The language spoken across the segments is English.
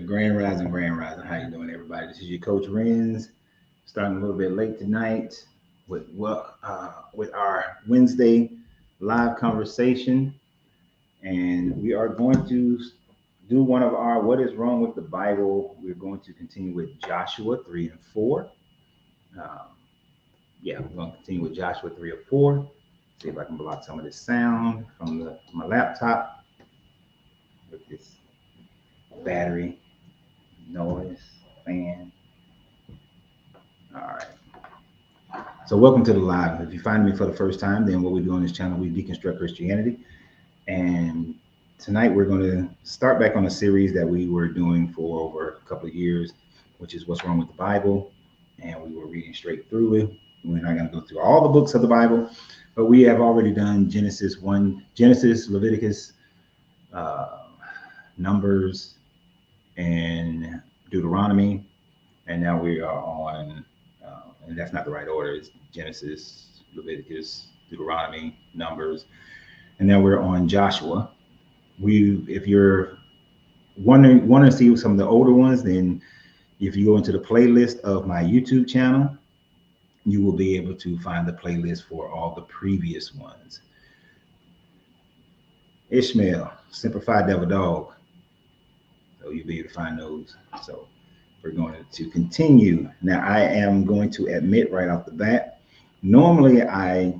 Grand Rising, Grand Rising. How you doing, everybody? This is your coach Renz. Starting a little bit late tonight with our Wednesday live conversation, and we are going to do one of our "What is wrong with the Bible?" We're going to continue with Joshua 3 and 4. Um, yeah, we're going to continue with Joshua 3 and 4. See if I can block some of this sound from my laptop with this battery noise fan. All right. So welcome to the live. If you find me for the first time, then what we do on this channel, we deconstruct Christianity. And tonight we're going to start back on a series that we were doing for over a couple of years, which is What's Wrong with the Bible. And we were reading straight through it. We're not going to go through all the books of the Bible, but we have already done Genesis, Leviticus, uh, Numbers, and Deuteronomy. And now we are on, and that's not the right order. It's Genesis, Leviticus, Deuteronomy, Numbers, and now we're on Joshua. If you're wanting to see some of the older ones, then if you go into the playlist of my YouTube channel, you will be able to find the playlist for all the previous ones. Ishmael, Simplified Devil Dog. So you'll be able to find those. So we're going to continue. Now, I am going to admit right off the bat, normally I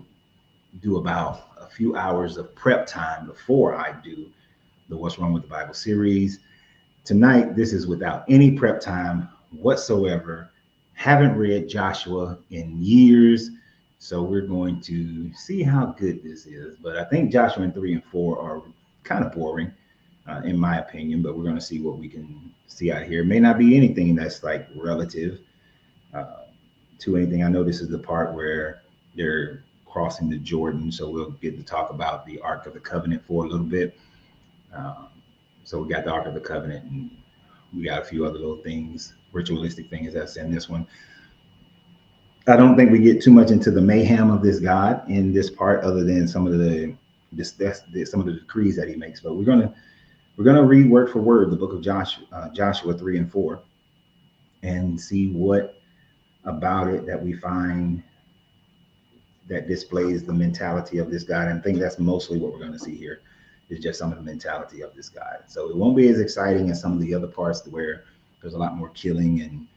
do about a few hours of prep time before I do the What's Wrong with the Bible series. Tonight, this is without any prep time whatsoever. Haven't read Joshua in years, so we're going to see how good this is. But I think Joshua 3 and 4 are kind of boring. In my opinion, but we're going to see what we can see out here. It may not be anything that's like relative to anything. I know this is the part where they're crossing the Jordan, so we'll get to talk about the Ark of the Covenant for a little bit. So we got the Ark of the Covenant, and we got a few other little things, ritualistic things that's in this one. I don't think we get too much into the mayhem of this God in this part, other than some of the decrees that he makes. But we're gonna read word for word the book of Joshua 3 and 4, and see what about it that we find that displays the mentality of this God. And I think that's mostly what we're going to see here is just some of the mentality of this God. So it won't be as exciting as some of the other parts where there's a lot more killing and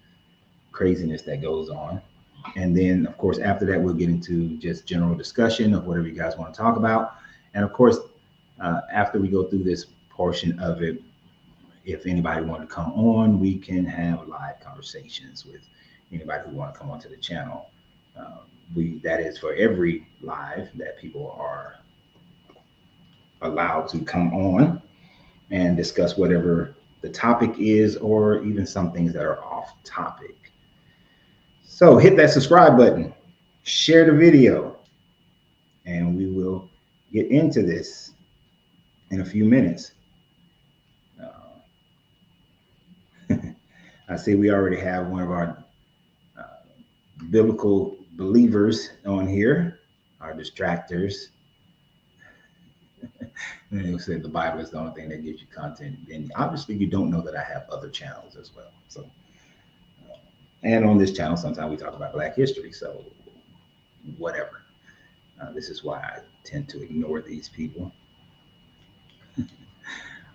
craziness that goes on. And then, of course, after that, we'll get into just general discussion of whatever you guys want to talk about. And of course, after we go through this portion of it, if anybody want to come on, we can have live conversations with anybody who want to come onto the channel. That is for every live that people are allowed to come on and discuss whatever the topic is, or even some things that are off topic. So hit that subscribe button, share the video, and we will get into this in a few minutes. I see we already have one of our biblical believers on here, our distractors. And they said the Bible is the only thing that gives you content. And obviously you don't know that I have other channels as well. So, and on this channel, sometimes we talk about Black history. So whatever. This is why I tend to ignore these people.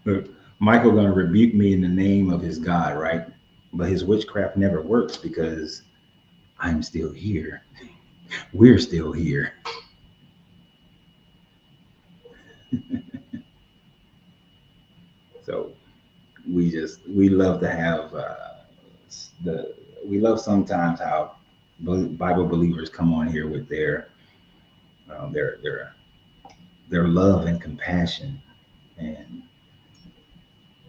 Look, Michael gonna rebuke me in the name of his God, right? But his witchcraft never works because I'm still here. We're still here. So we love to have we love sometimes how Bible believers come on here with their love and compassion, and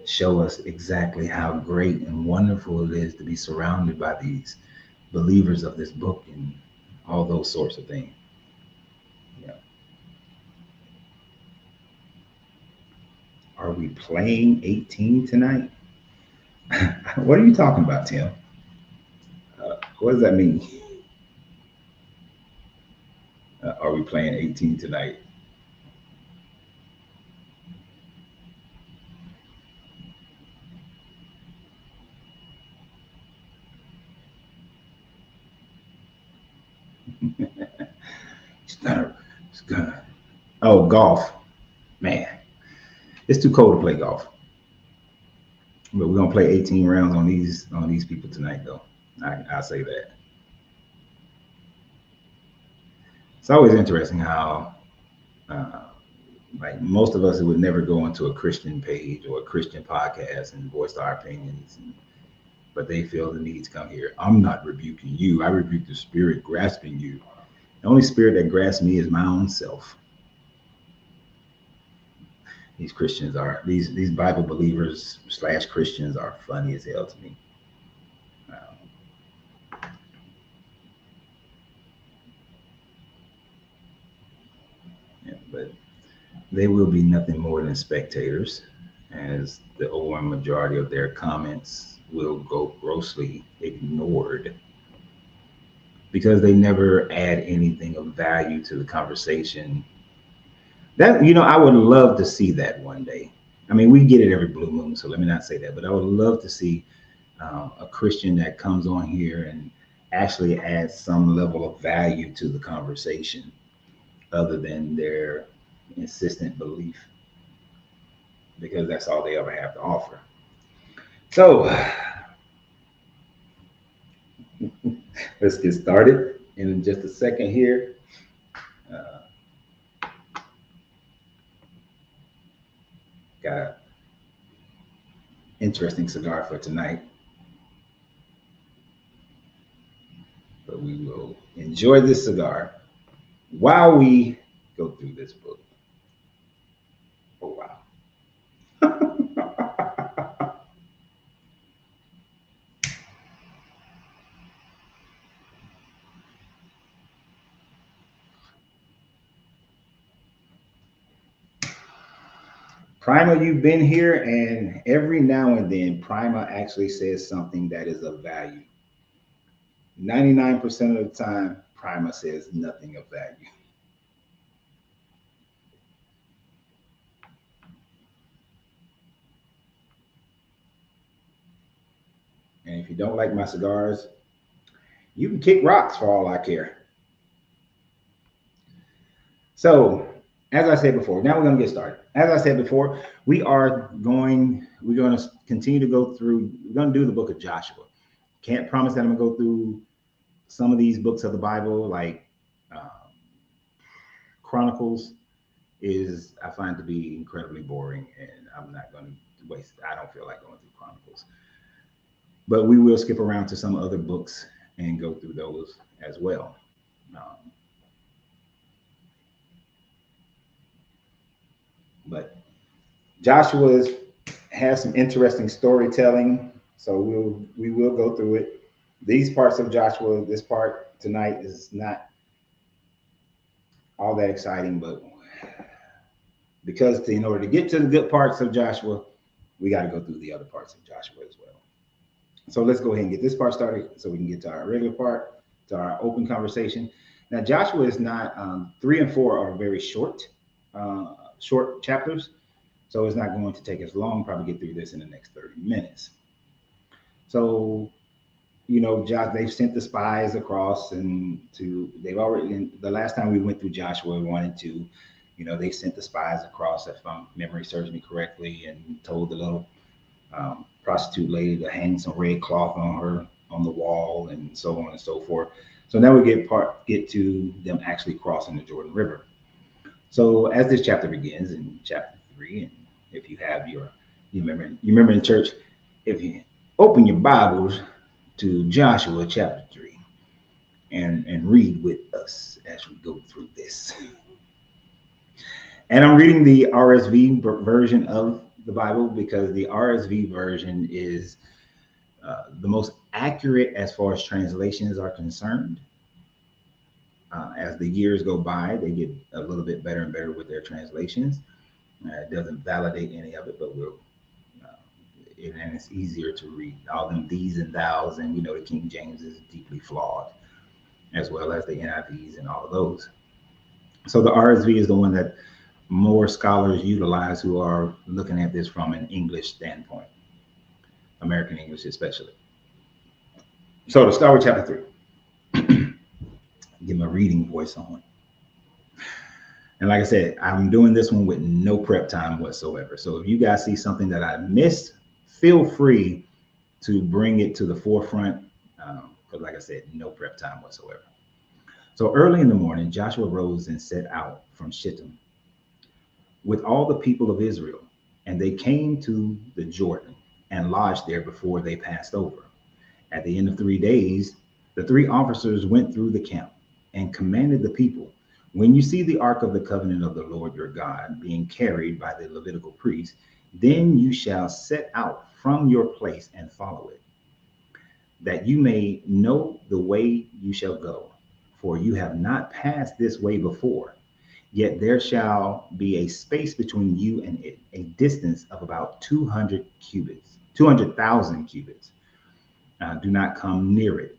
show us exactly how great and wonderful it is to be surrounded by these believers of this book and all those sorts of things. Yeah. Are we playing 18 tonight? What are you talking about, Tim? What does that mean? Are we playing 18 tonight? It's gonna. Oh, golf, man. It's too cold to play golf. But we're gonna play 18 rounds on these people tonight, though. I'll say that. It's always interesting how, uh, like most of us, would never go into a Christian page or a Christian podcast and voice our opinions, but they feel the need to come here. I'm not rebuking you. I rebuke the spirit grasping you. The only spirit that grasps me is my own self. These Christians are these Bible believers slash Christians are funny as hell to me. Um, yeah, but they will be nothing more than spectators, as the overwhelming majority of their comments will go grossly ignored because they never add anything of value to the conversation. That, I would love to see that one day. I mean, we get it every blue moon, so let me not say that, but I would love to see a Christian that comes on here and actually adds some level of value to the conversation other than their insistent belief, because that's all they ever have to offer. So let's get started in just a second here. Uh, got an interesting cigar for tonight, but we will enjoy this cigar while we go through this book. Oh, wow. Prima, you've been here, and every now and then, Prima actually says something that is of value. 99% of the time, Prima says nothing of value. And if you don't like my cigars, you can kick rocks for all I care. So, as I said before, now we're going to get started. As I said before, we're going to continue to go through, we're going to do the book of Joshua. Can't promise that I'm going to go through some of these books of the Bible, like Chronicles I find to be incredibly boring, and I'm not going to I don't feel like going through Chronicles. But we will skip around to some other books and go through those as well. Um, but Joshua has some interesting storytelling, so we will go through it. These parts of Joshua, this part tonight is not all that exciting, but because in order to get to the good parts of Joshua, we got to go through the other parts of Joshua as well. So let's go ahead and get this part started so we can get to our regular part, to our open conversation. Now, Joshua is not, 3 and 4 are very short chapters. So it's not going to take us long, probably get through this in the next 30 minutes. So, Josh, they've sent the spies across they've already, the last time we went through Joshua 1 and 2, they sent the spies across, if my memory serves me correctly, and told the little prostitute lady to hang some red cloth on the wall, and so on and so forth. So now we get to them actually crossing the Jordan River. So as this chapter begins in chapter 3, and if you have you remember in church, if you open your Bibles to Joshua chapter 3 and read with us as we go through this. And I'm reading the RSV version of the Bible because the RSV version is the most accurate as far as translations are concerned. As the years go by, they get a little bit better and better with their translations. It doesn't validate any of it, but and it's easier to read. All them these and thous, and the King James is deeply flawed, as well as the NIVs and all of those. So the RSV is the one that more scholars utilize who are looking at this from an English standpoint, American English especially. So to start with chapter 3. get my reading voice on. And like I said, I'm doing this one with no prep time whatsoever. So if you guys see something that I missed, feel free to bring it to the forefront. Because like I said, no prep time whatsoever. So early in the morning, Joshua rose and set out from Shittim with all the people of Israel. And they came to the Jordan and lodged there before they passed over. At the end of 3 days, the three officers went through the camp and commanded the people, when you see the ark of the covenant of the Lord your God being carried by the Levitical priest, then you shall set out from your place and follow it, that you may know the way you shall go. For you have not passed this way before. Yet there shall be a space between you and it, a distance of about 200 cubits, 200,000 cubits. Do not come near it.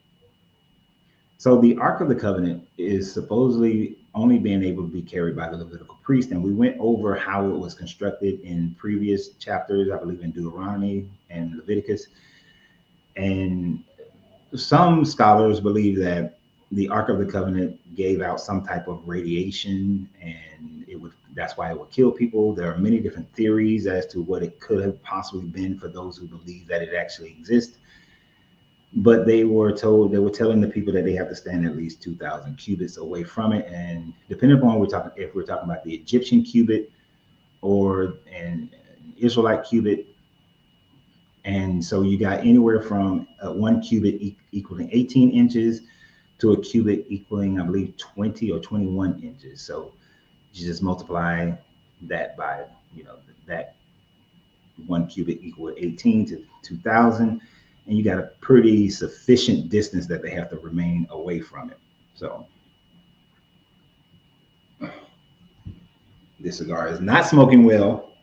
So the Ark of the Covenant is supposedly only being able to be carried by the Levitical priest. And we went over how it was constructed in previous chapters, I believe in Deuteronomy and Leviticus. And some scholars believe that the Ark of the Covenant gave out some type of radiation, and that's why it would kill people. There are many different theories as to what it could have possibly been for those who believe that it actually exists. But they were telling the people that they have to stand at least 2,000 cubits away from it. And depending upon if we're talking about the Egyptian cubit or an Israelite cubit. And so you got anywhere from 1 cubit equaling 18 inches to a cubit equaling, I believe, 20 or 21 inches. So you just multiply that by, that 1 cubit equal 18 to 2,000. And you got a pretty sufficient distance that they have to remain away from it. So this cigar is not smoking well.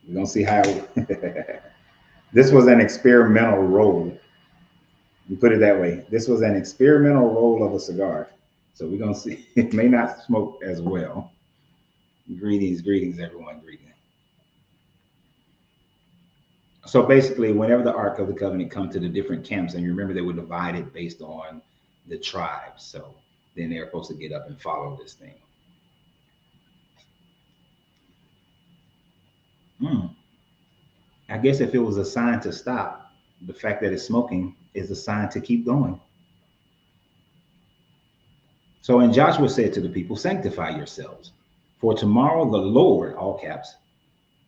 We're going to see how this was an experimental roll. You put it that way. This was an experimental roll of a cigar. So we're going to see. It may not smoke as well. Greetings, everyone. Greetings. So basically, whenever the Ark of the Covenant come to the different camps, and you remember they were divided based on the tribes. So then they're supposed to get up and follow this thing. I guess if it was a sign to stop, the fact that it's smoking is a sign to keep going. So, and Joshua said to the people, sanctify yourselves, for tomorrow the Lord, all caps,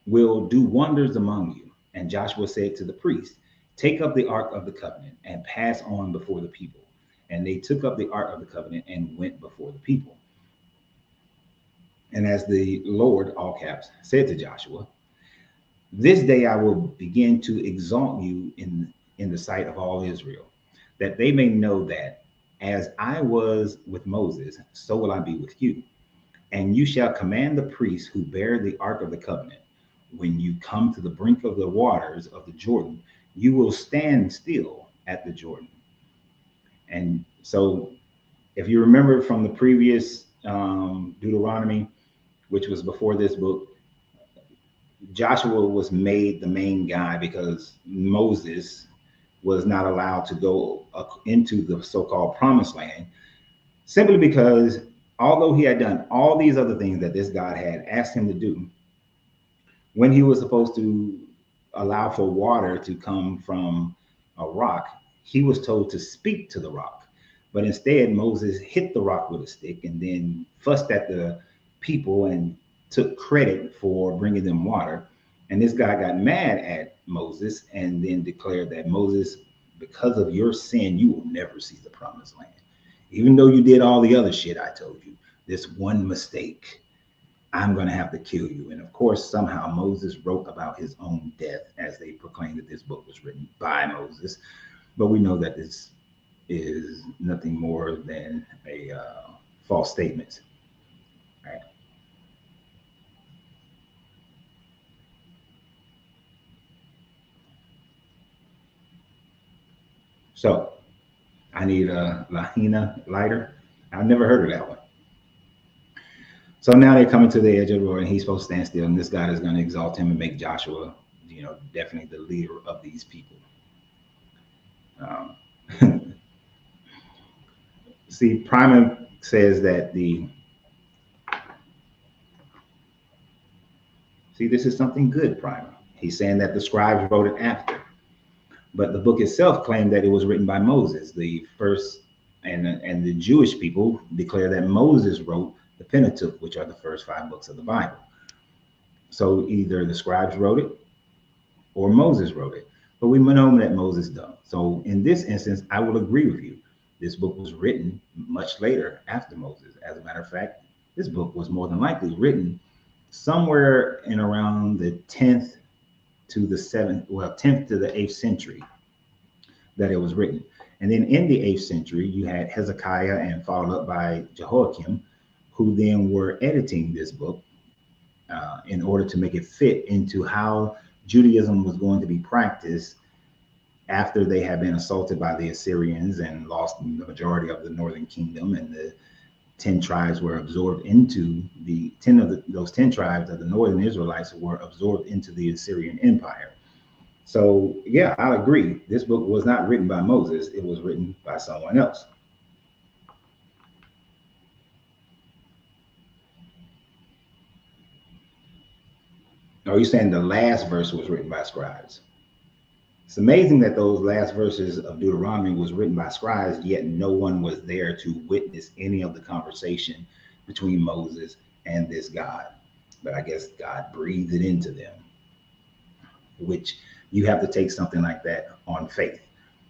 will do wonders among you. And Joshua said to the priest, take up the Ark of the Covenant and pass on before the people. And they took up the Ark of the Covenant and went before the people. And as the Lord, all caps, said to Joshua, this day I will begin to exalt you in the sight of all Israel, that they may know that as I was with Moses, so will I be with you. And you shall command the priests who bear the Ark of the Covenant, when you come to the brink of the waters of the Jordan, you will stand still at the Jordan. And so if you remember from the previous Deuteronomy, which was before this book, Joshua was made the main guy because Moses was not allowed to go into the so-called promised land, simply because although he had done all these other things that this God had asked him to do, when he was supposed to allow for water to come from a rock, he was told to speak to the rock. But instead, Moses hit the rock with a stick and then fussed at the people and took credit for bringing them water. And this guy got mad at Moses and then declared that Moses, because of your sin, you will never see the promised land. Even though you did all the other shit I told you, this one mistake, I'm going to have to kill you. And of course, somehow Moses wrote about his own death, as they proclaimed that this book was written by Moses. But we know that this is nothing more than a false statement. All right. So I need a Lahina lighter. I've never heard of that one. So now they're coming to the edge of the road, and he's supposed to stand still. And this God is going to exalt him and make Joshua, definitely the leader of these people. See, Primer says that this is something good, Primer. He's saying that the scribes wrote it after. But the book itself claimed that it was written by Moses, the first, and the Jewish people declare that Moses wrote the Pentateuch, which are the first 5 books of the Bible. So either the scribes wrote it or Moses wrote it. But we know that Moses don't. So in this instance, I will agree with you. This book was written much later after Moses. As a matter of fact, this book was more than likely written somewhere in around the 10th to the 7th, well, 10th to the 8th century that it was written. And then in the 8th century, you had Hezekiah and followed up by Jehoiakim, who then were editing this book in order to make it fit into how Judaism was going to be practiced after they had been assaulted by the Assyrians and lost the majority of the northern kingdom, and the 10 tribes were absorbed into those 10 tribes of the northern Israelites were absorbed into the Assyrian Empire. So yeah, I agree. This book was not written by Moses. It was written by someone else. Are you saying the last verse was written by scribes? It's amazing that those last verses of Deuteronomy was written by scribes, yet no one was there to witness any of the conversation between Moses and this God. But I guess God breathed it into them, which you have to take something like that on faith.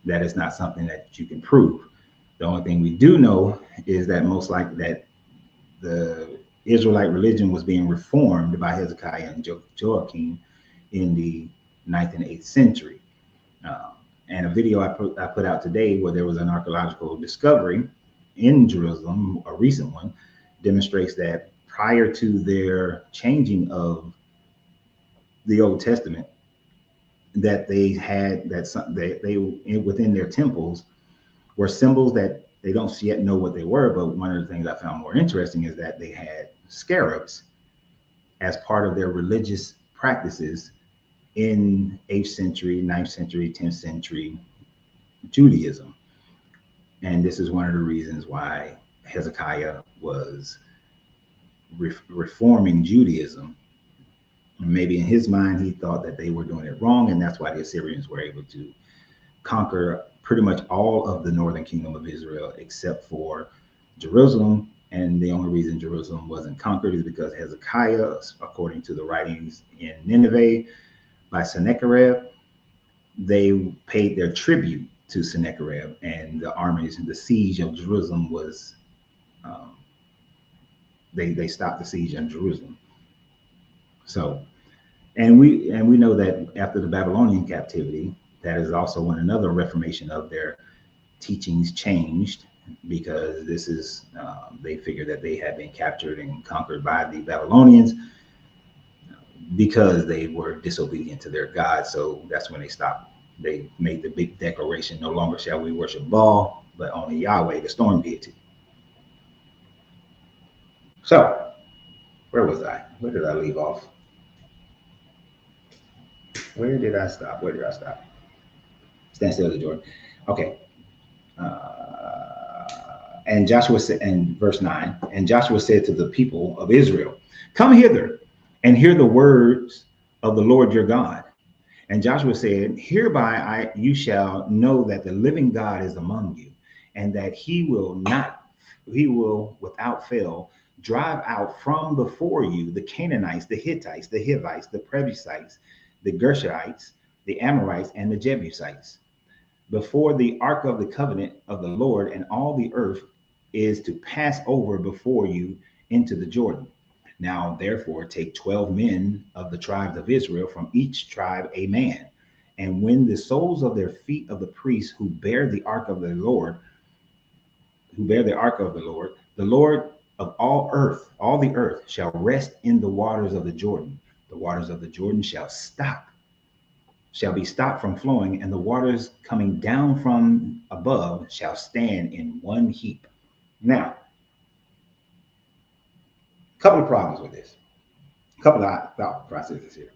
That is not something that you can prove. The only thing we do know is that most likely that the Israelite religion was being reformed by Hezekiah and Joachim in the 9th and 8th century. And a video I put out today where there was an archaeological discovery in Jerusalem, a recent one, demonstrates that prior to their changing of the Old Testament, that they had they within their temples were symbols that they don't yet know what they were. But one of the things I found more interesting is that they had scarabs as part of their religious practices in 8th century, 9th century, 10th century Judaism. And this is one of the reasons why Hezekiah was reforming Judaism. Maybe in his mind, he thought that they were doing it wrong, and that's why the Assyrians were able to conquer pretty much all of the northern kingdom of Israel except for Jerusalem. And the only reason Jerusalem wasn't conquered is because Hezekiah, according to the writings in Nineveh by Sennacherib, they paid their tribute to Sennacherib, and the armies, the siege of Jerusalem was, they stopped the siege of Jerusalem. So, and we know that after the Babylonian captivity, that is also when another reformation of their teachings changed, because this is they figured that they had been captured and conquered by the Babylonians because they were disobedient to their God. So that's when they stopped. They made the big declaration: no longer shall we worship Baal, but only Yahweh, the storm deity. So where was I? Where did I leave off? Where did I stop? Where did I stop? Stand still, Jordan. Okay. And Joshua said, in verse 9, and Joshua said to the people of Israel, come hither and hear the words of the Lord your God. And Joshua said, hereby you shall know that the living God is among you, and that he will without fail drive out from before you the Canaanites, the Hittites, the Hivites, the Perizzites, the Gershites, the Amorites, and the Jebusites before the ark of the covenant of the Lord, and all the earth is to pass over before you into the Jordan. Now, therefore, take 12 men of the tribes of Israel, from each tribe a man. And when the soles of their feet of the priests who bear the ark of the Lord, the Lord of all the earth shall rest in the waters of the Jordan. The waters of the Jordan shall be stopped from flowing, and the waters coming down from above shall stand in one heap. Now, a couple of problems with this, a couple of thought processes here.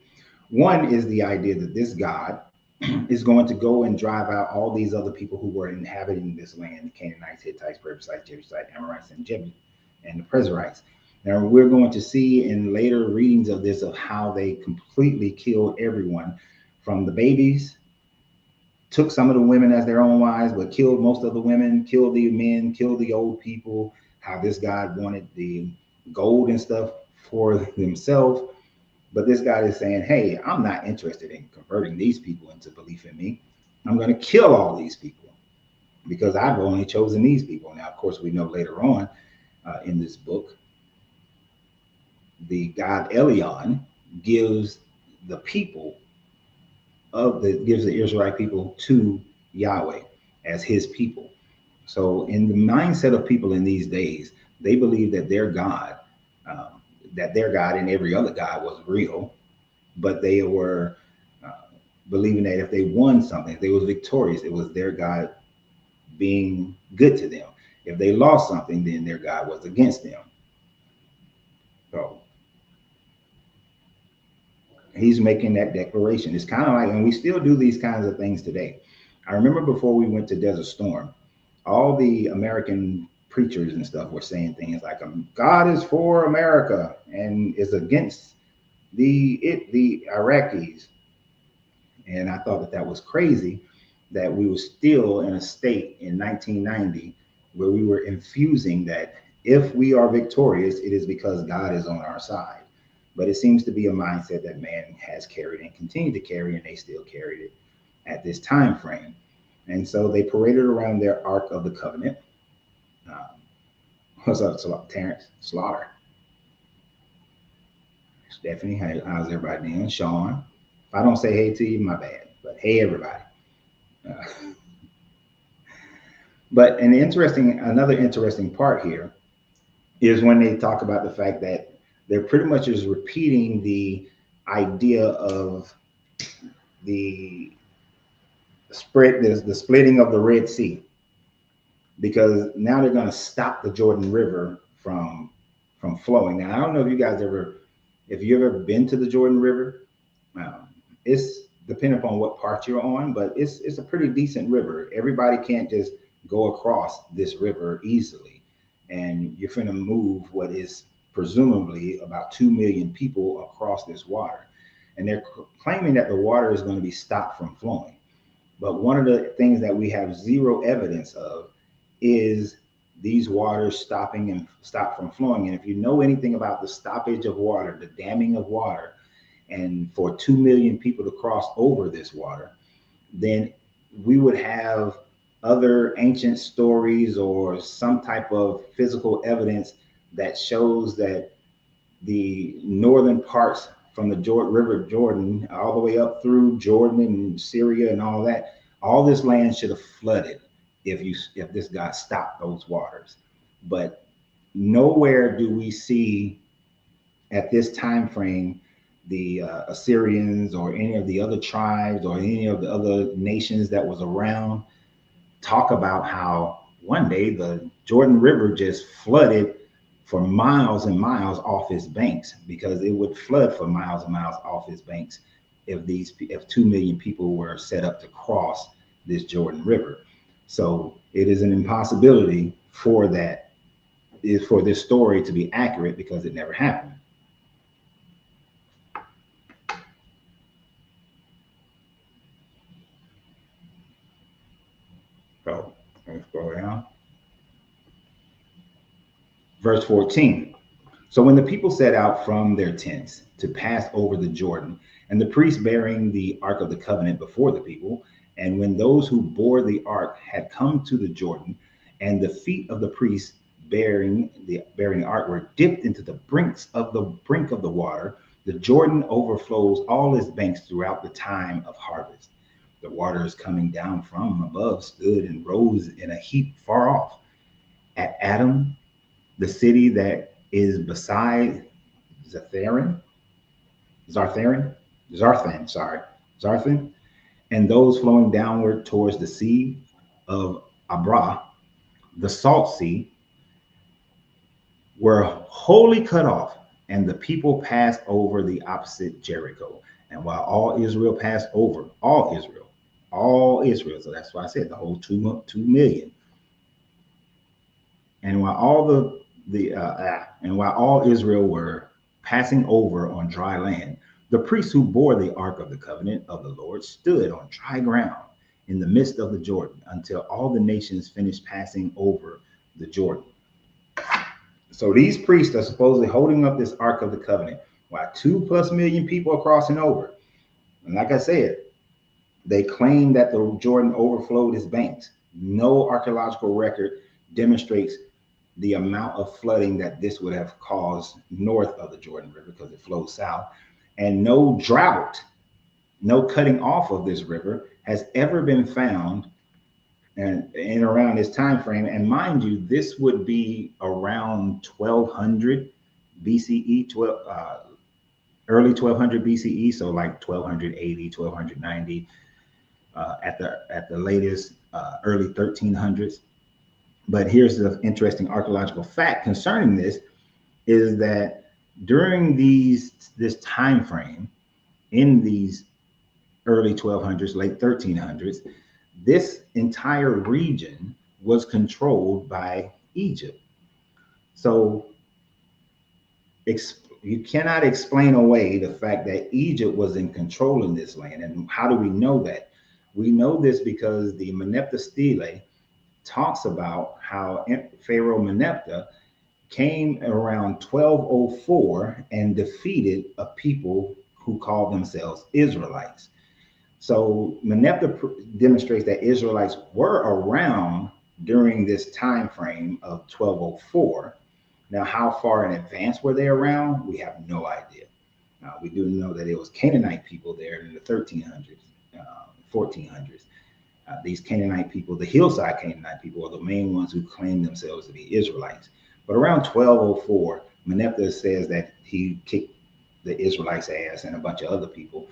One is the idea that this God is going to go and drive out all these other people who were inhabiting this land: the Canaanites, Hittites, Perizzites, Jebusites, Amorites, and the Perizzites. Now we're going to see in later readings of this of how they completely killed everyone, from the babies, took some of the women as their own wives, but killed most of the women, killed the men, killed the old people. How this God wanted the gold and stuff for themselves. But this God is saying, hey, I'm not interested in converting these people into belief in me. I'm going to kill all these people because I've only chosen these people. Now, of course, we know later on in this book, the God Elion gives the people gives the Israelite people to Yahweh as his people. So in the mindset of people in these days, they believe um, that their God and every other God was real, but they were uh, believing that if they won something, if they was victorious, it was their God being good to them. If they lost something, then their God was against them. So he's making that declaration. It's kind of like, and we still do these kinds of things today. I remember before we went to Desert Storm, all the American preachers and stuff were saying things like, God is for America and is against the Iraqis. And I thought that that was crazy that we were still in a state in 1990 where we were infusing that if we are victorious, it is because God is on our side. But it seems to be a mindset that man has carried and continued to carry, and they still carried it at this time frame. And so they paraded around their Ark of the Covenant. Um, what's up, Terrence? Slaughter. Stephanie, how's everybody doing? Sean. If I don't say hey to you, my bad. But hey, everybody. Uh, but another interesting part here is when they talk about the fact that they're pretty much just repeating the idea of the the splitting of the Red Sea, because now they're going to stop the Jordan River from flowing. Now I don't know if you guys if you ever been to the Jordan River. It's depending upon what part you're on, but it's a pretty decent river. Everybody can't just go across this river easily, and you're going to move what is presumably about 2 million people across this water, and they're claiming that the water is going to be stopped from flowing. But one of the things that we have zero evidence of is these waters stopping and stop from flowing. And if you know anything about the stoppage of water, the damming of water, and for 2 million people to cross over this water, then we would have other ancient stories or some type of physical evidence that shows that the northern parts from the River Jordan all the way up through Jordan and Syria and all that, all this land should have flooded if this God stopped those waters. But nowhere do we see at this time frame the Assyrians or any of the other tribes or any of the other nations that was around talk about how one day the Jordan River just flooded for miles and miles off its banks, because it would flood for miles and miles off its banks if 2 million people were set up to cross this Jordan River. So it is an impossibility for this story to be accurate, because it never happened. So let's go down. Verse 14. So when the people set out from their tents to pass over the Jordan, and the priests bearing the ark of the covenant before the people, and when those who bore the ark had come to the Jordan, and the feet of the priests bearing the ark were dipped into the brink of the water, the Jordan overflows all its banks throughout the time of harvest. The waters coming down from above stood and rose in a heap far off. At Adam, the city that is beside Zatharin, Zarthan, and those flowing downward towards the sea of Abra, the salt sea, were wholly cut off, and the people passed over the opposite Jericho. And while all Israel all Israel. So that's why I said the whole 2 million. And while all and while all Israel were passing over on dry land, the priests who bore the ark of the covenant of the Lord stood on dry ground in the midst of the Jordan until all the nations finished passing over the Jordan. So these priests are supposedly holding up this ark of the covenant while 2+ million people are crossing over. And like I said, they claim that the Jordan overflowed its banks. No archaeological record demonstrates the amount of flooding that this would have caused north of the Jordan River because it flows south. And no drought, no cutting off of this river has ever been found and in around this time frame. And mind you, this would be around 1200 BCE, early 1200 BCE, so like 1280, 1290, at the latest, early 1300s. But here's the interesting archaeological fact concerning this is that during this time frame, in these early 1200s, late 1300s, this entire region was controlled by Egypt. So you cannot explain away the fact that Egypt was in control in this land. And how do we know that? We know this because the Merneptah Stele talks about how Pharaoh Merneptah came around 1204 and defeated a people who called themselves Israelites. So Merneptah demonstrates that Israelites were around during this time frame of 1204. Now, how far in advance were they around? We have no idea. We do know that it was Canaanite people there in the 1300s, 1400s. These Canaanite people, the hillside Canaanite people, are the main ones who claim themselves to be Israelites. But around 1204, Merneptah says that he kicked the Israelites' ass and a bunch of other people.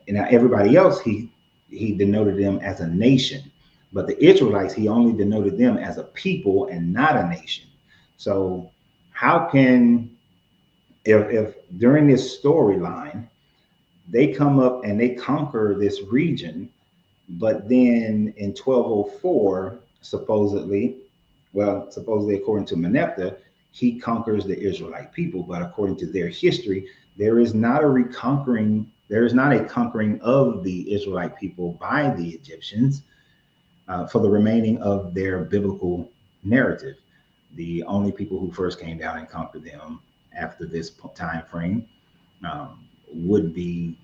And now everybody else, he denoted them as a nation. But the Israelites, he only denoted them as a people and not a nation. So how can, if during this storyline, they come up and they conquer this region, but then in 1204, supposedly according to Merneptah, he conquers the Israelite people. But according to their history, there is not a conquering of the Israelite people by the Egyptians for the remaining of their biblical narrative. The only people who first came down and conquered them after this time frame would be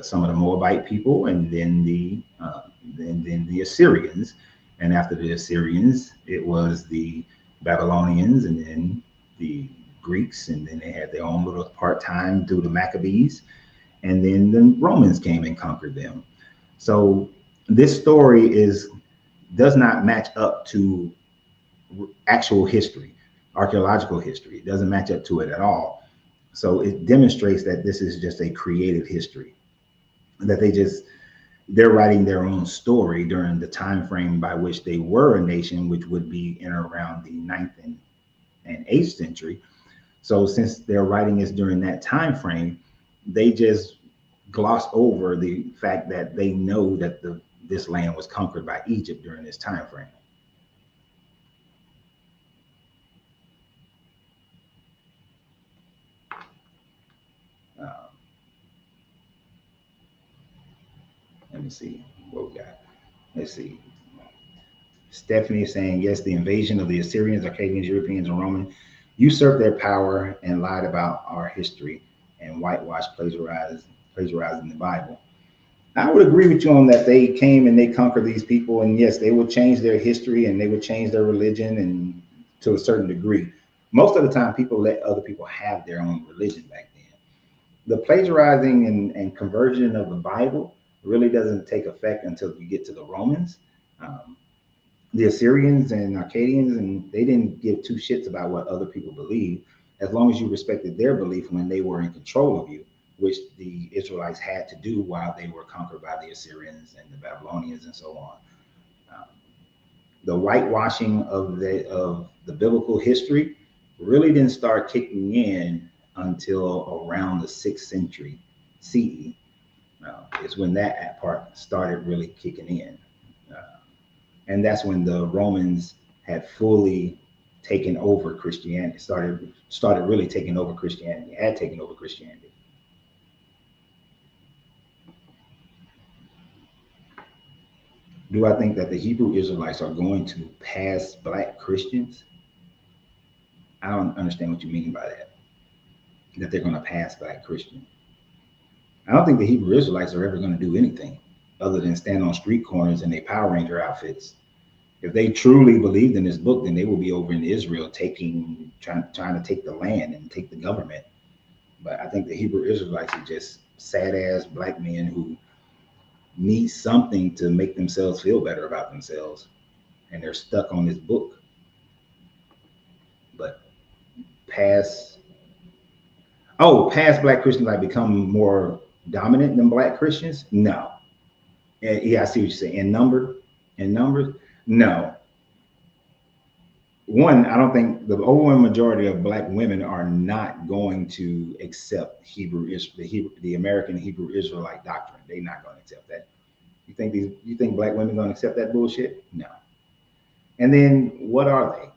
some of the Moabite people, and then the Assyrians. And after the Assyrians, it was the Babylonians, and then the Greeks, and then they had their own little part-time through the Maccabees, and then the Romans came and conquered them. So this story does not match up to actual history, archaeological history. It doesn't match up to it at all. So it demonstrates that this is just a creative history, that they're writing their own story during the time frame by which they were a nation, which would be in around the 9th and 8th century. So since they're writing this during that time frame, they just gloss over the fact that they know that this land was conquered by Egypt during this time frame. Let me see what we got. Let's see. Stephanie is saying, yes, the invasion of the Assyrians, Akkadians, Europeans, and Romans usurped their power and lied about our history and whitewashed, plagiarizing the Bible. I would agree with you on that. They came and they conquered these people, and yes, they would change their history and they would change their religion, and to a certain degree. Most of the time, people let other people have their own religion back then. The plagiarizing and conversion of the Bible really doesn't take effect until you get to the Romans. The Assyrians and Akkadians, and they didn't give two shits about what other people believe, as long as you respected their belief when they were in control of you, which the Israelites had to do while they were conquered by the Assyrians and the Babylonians and so on. The whitewashing of the biblical history really didn't start kicking in until around the 6th century CE. It's when that part started really kicking in. And that's when the Romans had fully taken over Christianity, started really taking over Christianity, had taken over Christianity. Do I think that the Hebrew Israelites are going to pass black Christians? I don't understand what you mean by that. That they're going to pass black Christians. I don't think the Hebrew Israelites are ever going to do anything other than stand on street corners in their Power Ranger outfits. If they truly believed in this book, then they will be over in Israel trying to take the land and take the government. But I think the Hebrew Israelites are just sad ass black men who need something to make themselves feel better about themselves. And they're stuck on this book. But past black Christians like become more dominant than black Christians? No. Yeah, I see what you're saying. In numbers, no. One, I don't think the overwhelming majority of black women are not going to accept the American Hebrew Israelite doctrine. They're not going to accept that. You think black women going to accept that bullshit? No. And then what are they?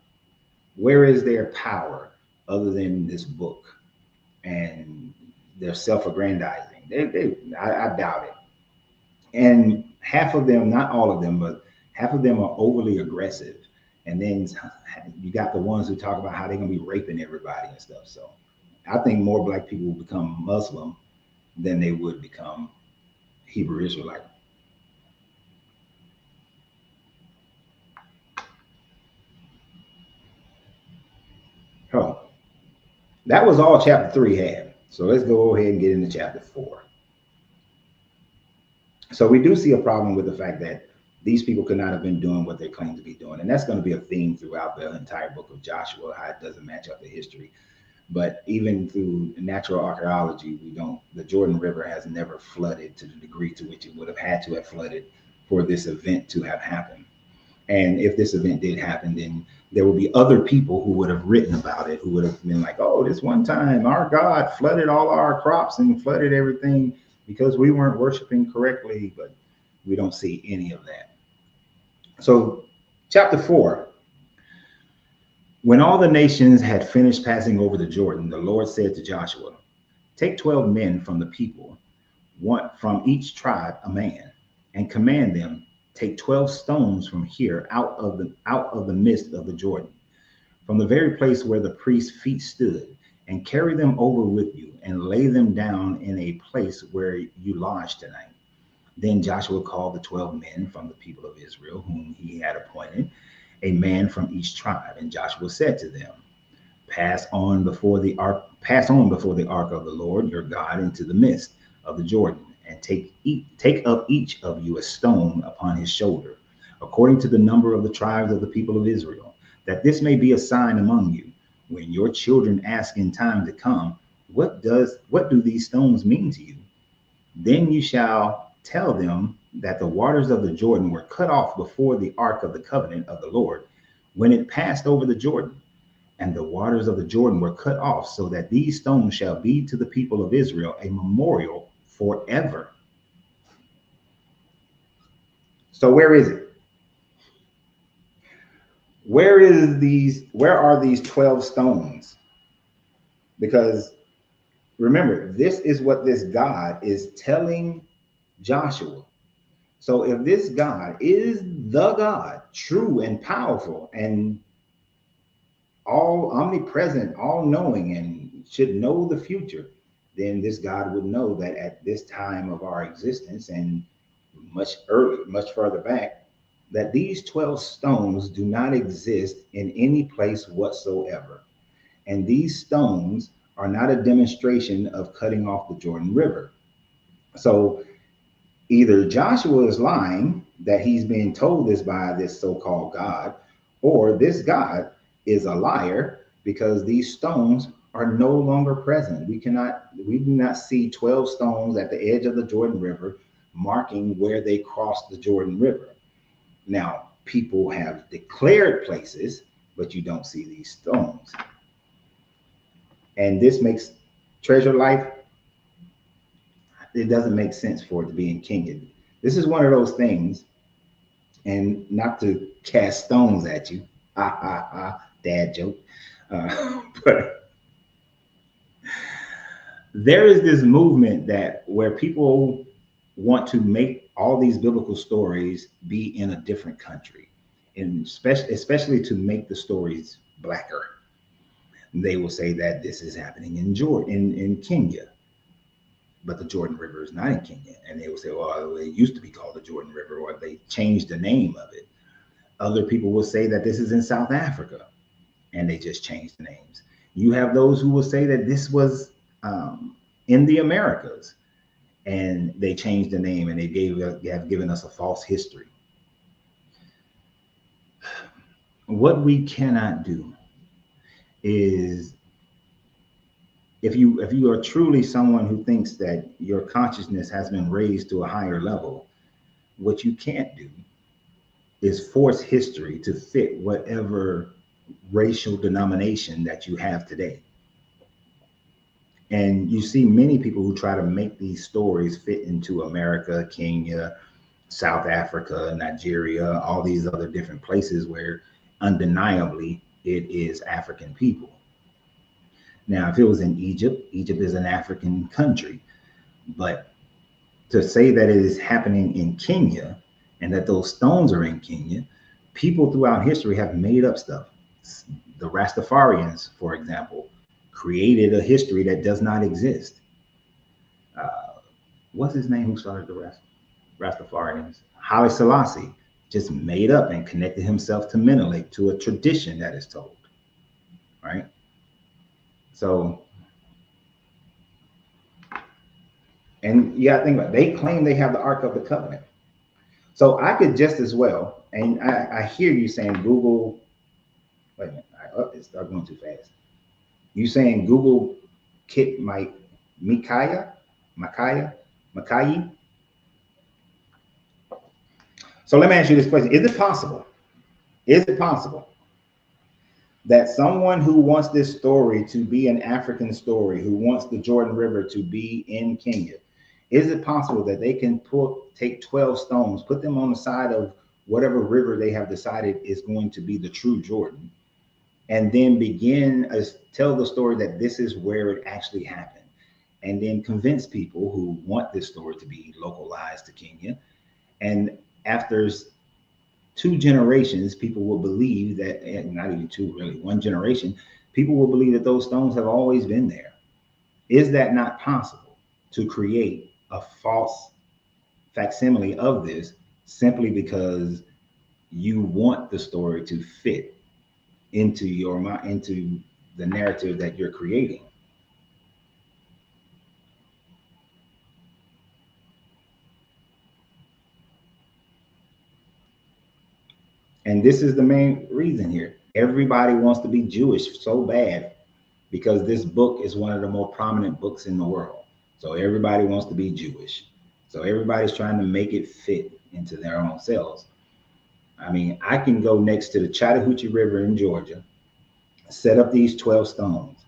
Where is their power other than this book? And they're self-aggrandizing. I doubt it. And half of them, not all of them, but half of them are overly aggressive. And then you got the ones who talk about how they're going to be raping everybody and stuff. So I think more black people will become Muslim than they would become Hebrew Israelite. Oh, that was all chapter 3 had. So let's go ahead and get into chapter 4. So we do see a problem with the fact that these people could not have been doing what they claim to be doing. And that's going to be a theme throughout the entire book of Joshua, how it doesn't match up to history. But even through natural archaeology, the Jordan River has never flooded to the degree to which it would have had to have flooded for this event to have happened. And if this event did happen, then there would be other people who would have written about it, who would have been like, oh, this one time our God flooded all our crops and flooded everything because we weren't worshiping correctly. But we don't see any of that. So chapter 4, when all the nations had finished passing over the Jordan, the Lord said to Joshua, take 12 men from the people, one from each tribe a man, and command them, take 12 stones from here out of the midst of the Jordan, from the very place where the priest's feet stood, and carry them over with you, and lay them down in a place where you lodge tonight. Then Joshua called the 12 men from the people of Israel, whom he had appointed, a man from each tribe. And Joshua said to them, pass on before the ark of the Lord your God into the midst of the Jordan, and take up each of you a stone upon his shoulder, according to the number of the tribes of the people of Israel, that this may be a sign among you. When your children ask in time to come, what do these stones mean to you? Then you shall tell them that the waters of the Jordan were cut off before the ark of the covenant of the Lord when it passed over the Jordan. And the waters of the Jordan were cut off, so that these stones shall be to the people of Israel a memorial forever. So where is it? Where are these 12 stones? Because remember, this is what this God is telling Joshua. So if this God is the God, true and powerful and all omnipresent, all knowing, and should know the future, then this God would know that at this time of our existence and much further back, that these 12 stones do not exist in any place whatsoever. And these stones are not a demonstration of cutting off the Jordan River. So either Joshua is lying that he's being told this by this so-called God, or this God is a liar because these stones are no longer present. We do not see 12 stones at the edge of the Jordan River marking where they crossed the Jordan River. Now, people have declared places, but you don't see these stones. And this makes treasure life It doesn't make sense for it to be in Kenya. This is one of those things, and not to cast stones at you, ha ha ha, dad joke, but there is this movement that where people want to make all these biblical stories be in a different country, and especially to make the stories blacker. They will say that this is happening in Jordan, in Kenya, but the Jordan River is not in Kenya. And they will say, well, it used to be called the Jordan River, or they changed the name of it. Other people will say that this is in South Africa, and they just changed the names. You have those who will say that this was in the Americas, and they changed the name, and they have given us a false history. What we cannot do is, if you are truly someone who thinks that your consciousness has been raised to a higher level, what you can't do is force history to fit whatever racial denomination that you have today. And you see many people who try to make these stories fit into America, Kenya, South Africa, Nigeria, all these other different places where undeniably it is African people. Now, if it was in Egypt, Egypt is an African country, but to say that it is happening in Kenya and that those stones are in Kenya, people throughout history have made up stuff. The Rastafarians, for example, created a history that does not exist. What's his name who started the Rastafarians? Haile Selassie just made up and connected himself to Menelik, to a tradition that is told, right? So, and you gotta think about it, they claim they have the Ark of the Covenant. So I could just as well, and I hear you saying Google, wait a minute, it's going too fast. You saying Google Kit Micaiah? So let me ask you this question. Is it possible? Is it possible that someone who wants this story to be an African story, who wants the Jordan River to be in Kenya, is it possible that they can take 12 stones, put them on the side of whatever river they have decided is going to be the true Jordan, and then tell the story that this is where it actually happened, and then convince people who want this story to be localized to Kenya, and after 2 generations, people will believe that, and not even 2, really, 1 generation, people will believe that those stones have always been there. Is that not possible, to create a false facsimile of this simply because you want the story to fit into into the narrative that you're creating? And this is the main reason here. Everybody wants to be Jewish so bad because this book is one of the more prominent books in the world. So everybody wants to be Jewish. So everybody's trying to make it fit into their own selves. I mean, I can go next to the Chattahoochee River in Georgia, set up these 12 stones.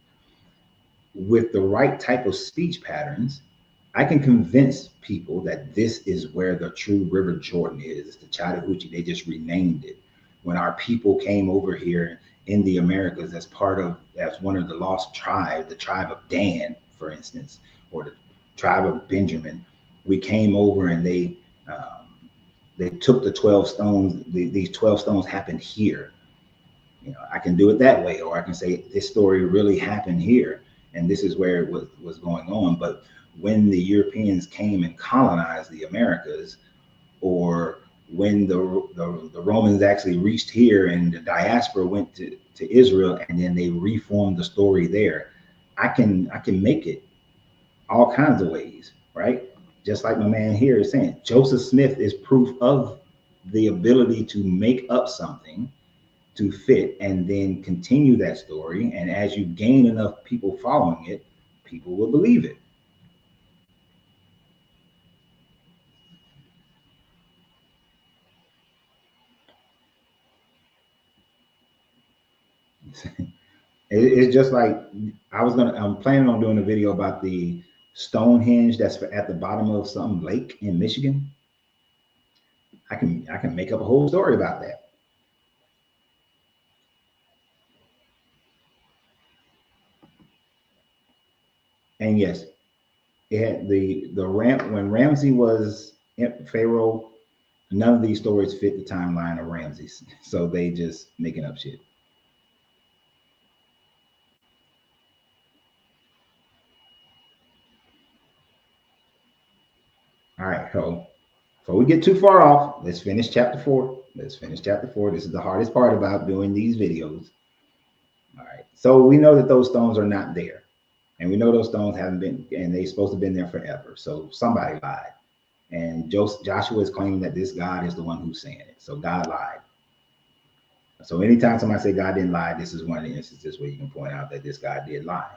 With the right type of speech patterns, I can convince people that this is where the true River Jordan is. It's the Chattahoochee. They just renamed it. When our people came over here in the Americas as one of the lost tribes, the tribe of Dan, for instance, or the tribe of Benjamin, we came over and they took the 12 stones. These 12 stones happened here. I can do it that way, or I can say this story really happened here, and this is where it was going on. But when the Europeans came and colonized the Americas, or when the Romans actually reached here and the diaspora went to Israel, and then they reformed the story there, I can make it all kinds of ways, right? Just like my man here is saying, Joseph Smith is proof of the ability to make up something to fit and then continue that story. And as you gain enough people following it, people will believe it. It's just like I'm planning on doing a video about the Stonehenge that's at the bottom of some lake in Michigan. I can make up a whole story about that. And yes, it had the ram when Ramsey was Pharaoh. None of these stories fit the timeline of Ramses, so they just making up shit. All right, so before we get too far off, let's finish chapter 4. Let's finish chapter 4. This is the hardest part about doing these videos. All right, so we know that those stones are not there, and we know those stones haven't been, and they're supposed to have been there forever. So somebody lied, and Joshua is claiming that this God is the one who's saying it. So God lied. So anytime somebody say God didn't lie, this is one of the instances where you can point out that this God did lie.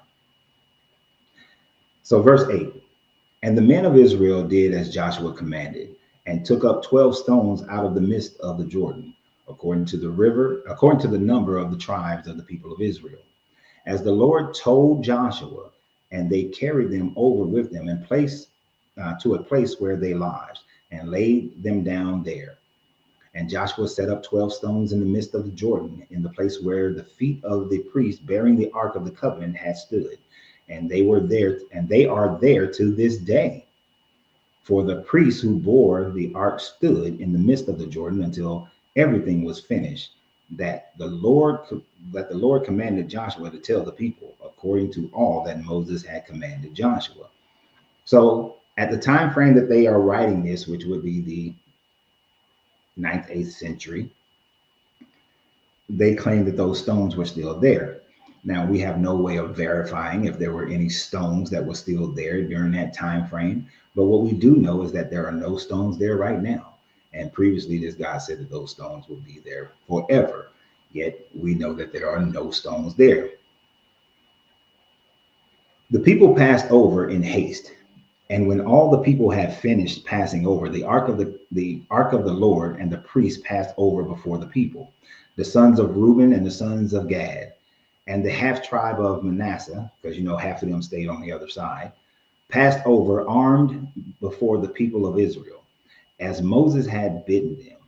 So verse 8, and the men of Israel did as Joshua commanded, and took up 12 stones out of the midst of the Jordan, according to the river, according to the number of the tribes of the people of Israel, as the Lord told Joshua, and they carried them over with them and placed to a place where they lodged, and laid them down there. And Joshua set up 12 stones in the midst of the Jordan, in the place where the feet of the priests bearing the ark of the covenant had stood. And they were there, and they are there to this day. For the priests who bore the ark stood in the midst of the Jordan until everything was finished, that the Lord commanded Joshua to tell the people, according to all that Moses had commanded Joshua. So at the time frame that they are writing this, which would be the 9th, 8th century, they claim that those stones were still there. Now we have no way of verifying if there were any stones that were still there during that time frame. But what we do know is that there are no stones there right now. And previously, this guy said that those stones would be there forever. Yet we know that there are no stones there. The people passed over in haste, and when all the people had finished passing over, the ark of the Lord and the priests passed over before the people, the sons of Reuben and the sons of Gad, and the half tribe of Manasseh, because half of them stayed on the other side, passed over armed before the people of Israel, as Moses had bidden them.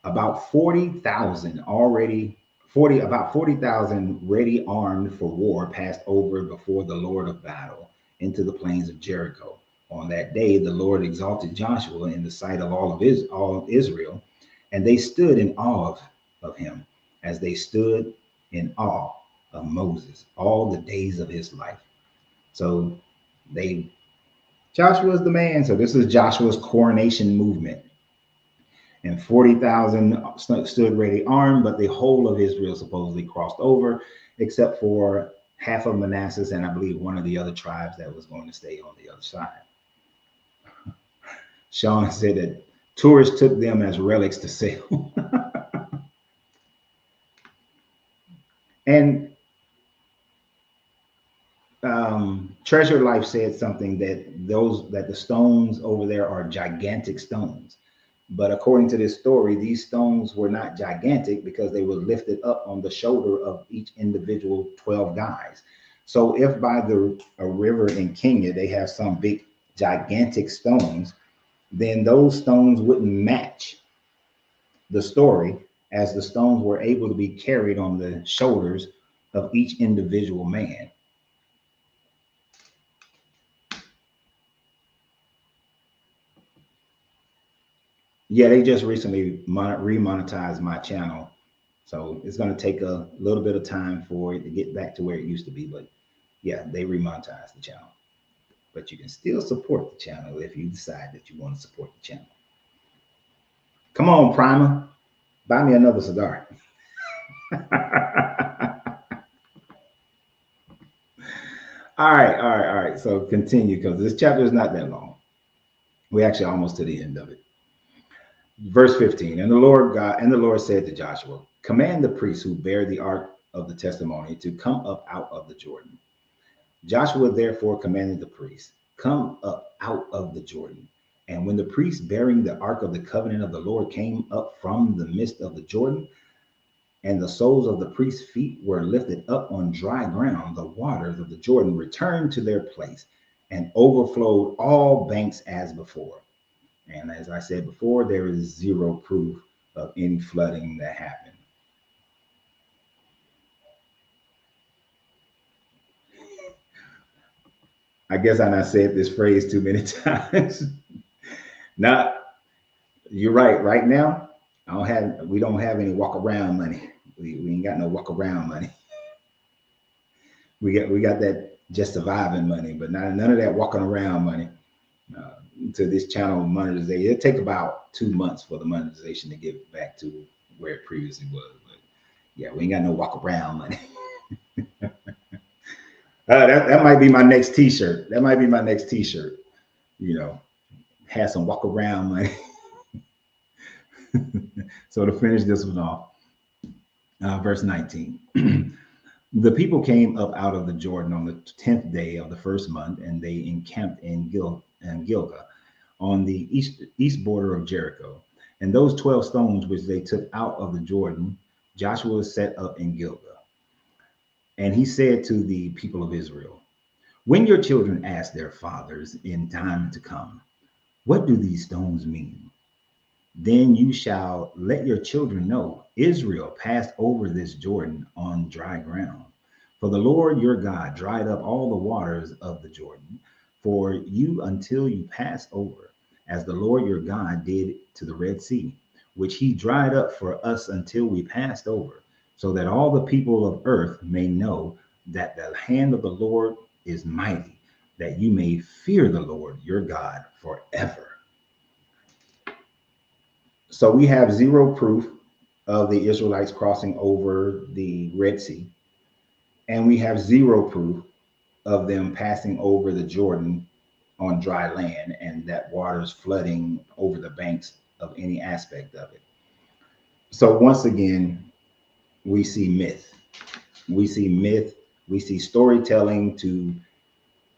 About 40,000 already 40,000 ready armed for war passed over before the Lord of battle into the plains of Jericho. On that day, the Lord exalted Joshua in the sight of all of Israel, and they stood in awe of him, as they stood in awe of Moses all the days of his life. So Joshua is the man. So this is Joshua's coronation movement. And 40,000 stood ready armed, but the whole of Israel supposedly crossed over, except for half of Manasseh and I believe one of the other tribes that was going to stay on the other side. Sean said that tourists took them as relics to sell. And Treasure Life said something that the stones over there are gigantic stones. But according to this story, these stones were not gigantic because they were lifted up on the shoulder of each individual 12 guys. So if by a river in Kenya they have some big gigantic stones, then those stones wouldn't match the story, as the stones were able to be carried on the shoulders of each individual man. Yeah, they just recently remonetized my channel. So it's going to take a little bit of time for it to get back to where it used to be. But yeah, they remonetized the channel. But you can still support the channel if you decide that you want to support the channel. Come on, Primer. Buy me another cigar. All right. So continue, because this chapter is not that long. We're actually almost to the end of it. Verse 15, and the Lord said to Joshua, command the priests who bear the ark of the testimony to come up out of the Jordan. Joshua therefore commanded the priests, come up out of the Jordan. And when the priests bearing the ark of the covenant of the Lord came up from the midst of the Jordan, and the soles of the priests' feet were lifted up on dry ground, the waters of the Jordan returned to their place, and overflowed all banks as before. And as I said before, there is zero proof of any flooding that happened. I guess I not said this phrase too many times. Now, you're right. Right now, we don't have any walk around money. We ain't got no walk around money. We got that just surviving money, but none of that walking around money. Uh, to this channel monetization, it'll take about 2 months for the monetization to get back to where it previously was. But yeah, we ain't got no walk around money. That might be my next T-shirt. That might be my next T-shirt. You know, have some walk around money. So to finish this one off, verse 19. The people came up out of the Jordan on the 10th day of the first month, and they encamped in Gilgal on the east border of Jericho. And those 12 stones which they took out of the Jordan, Joshua set up in Gilgal. And he said to the people of Israel, when your children ask their fathers in time to come, what do these stones mean? Then you shall let your children know Israel passed over this Jordan on dry ground. For the Lord your God dried up all the waters of the Jordan for you until you passed over, as the Lord your God did to the Red Sea, which he dried up for us until we passed over, so that all the people of earth may know that the hand of the Lord is mighty, that you may fear the Lord your God forever. So we have zero proof of the Israelites crossing over the Red Sea, and we have zero proof of them passing over the Jordan on dry land and that water's flooding over the banks of any aspect of it. So once again, we see myth. We see myth. We see storytelling to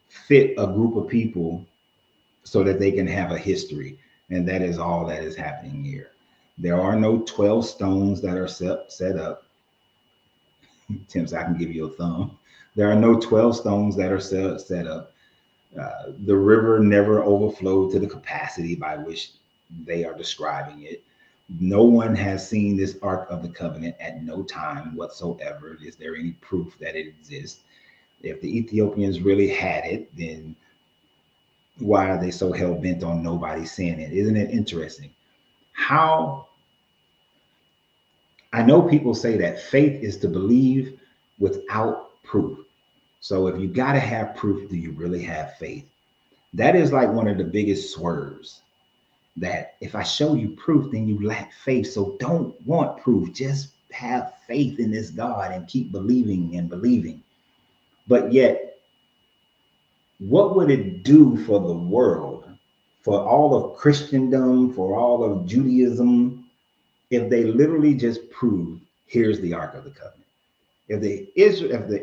fit a group of people so that they can have a history. And that is all that is happening here. There are no 12 stones that are set up. Tim, so I can give you a thumb. There are no 12 stones that are set up. The river never overflowed to the capacity by which they are describing it. No one has seen this Ark of the Covenant at no time whatsoever. Is there any proof that it exists? If the Ethiopians really had it, then why are they so hell bent on nobody seeing it? Isn't it interesting? How I know people say that faith is to believe without proof. So if you got to have proof, do you really have faith? That is like one of the biggest swerves, that if I show you proof, then you lack faith. So don't want proof. Just have faith in this God and keep believing and believing. But yet, what would it do for the world, for all of Christendom, for all of Judaism, if they literally just proved, here's the Ark of the Covenant? If the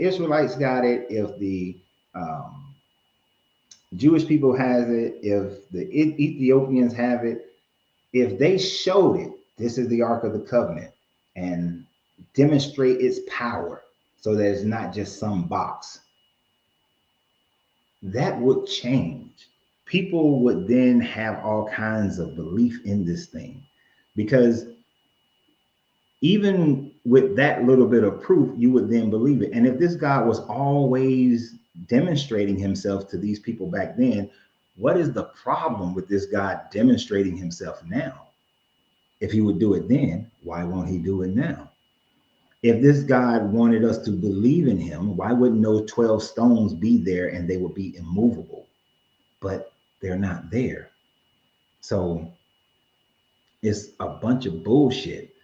Israelites got it, if the Jewish people has it, if the Ethiopians have it, if they showed it, this is the Ark of the Covenant, and demonstrate its power so that it's not just some box, that would change. People would then have all kinds of belief in this thing, because even with that little bit of proof, you would then believe it. And if this God was always demonstrating himself to these people back then, what is the problem with this God demonstrating himself now? If he would do it then, why won't he do it now? If this God wanted us to believe in him, why wouldn't those 12 stones be there and they would be immovable? But they're not there. So it's a bunch of bullshit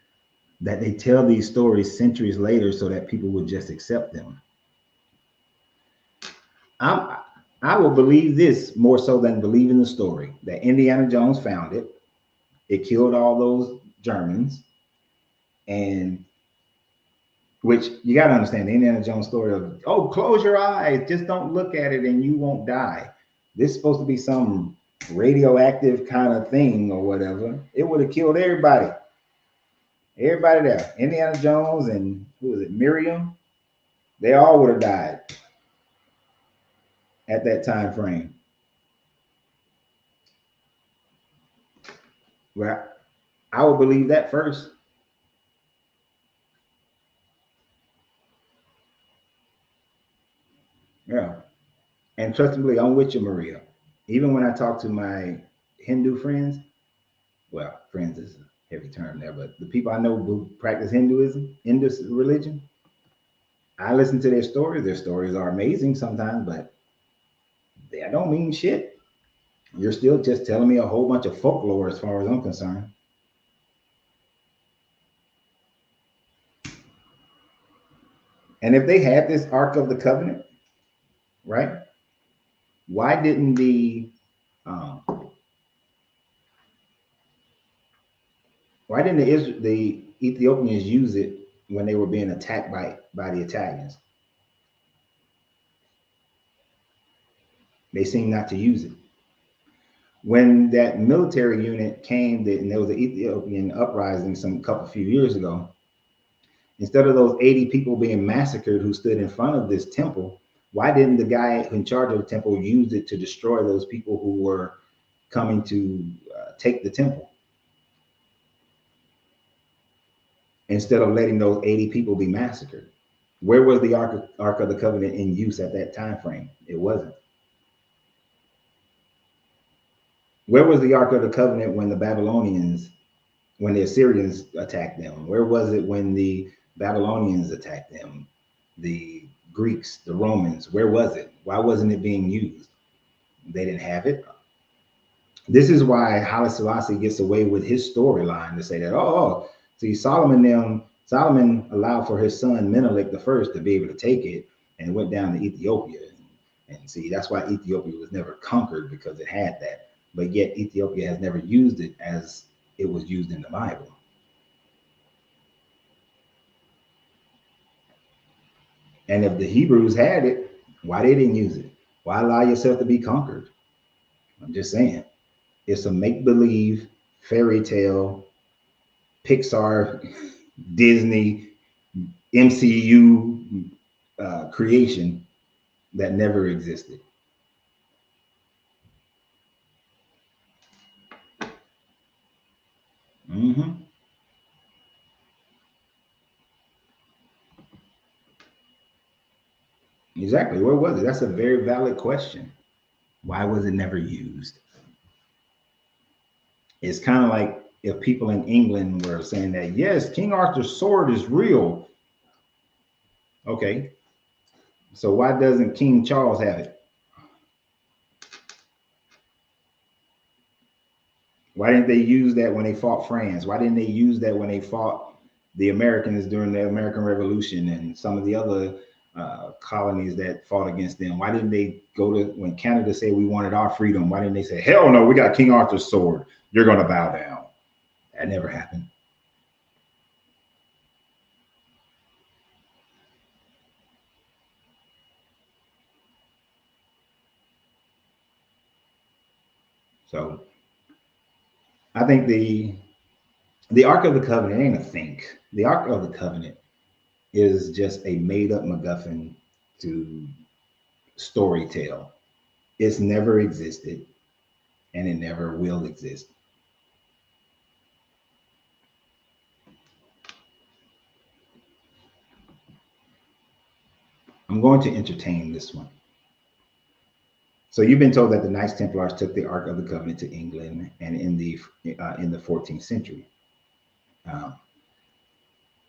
that they tell these stories centuries later so that people would just accept them. I will believe this more so than believing the story that Indiana Jones found it. It killed all those Germans, and which you got to understand the Indiana Jones story of, oh, close your eyes, just don't look at it and you won't die. This is supposed to be some radioactive kind of thing or whatever. It would have killed everybody. Everybody there. Indiana Jones and who was it, Miriam? They all would have died at that time frame. Well, I would believe that first. Yeah. And trust me, I'm with you, Maria. Even when I talk to my Hindu friends, well, friends is a heavy term there, but the people I know who practice Hinduism, in this religion, I listen to their stories. Their stories are amazing sometimes, but they don't mean shit. You're still just telling me a whole bunch of folklore as far as I'm concerned. And if they had this Ark of the Covenant, right? Why didn't um, the Ethiopians use it when they were being attacked by the Italians? They seem not to use it. When that military unit came, and there was an Ethiopian uprising some couple few years ago, instead of those 80 people being massacred who stood in front of this temple, why didn't the guy in charge of the temple use it to destroy those people who were coming to take the temple instead of letting those 80 people be massacred? Where was the Ark of the Covenant in use at that time frame? It wasn't. Where was the Ark of the Covenant when when the Assyrians attacked them? Where was it when the Babylonians attacked them? The Greeks, the Romans, where was it? Why wasn't it being used? They didn't have it. This is why Haile Selassie gets away with his storyline to say that, see, Solomon allowed for his son Menelik the first to be able to take it and went down to Ethiopia. And see, that's why Ethiopia was never conquered, because it had that. But yet Ethiopia has never used it as it was used in the Bible. And if the Hebrews had it, why they didn't use it? Why allow yourself to be conquered? I'm just saying. It's a make-believe fairy tale, Pixar, Disney, MCU creation that never existed. Mm-hmm. Exactly. Where was it? That's a very valid question. Why was it never used? It's kind of like if people in England were saying that, yes, King Arthur's sword is real. Okay. So why doesn't King Charles have it? Why didn't they use that when they fought France? Why didn't they use that when they fought the Americans during the American Revolution and some of the other colonies that fought against them? Why didn't they go to, when Canada said we wanted our freedom, why didn't they say, hell no, we got King Arthur's sword. You're going to bow down? That never happened. So I think the Ark of the Covenant ain't a think. The Ark of the Covenant is just a made up MacGuffin to story tell. It's never existed and it never will exist. I'm going to entertain this one. So you've been told that the Knights Templars took the Ark of the Covenant to England, and in the 14th century, um,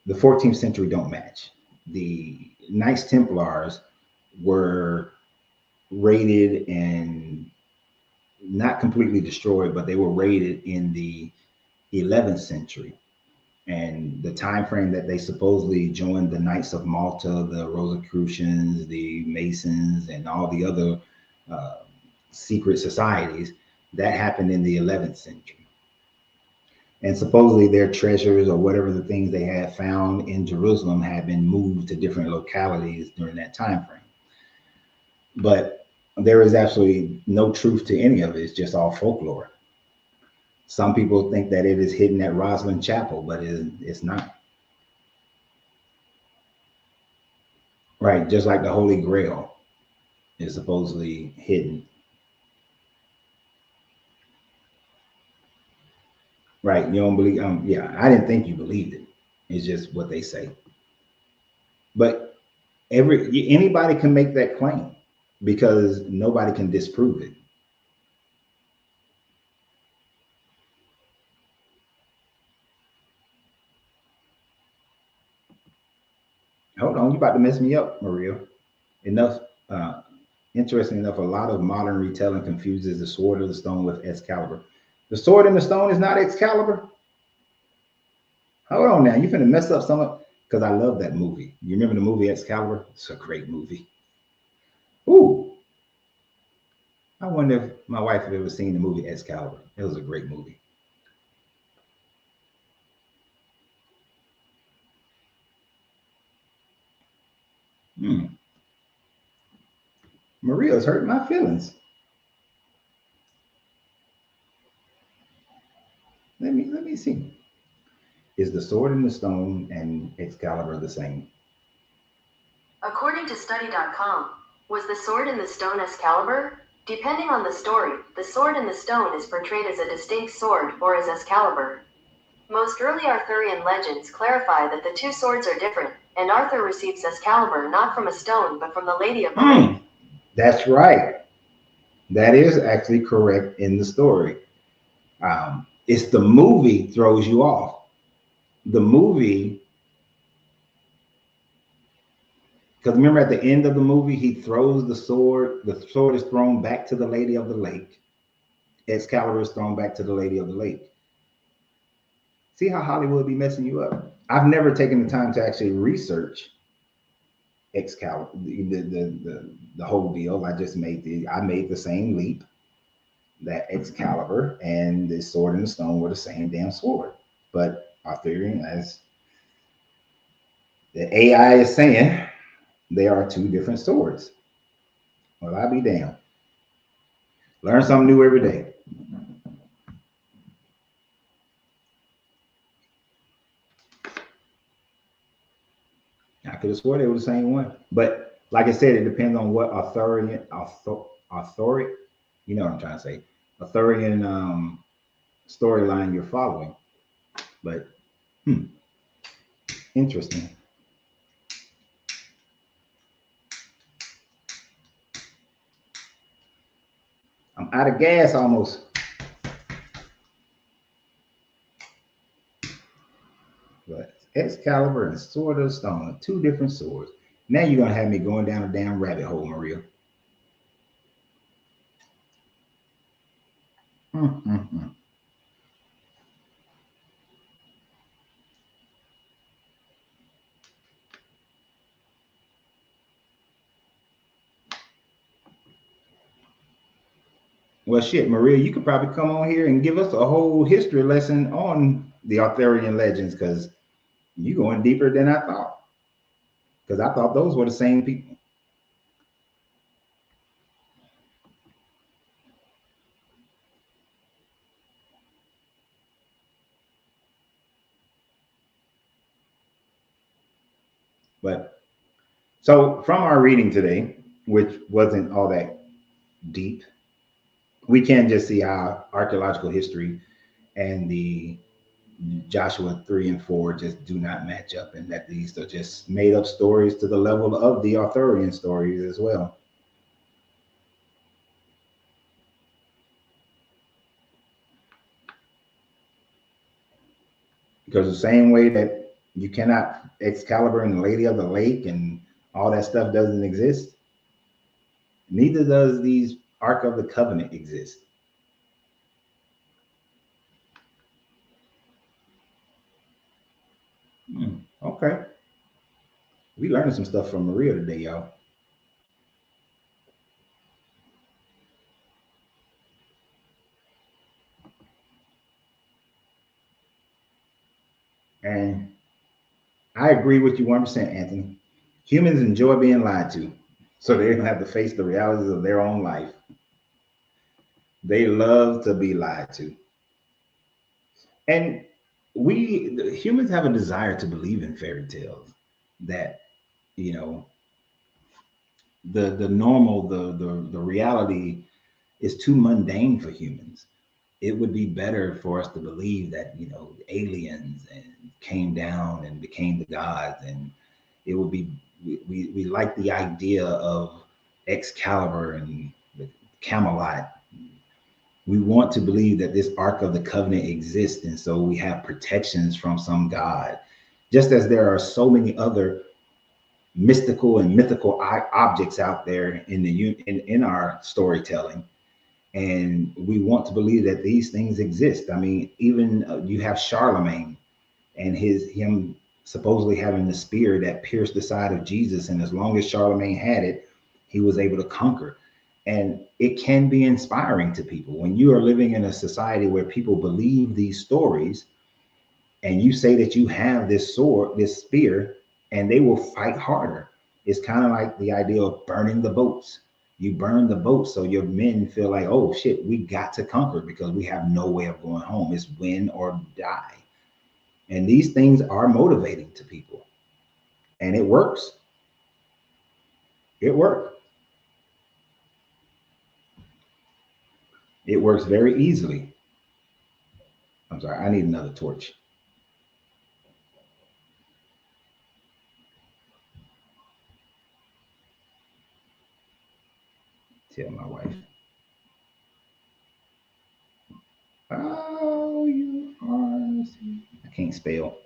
the 14th century don't match. The Knights Templars were raided and not completely destroyed, but they were raided in the 11th century. And the time frame that they supposedly joined the Knights of Malta, the Rosicrucians, the Masons, and all the other uh, secret societies, that happened in the 11th century. And supposedly their treasures or whatever the things they had found in Jerusalem had been moved to different localities during that time frame. But there is absolutely no truth to any of it. It's just all folklore. Some people think that it is hidden at Roslyn Chapel, but it's not. Right, just like the Holy Grail is supposedly hidden. Right? You don't believe? Yeah, I didn't think you believed it. It's just what they say. But anybody can make that claim because nobody can disprove it. Hold on, you about to mess me up, Maria. Enough. Uh, Interesting enough, a lot of modern retelling confuses the sword of the stone with Excalibur. The sword in the stone is not Excalibur. Hold on now, you finna mess up some because I love that movie. You remember the movie Excalibur? It's a great movie. Ooh, I wonder if my wife had ever seen the movie Excalibur. It was a great movie. Hmm. Maria's hurting my feelings. Let me see. Is the sword in the stone and Excalibur the same? According to Study.com, was the sword in the stone Excalibur? Depending on the story, the sword in the stone is portrayed as a distinct sword or as Excalibur. Most early Arthurian legends clarify that the two swords are different, and Arthur receives Excalibur not from a stone but from the Lady of the Lake. That's right. That is actually correct in the story. It's the movie throws you off. The movie, because remember at the end of the movie, he throws the sword. The sword is thrown back to the Lady of the Lake. Excalibur is thrown back to the Lady of the Lake. See how Hollywood be messing you up? I've never taken the time to actually research Excalibur, the whole deal. I made the same leap that Excalibur and the sword and the stone were the same damn sword. But Arthurian, as the AI is saying, they are two different swords. Well, I'll be damned. Learn something new every day. I could have swore they were the same one. But like I said, it depends on what authority, you know what I'm trying to say, Arthurian storyline you're following. But hmm, interesting. I'm out of gas almost. But Excalibur and Sword of Stone are two different swords. Now you're gonna have me going down a damn rabbit hole, Maria. Mm-mm-mm. Well, shit, Maria, you could probably come on here and give us a whole history lesson on the Arthurian legends because you going deeper than I thought. Because I thought those were the same people. But so from our reading today, which wasn't all that deep, we can just see how archaeological history and the Joshua 3 and 4 just do not match up, and that these are just made up stories to the level of the Arthurian stories as well. Because the same way that you cannot Excalibur and the Lady of the Lake and all that stuff doesn't exist, neither does these Ark of the Covenant exist. Okay. We learning some stuff from Maria today, y'all. And I agree with you 1%, Anthony. Humans enjoy being lied to, so they don't have to face the realities of their own life. They love to be lied to. And humans have a desire to believe in fairy tales that, you know, the normal, the reality is too mundane for humans. it would be better for us to believe that, you know, aliens and came down and became the gods, and it would be, we like the idea of Excalibur and the Camelot. We want to believe that this Ark of the Covenant exists, and so we have protections from some god. Just as there are so many other mystical and mythical objects out there in in our storytelling, and we want to believe that these things exist. I mean, even you have Charlemagne and him supposedly having the spear that pierced the side of Jesus, and as long as Charlemagne had it, he was able to conquer. And it can be inspiring to people when you are living in a society where people believe these stories, and you say that you have this sword, this spear, and they will fight harder. It's kind of like the idea of burning the boats. You burn the boats so your men feel like, oh shit, we got to conquer because we have no way of going home. It's win or die. And these things are motivating to people. And it works. It works. It works very easily. I'm sorry, I need another torch. Tell my wife. Oh, you are. I can't spell.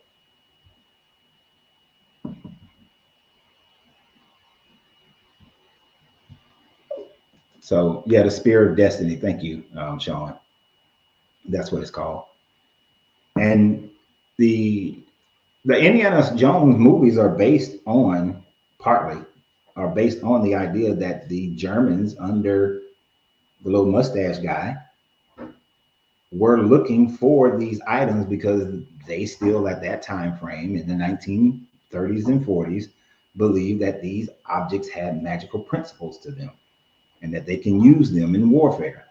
So yeah, the Spear of Destiny. Thank you, Sean. That's what it's called. And the the Indiana Jones movies are based on, partly are based on the idea that the Germans under the little mustache guy were looking for these items because they still at that time frame in the 1930s and 40s believed that these objects had magical principles to them and that they can use them in warfare.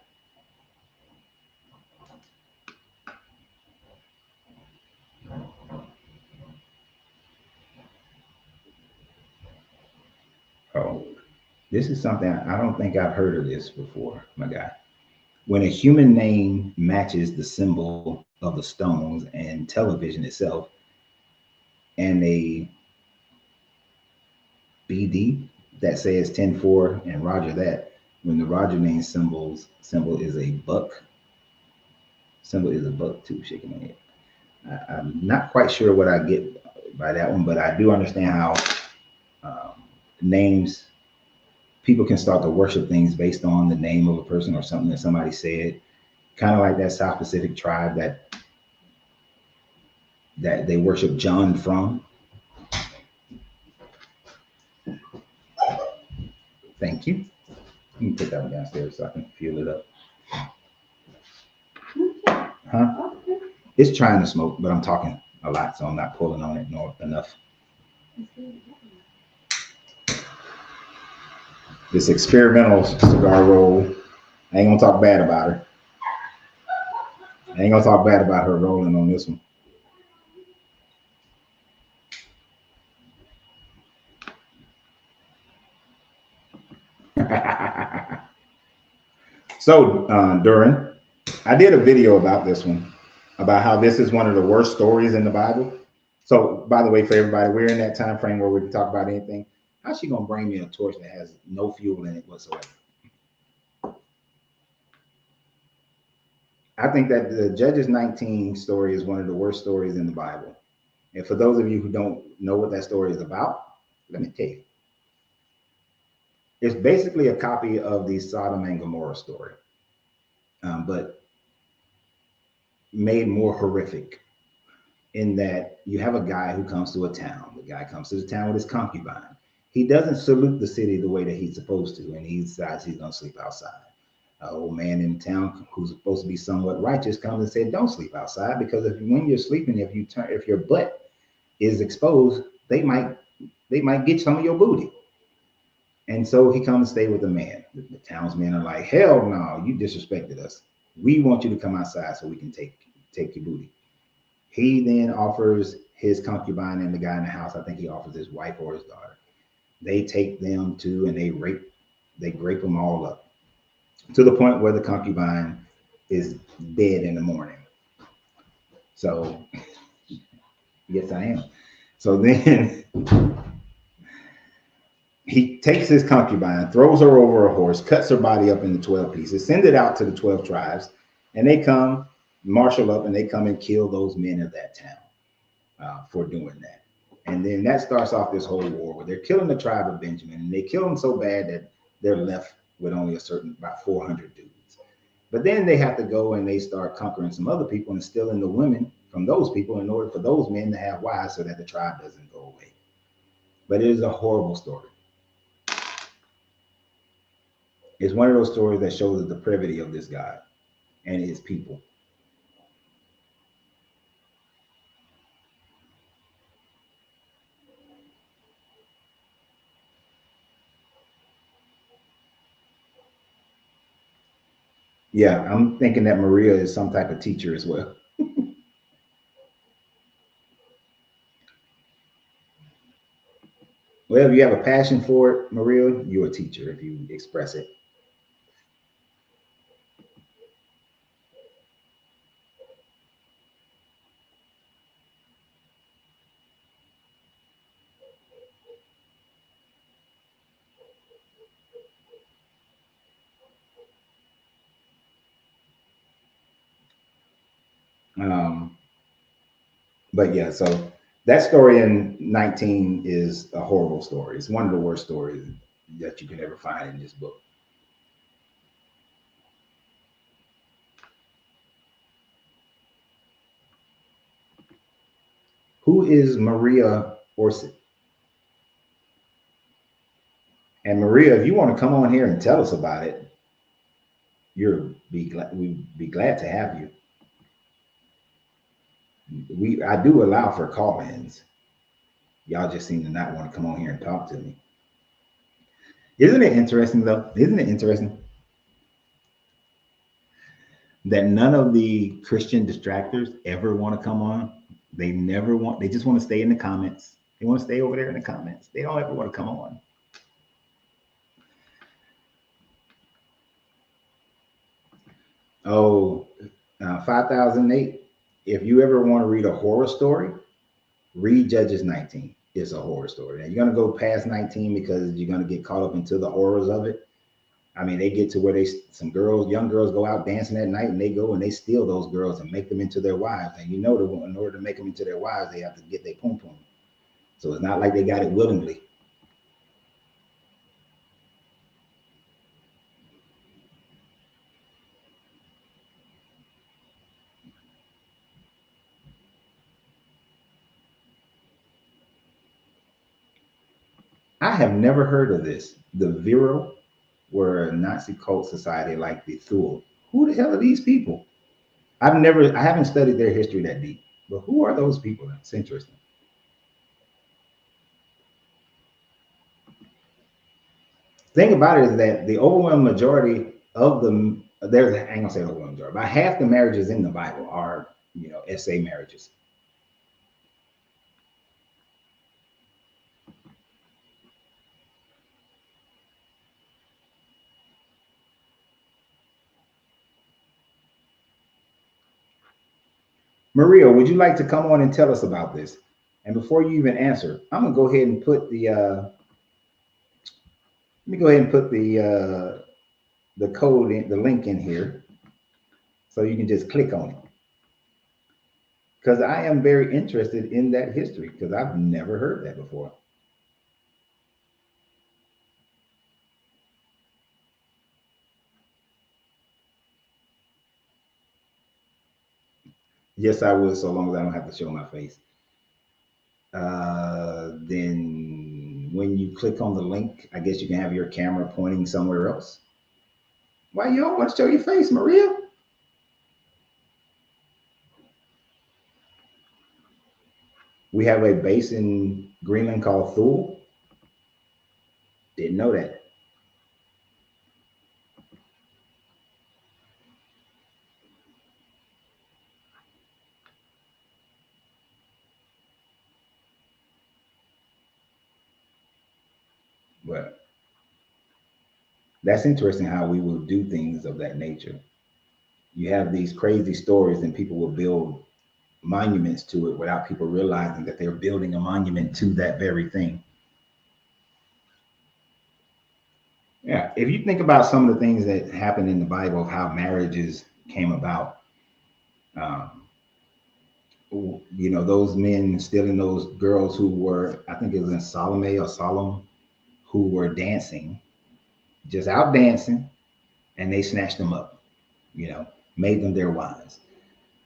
Oh, this is something I don't think I've heard of this before, my guy. When a human name matches the symbol of the stones and television itself, and a BD that says 10-4 and Roger that, when the Roger name symbol is a buck, symbol is a buck too, shaking my head. I'm not quite sure what I get by that one, but I do understand how names, people can start to worship things based on the name of a person or something that somebody said. Kind of like that South Pacific tribe that they worship John from. Thank you. Let me put that one downstairs so I can fuel it up. Huh? It's trying to smoke, but I'm talking a lot, so I'm not pulling on it enough. This experimental cigar roll, I ain't gonna talk bad about her. I ain't gonna talk bad about her rolling on this one. So, Durin, I did a video about this one, about how this is one of the worst stories in the Bible. So, by the way, for everybody, we're in that time frame where we can talk about anything. How's she gonna bring me a torch that has no fuel in it whatsoever? I think that the Judges 19 story is one of the worst stories in the Bible. And for those of you who don't know what that story is about, let me tell you. It's basically a copy of the Sodom and Gomorrah story, but made more horrific in that you have a guy who comes to a town. The guy comes to the town with his concubine. He doesn't salute the city the way that he's supposed to, and he decides he's going to sleep outside. An old man in town who's supposed to be somewhat righteous comes and said, "Don't sleep outside, because when you're sleeping, if your butt is exposed, they might get some of your booty." And so he comes to stay with the man. The townsmen are like, "Hell no, you disrespected us. We want you to come outside so we can take your booty." He then offers his concubine and the guy in the house, I think he offers his wife or his daughter. They take them to and they grape them all up to the point where the concubine is dead in the morning. So yes, I am. So then he takes his concubine, throws her over a horse, cuts her body up into 12 pieces, sends it out to the 12 tribes, and they come, marshal up, and they come and kill those men of that town for doing that. And then that starts off this whole war where they're killing the tribe of Benjamin, and they kill them so bad that they're left with only a certain about 400 dudes. But then they have to go and they start conquering some other people and stealing the women from those people in order for those men to have wives so that the tribe doesn't go away. But it is a horrible story. It's one of those stories that shows the depravity of this God and his people. Yeah, I'm thinking that Maria is some type of teacher as well. Well, if you have a passion for it, Maria, you're a teacher if you express it. Um, but yeah, so that story in 19 is a horrible story. It's one of the worst stories that you can ever find in this book. Who is Maria Orsic? And Maria, if you want to come on here and tell us about it, we'd be glad to have you. I do allow for call-ins. Y'all just seem to not want to come on here and talk to me. Isn't it interesting though? Isn't it interesting that none of the Christian distractors ever want to come on? They never want, they just want to stay in the comments. They want to stay over there in the comments. They don't ever want to come on. Oh, 5008. If you ever want to read a horror story, read Judges 19. It's a horror story. And you're going to go past 19 because you're going to get caught up into the horrors of it. I mean, they get to where some girls, young girls go out dancing at night and they go and they steal those girls and make them into their wives. And you know, in order to make them into their wives, they have to get their pum pum. So it's not like they got it willingly. I have never heard of this. The Vero were a Nazi cult society like the Thule. Who the hell are these people? I haven't studied their history that deep. But who are those people? That's interesting. Thing about it is that the overwhelming majority of them, there's, I ain't gonna say the overwhelming majority, about half the marriages in the Bible are, SA marriages. Maria, would you like to come on and tell us about this? And before you even answer, I'm gonna go ahead and put let me go ahead and put the code in, the link in here, so you can just click on it. Because I am very interested in that history because I've never heard that before. Yes, I will, so long as I don't have to show my face. Then when you click on the link, I guess you can have your camera pointing somewhere else. Why you don't want to show your face, Maria? We have a base in Greenland called Thule. Didn't know that. But that's interesting how we will do things of that nature. You have these crazy stories, and people will build monuments to it without people realizing that they're building a monument to that very thing. Yeah, if you think about some of the things that happened in the Bible of how marriages came about, um, those men stealing those girls who were, I think it was in Salome or Solomon, who were dancing, just out dancing, and they snatched them up, you know, made them their wives.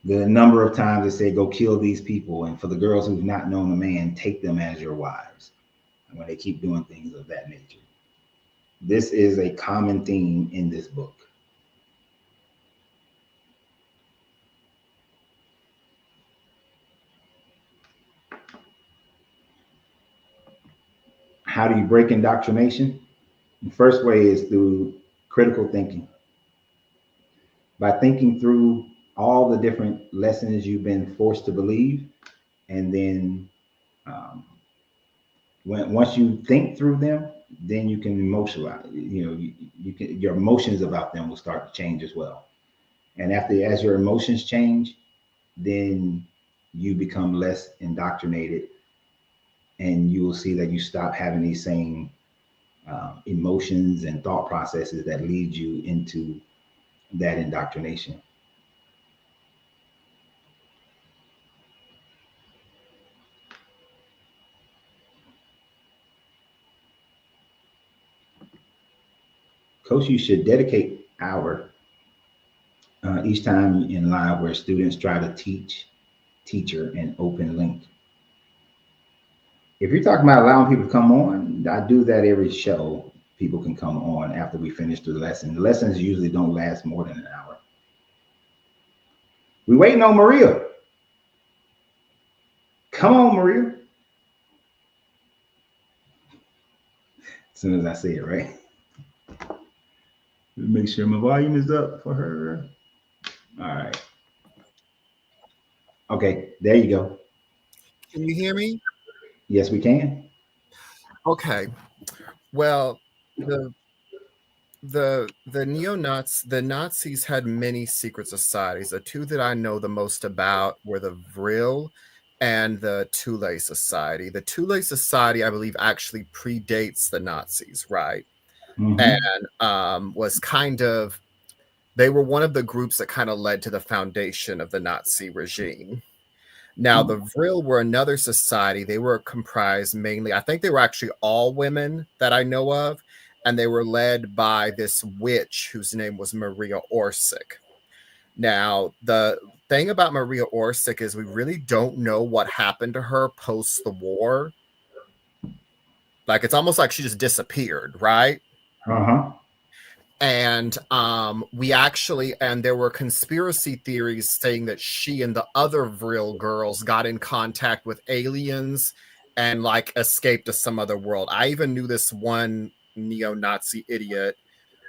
The number of times they say, go kill these people. And for the girls who've not known a man, take them as your wives. And when they keep doing things of that nature. This is a common theme in this book. How do you break indoctrination? The first way is through critical thinking. By thinking through all the different lessons you've been forced to believe, and then um, once you think through them, then you can emotionalize. You can, your emotions about them will start to change as well. And as your emotions change, then you become less indoctrinated, and you will see that you stop having these same emotions and thought processes that lead you into that indoctrination. Coach, you should dedicate hour each time in live where students try to teach teacher an open link. If you're talking about allowing people to come on, I do that every show. People can come on after we finish the lesson. The lessons usually don't last more than an hour. We waiting on Maria. Come on, Maria. As soon as I say it, right? Make sure my volume is up for her. All right. Okay, there you go. Can you hear me? Yes, we can. Okay. Well, the Nazis had many secret societies. The two that I know the most about were the Vril and the Thule Society. The Thule Society, I believe, actually predates the Nazis, right? Mm-hmm. And was kind of, they were one of the groups that kind of led to the foundation of the Nazi regime. Now, the Vril were another society. They were comprised mainly, I think they were actually all women that I know of, and they were led by this witch whose name was Maria Orsic. Now, the thing about Maria Orsic is we really don't know what happened to her post the war. Like, it's almost like she just disappeared, right? Uh-huh. And there were conspiracy theories saying that she and the other Vril girls got in contact with aliens and like escaped to some other world. I even knew this one neo-Nazi idiot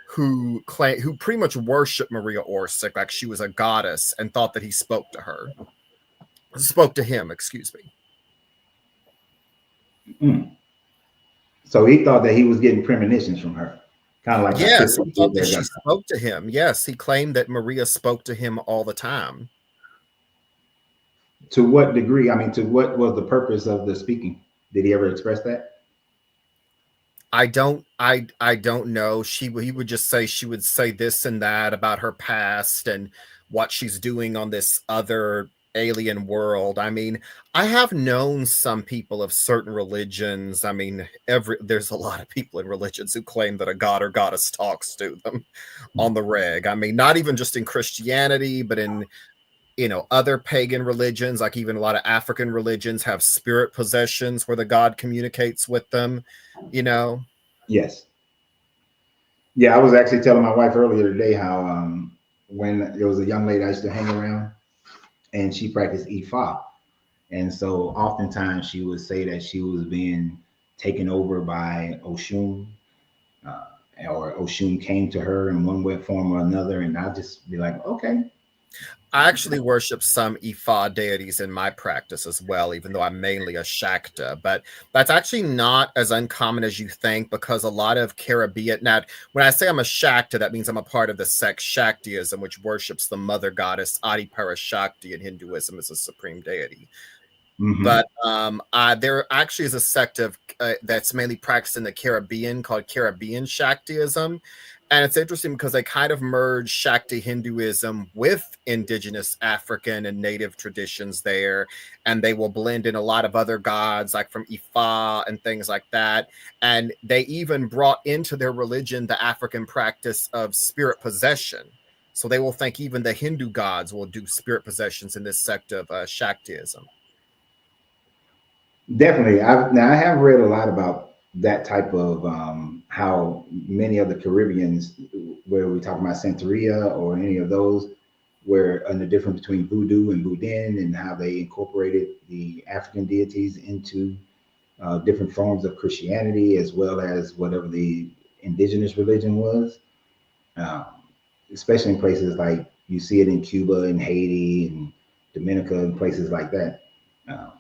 who pretty much worshipped Maria Orsic like she was a goddess and thought that he spoke to him, excuse me. Mm. So he thought that he was getting premonitions from her. Kind of like yes, he thought that she spoke to him. Yes, he claimed that Maria spoke to him all the time. To what degree? I mean, to what was the purpose of the speaking? Did he ever express that? I don't know. He would just say she would say this and that about her past and what she's doing on this other alien world. I mean, I have known some people of certain religions. I mean, there's a lot of people in religions who claim that a god or goddess talks to them on the reg. I mean, not even just in Christianity, but in other pagan religions, like even a lot of African religions have spirit possessions where the god communicates with them, Yes. Yeah, I was actually telling my wife earlier today how when there was a young lady I used to hang around, and she practiced Ifa. And so oftentimes she would say that she was being taken over by Oshun, or Oshun came to her in one way, form or another. And I'd just be like, okay. I actually worship some Ifa deities in my practice as well, even though I'm mainly a Shakta. But that's actually not as uncommon as you think, because a lot of Caribbean. Now, when I say I'm a Shakta, that means I'm a part of the sect Shaktism, which worships the mother goddess Adipara Shakti in Hinduism as a supreme deity. Mm-hmm. But there actually is a sect of that's mainly practiced in the Caribbean called Caribbean Shaktism. And it's interesting because they kind of merge Shakti Hinduism with indigenous African and native traditions there. And they will blend in a lot of other gods, like from Ifa and things like that. And they even brought into their religion the African practice of spirit possession. So they will think even the Hindu gods will do spirit possessions in this sect of Shaktism. Definitely. I have read a lot about that type of how many of the Caribbeans, where we talk about Santeria or any of those, where and the difference between voodoo and boudin and how they incorporated the African deities into different forms of Christianity as well as whatever the indigenous religion was. Um, Especially in places like you see it in Cuba and Haiti and Dominica and places like that. Um,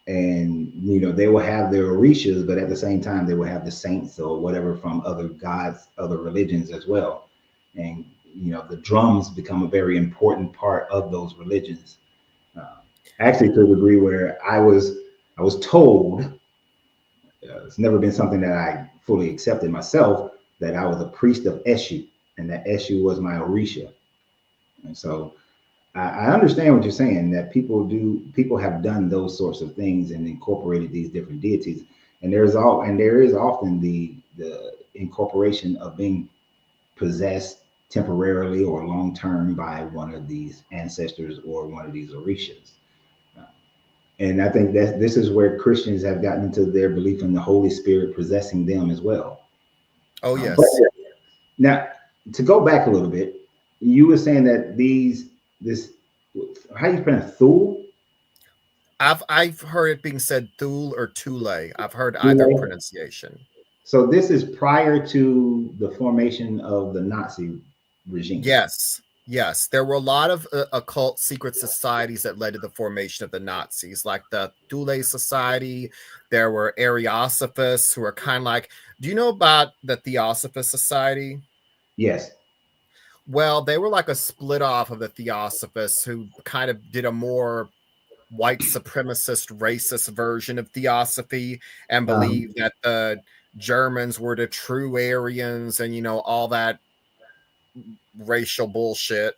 and they will have their orishas, but at the same time they will have the saints or whatever from other gods, other religions as well. And the drums become a very important part of those religions. Uh, Actually, to a degree where I was told, it's never been something that I fully accepted myself, that I was a priest of Eshu, and that Eshu was my orisha. And so I understand what you're saying, that people have done those sorts of things and incorporated these different deities. And there is often the incorporation of being possessed temporarily or long term by one of these ancestors or one of these orishas. Uh, And I think that this is where Christians have gotten into their belief in the Holy Spirit possessing them as well. Oh, But yes. now, to go back a little bit, you were saying that this, how you pronounce Thule? I've heard it being said Thule or Thule. I've heard either pronunciation. So this is prior to the formation of the Nazi regime. Yes, yes. There were a lot of occult secret societies that led to the formation of the Nazis, like the Thule Society. There were Ariosophists who were kind of like. Do you know about the Theosophist Society? Yes. Well, they were like a split off of the Theosophists who kind of did a more white supremacist, racist version of theosophy and believed that the Germans were the true Aryans and, all that racial bullshit.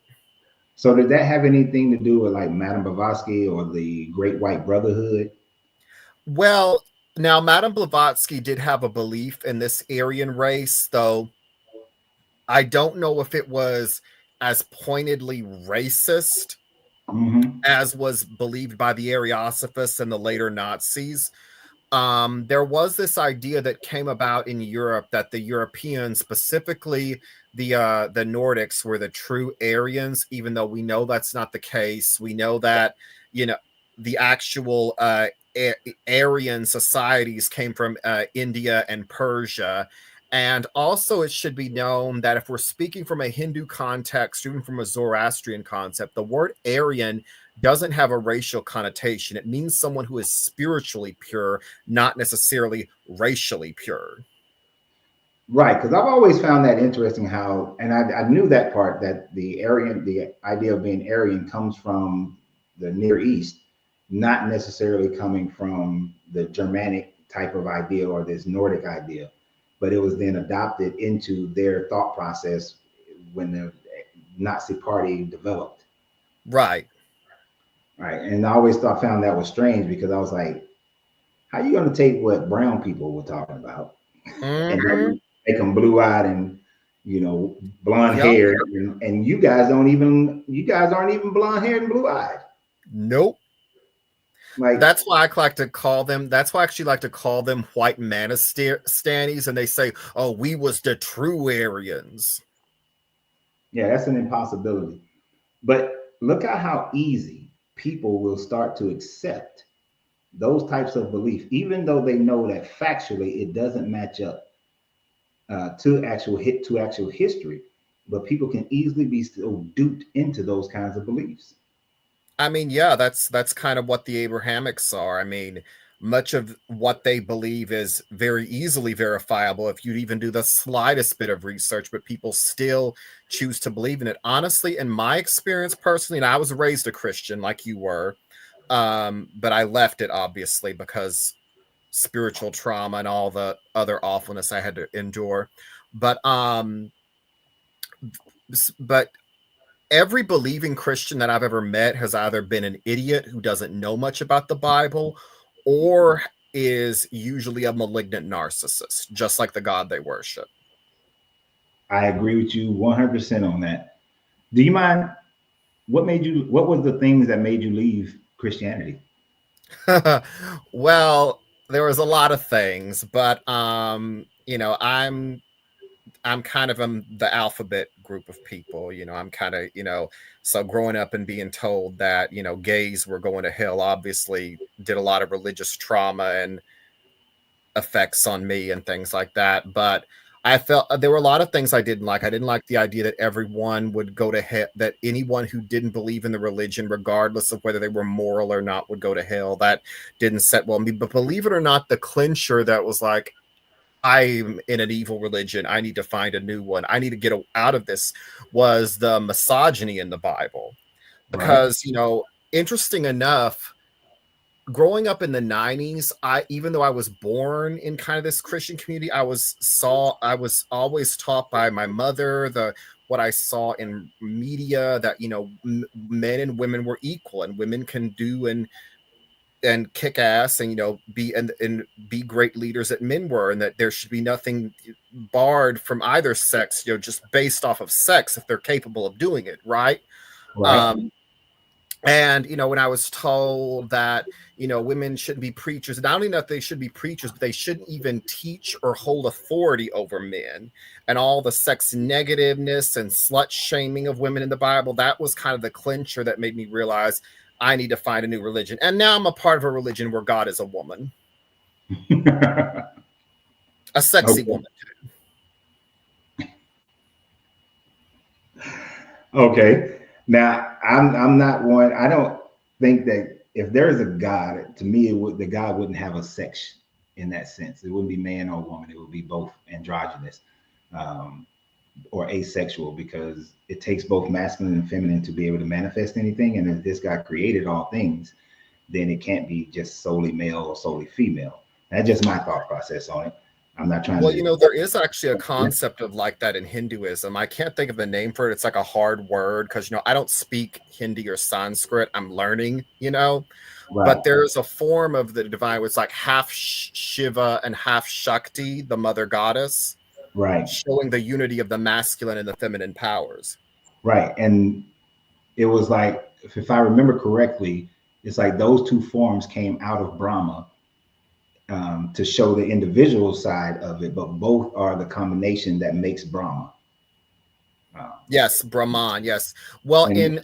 So did that have anything to do with like Madame Blavatsky or the Great White Brotherhood? Well, now Madame Blavatsky did have a belief in this Aryan race, though I don't know if it was as pointedly racist Mm-hmm. as was believed by the Ariosophists and the later Nazis. There was this idea that came about in Europe that the Europeans, specifically the Nordics, were the true Aryans, even though we know that's not the case. We know that the actual Aryan societies came from India and Persia. And also, it should be known that if we're speaking from a Hindu context, even from a Zoroastrian concept, the word Aryan doesn't have a racial connotation. It means someone who is spiritually pure, not necessarily racially pure. Right, because I've always found that interesting how, and I knew that part, that the idea of being Aryan comes from the Near East, not necessarily coming from the Germanic type of idea or this Nordic idea, but it was then adopted into their thought process when the Nazi Party developed. Right. Right, and I always found that was strange because I was like, how are you going to take what brown people were talking about and Mm-hmm. then make them blue eyed and blonde Yep. hair, and you guys aren't even blonde haired and blue eyed. Nope. Like, That's why I like to call them. That's why I actually like to call them white manistannies, and they say, "Oh, we was the true Aryans." yeah, that's an impossibility. But look at how easy people will start to accept those types of belief, even though they know that factually it doesn't match up to actual history. but people can easily be still duped into those kinds of beliefs. I mean, yeah, that's kind of what the Abrahamics are. I mean, much of what they believe is very easily verifiable if you even do the slightest bit of research, but people still choose to believe in it. Honestly, in my experience personally, and I was raised a Christian like you were, but I left it obviously because spiritual trauma and all the other awfulness I had to endure. But but every believing Christian that I've ever met has either been an idiot who doesn't know much about the Bible or is usually a malignant narcissist, just like the God they worship. I agree with you 100% on that. Do you mind? What was the things that made you leave Christianity? Well, there was a lot of things, but I'm kind of the alphabet group of people. I'm kind of, so growing up and being told that, gays were going to hell obviously did a lot of religious trauma and effects on me and things like that. But I felt there were a lot of things I didn't like. I didn't like the idea that everyone would go to hell, that anyone who didn't believe in the religion, regardless of whether they were moral or not, would go to hell. That didn't set well with me. But believe it or not, the clincher that was like, I'm in an evil religion, I need to find a new one, I need to get out of this, was the misogyny in the Bible. Right. Because, interesting enough, growing up in the 90s, even though I was born in kind of this Christian community, I was always taught by my mother, what I saw in media, that men and women were equal and women can do and kick ass and and be great leaders that men were, and that there should be nothing barred from either sex, just based off of sex if they're capable of doing it, right? Right. um and when I was told that women shouldn't be preachers, not only that they should be preachers, but they shouldn't even teach or hold authority over men, and all the sex negativeness and slut shaming of women in the Bible, that was kind of the clincher that made me realize I need to find a new religion. And now I'm a part of a religion where God is a woman, a sexy Okay. woman. Okay. Now, I'm not one. I don't think that if there is a God, to me, the God wouldn't have a sex in that sense. It wouldn't be man or woman. It would be both androgynous, um, or asexual, because it takes both masculine and feminine to be able to manifest anything. And if this God created all things, then it can't be just solely male or solely female. That's just my thought process on it. I'm not trying Well, to. there is actually a concept of like that in Hinduism. I can't think of the name for it. It's like a hard word because, I don't speak Hindi or Sanskrit. I'm learning, but Right. there's a form of the divine. It's like half Shiva and half Shakti, the mother goddess, Right. showing the unity of the masculine and the feminine powers. Right. And it was like, if I remember correctly, it's like those two forms came out of Brahma, to show the individual side of it, but both are the combination that makes Brahma. Um, Yes, Brahman. Yes. Well, and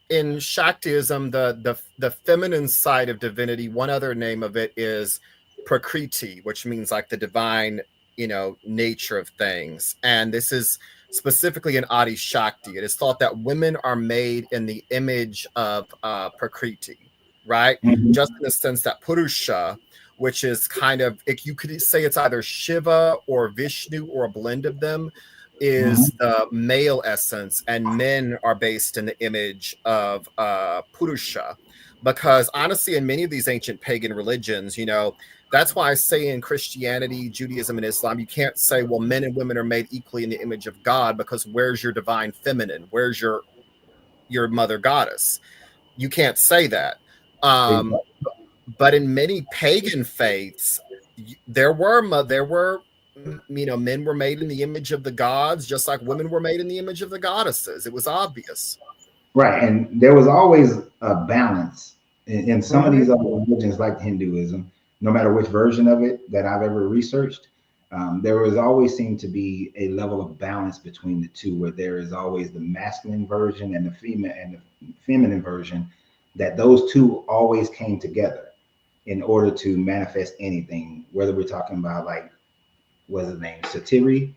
in Shaktism, the feminine side of divinity, one other name of it is Prakriti, which means like the divine, nature of things. And this is specifically in Adi Shakti. It is thought that women are made in the image of Prakriti, right? Mhm. Just in the sense that Purusha, which is kind of, you could say it's either Shiva or Vishnu or a blend of them, Mhm. is the male essence, and men are based in the image of Purusha. Because honestly, in many of these ancient pagan religions, that's why I say in Christianity, Judaism, and Islam, you can't say, well, men and women are made equally in the image of God, because where's your divine feminine? Where's your mother goddess? You can't say that. Um, Exactly. but in many pagan faiths, there were men were made in the image of the gods, just like women were made in the image of the goddesses. It was obvious. Right. And there was always a balance in some of Mm-hmm. these other religions, like Hinduism, no matter which version of it that I've ever researched. There was always seemed to be a level of balance between the two, where there is always the masculine version and the feminine version, that those two always came together in order to manifest anything, whether we're talking about like what's his name? Setiri,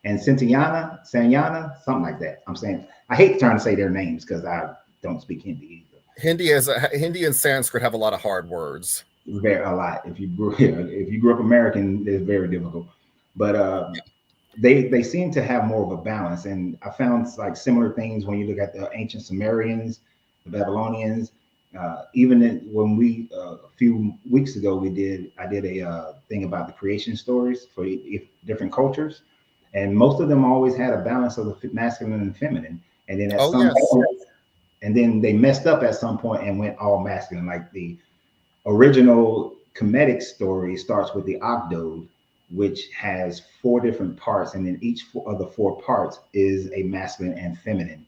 and Sanyana, something like that. I'm saying I hate trying to say their names because I don't speak Hindi either. Hindi and Sanskrit have a lot of hard words. Very a lot. If you grew up American, it's very difficult. But they seem to have more of a balance, and I found like similar things when you look at the ancient Sumerians, the Babylonians. When we a few weeks ago I did a thing about the creation stories for different cultures, and most of them always had a balance of the masculine and feminine, and then at Oh some yes. point, and then they messed up at some point and went all masculine. Like the original Kemetic story starts with the Ogdoad, which has four different parts, and then each of the four parts is a masculine and feminine.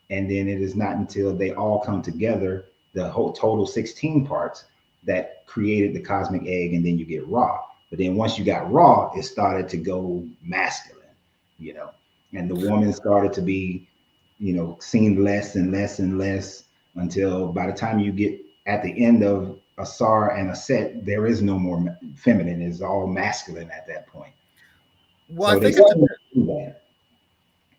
And then it is not until they all come together, the whole total 16 parts, that created the cosmic egg, and then you get Ra. But then once you got Ra, it started to go masculine, you know, and the woman started to be, seen less and less and less until by the time you get at the end of Asar and Aset, there is no more feminine; it's all masculine at that point. Well, So they started to do that.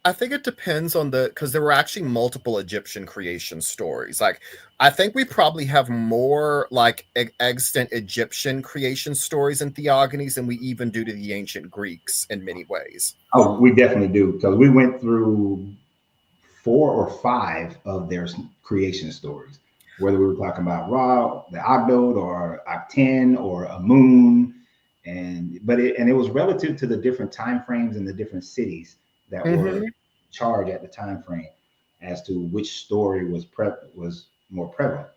I think it depends on because there were actually multiple Egyptian creation stories. Like, I think we probably have more like extant Egyptian creation stories and theogonies than we even do to the ancient Greeks in many ways. Oh, we definitely do because we went through 4 or 5 of their creation stories, whether we were talking about Ra, the Ogdoad, or Octen, or a moon, and it was relative to the different time frames and the different cities that were charged at the time frame as to which story was more prevalent.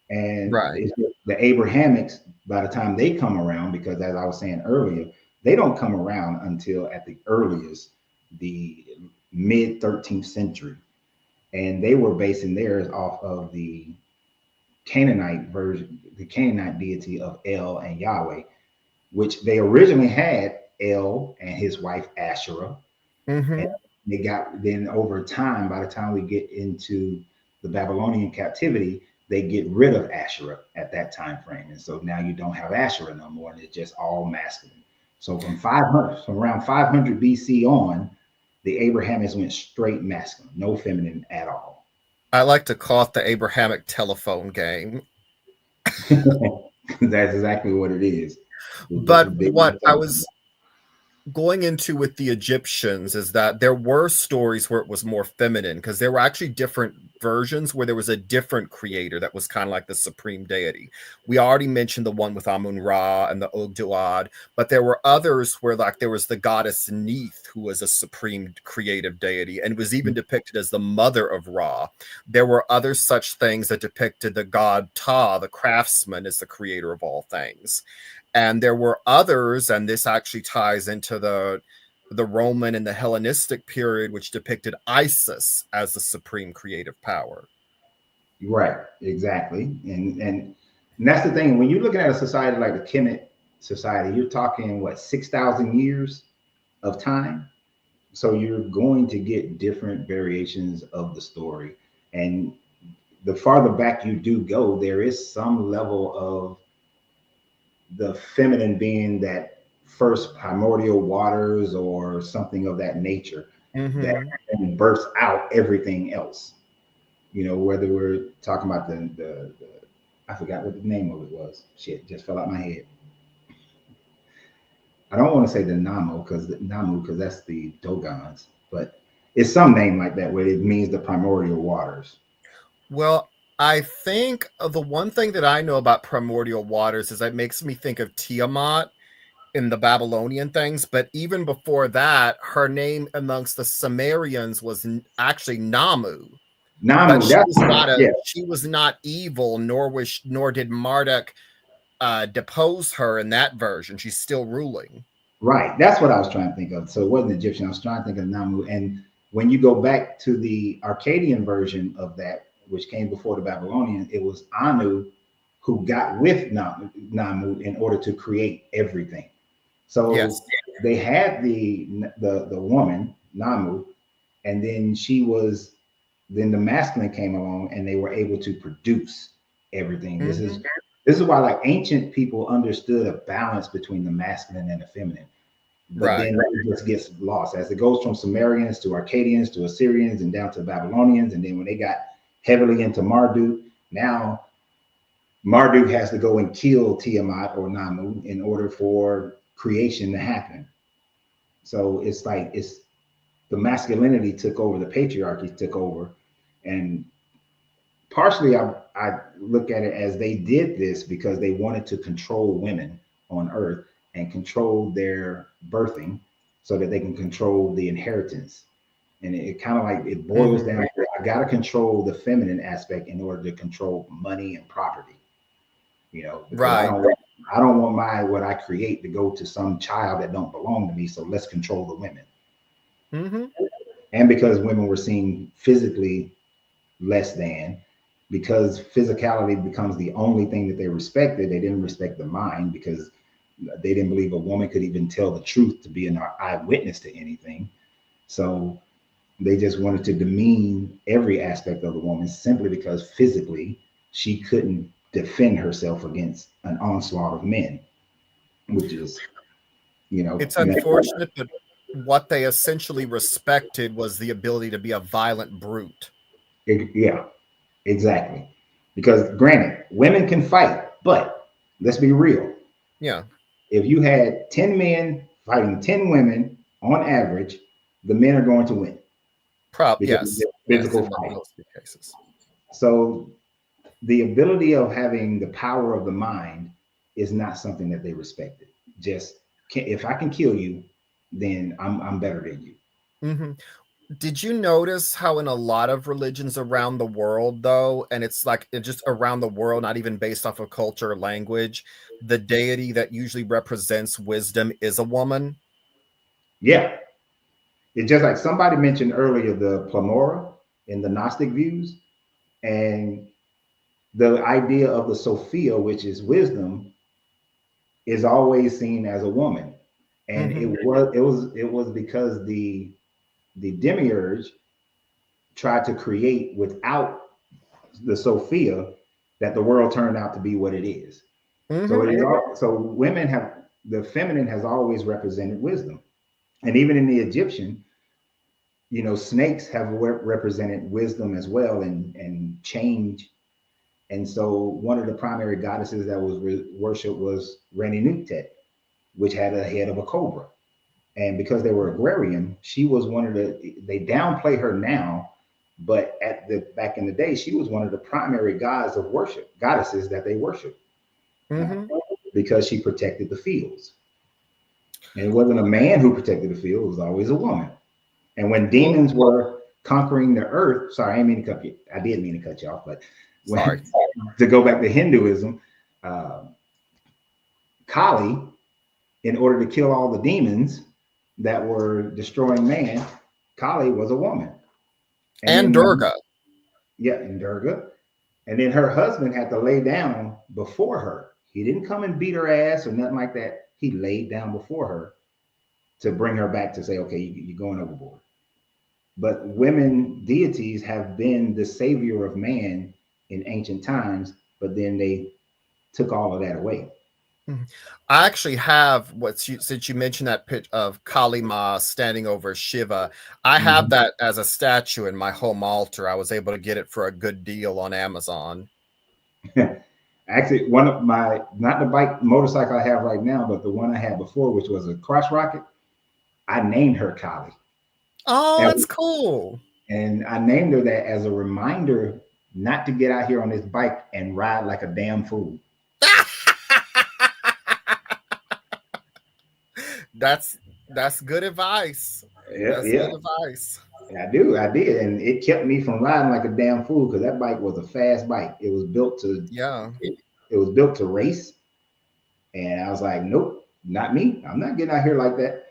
And Right. the Abrahamics, by the time they come around, because as I was saying earlier, they don't come around until at the earliest, the mid 13th century. And they were basing theirs off of the Canaanite version, the Canaanite deity of El and Yahweh, which they originally had El and his wife Asherah. And they got then over time, by the time we get into the Babylonian captivity, they get rid of Asherah at that time frame. And so now you don't have Asherah no more, and it's just all masculine. So from around 500 BC on, the Abrahamics went straight masculine, no feminine at all. I like to call it the Abrahamic telephone game. That's exactly what it is. But what I was going into with the Egyptians is that there were stories where it was more feminine, because there were actually different versions where there was a different creator that was kind of like the supreme deity. We already mentioned the one with Amun Ra and the Ogdoad, but there were others where like there was the goddess Neith, who was a supreme creative deity and was even depicted as the mother of Ra. There were other such things that depicted the god Ta, the craftsman, as the creator of all things. And there were others, and this actually ties into the Roman and the Hellenistic period, which depicted Isis as the supreme creative power. Right, exactly. And that's the thing. When you're looking at a society like the Kemet society, you're talking what, 6,000 years of time. So you're going to get different variations of the story. And the farther back you do go, there is some level of the feminine being that first primordial waters or something of that nature that births out everything else. Whether we're talking about the I forgot what the name of it was. Shit, just fell out my head. I don't want to say the Namu because that's the Dogons, but it's some name like that where it means the primordial waters. Well, I think the one thing that I know about primordial waters is it makes me think of Tiamat in the Babylonian things. But even before that, her name amongst the Sumerians was actually Namu. Namu, but she was not evil, nor did Marduk depose her in that version. She's still ruling. Right. That's what I was trying to think of. So it wasn't Egyptian. I was trying to think of Namu. And when you go back to the Akkadian version of that, which came before the Babylonian, it was Anu who got with Namu in order to create everything. So yes, they had the woman, Namu, and then then the masculine came along and they were able to produce everything. This is This is why like ancient people understood a balance between the masculine and the feminine. But Right. then it just gets lost as it goes from Sumerians to Akkadians to Assyrians and down to Babylonians. And then when they got heavily into Marduk, now Marduk has to go and kill Tiamat or Namu in order for creation to happen. So it's like it's the masculinity took over, the patriarchy took over, and partially I look at it as they did this because they wanted to control women on earth and control their birthing so that they can control the inheritance. And it kind of like it boils down to I got to control the feminine aspect in order to control money and property, you know, because Right. I don't want my what I create to go to some child that don't belong to me. So let's control the women. Mm-hmm. And because women were seen physically less than, because physicality becomes the only thing that they respected, they didn't respect the mind because they didn't believe a woman could even tell the truth to be an eyewitness to anything. So they just wanted to demean every aspect of the woman simply because physically she couldn't defend herself against an onslaught of men, which is, you know, It's unfortunate, but what they essentially respected was the ability to be a violent brute. yeah, exactly. Because granted, women can fight, but let's be real. Yeah. If you had 10 men fighting 10 women on average, the men are going to win because of Yes. the Yes, physical in fight. most cases. So the ability of having the power of the mind is not something that they respected. Just if I can kill you, then I'm better than you. Mm-hmm. Did you notice how in a lot of religions around the world, though, and it's like just around the world, not even based off of culture or language, the deity that usually represents wisdom is a woman? Yeah, it's just like somebody mentioned earlier the Plamora in the Gnostic views, and the idea of the Sophia, which is wisdom, is always seen as a woman, and Mm-hmm. it was because the demiurge tried to create without the Sophia that the world turned out to be what it is. So Mm-hmm. it is all, so women have the feminine has always represented wisdom, and even in the Egyptian, you know, snakes have represented wisdom as well and change. And so one of the primary goddesses that was worshipped was Renunuktet, which had a head of a cobra. And because they were agrarian, she was one of the, they downplay her now, but at the back in the day, she was one of the primary gods of worship, goddesses that they worshiped, Mm-hmm. because she protected the fields. And it wasn't a man who protected the field, it was always a woman. And when demons were conquering the earth, sorry, I didn't mean to cut you, I did mean to cut you off, but Sorry. when, to go back to Hinduism, uh, Kali, in order to kill all the demons that were destroying man, Kali was a woman. And Then, Durga. yeah, and Durga. And then her husband had to lay down before her. He didn't come and beat her ass or nothing like that. He laid down before her to bring her back to say, okay, you're going overboard. But women deities have been the savior of man in ancient times, but then they took all of that away. I actually have since you mentioned that pitch of Kali Ma standing over Shiva, I have that as a statue in my home altar. I was able to get it for a good deal on Amazon. Actually, one of my, not the bike motorcycle I have right now, but the one I had before, which was a cross rocket, I named her Kali. Oh, And, that's cool. and I named her that as a reminder not to get out here on this bike and ride like a damn fool. That's good advice. Yeah, That's yeah. good advice. I did, and it kept me from riding like a damn fool because that bike was a fast bike. It was built to, Yeah. it was built to race, and I was like, nope, not me. I'm not getting out here like that.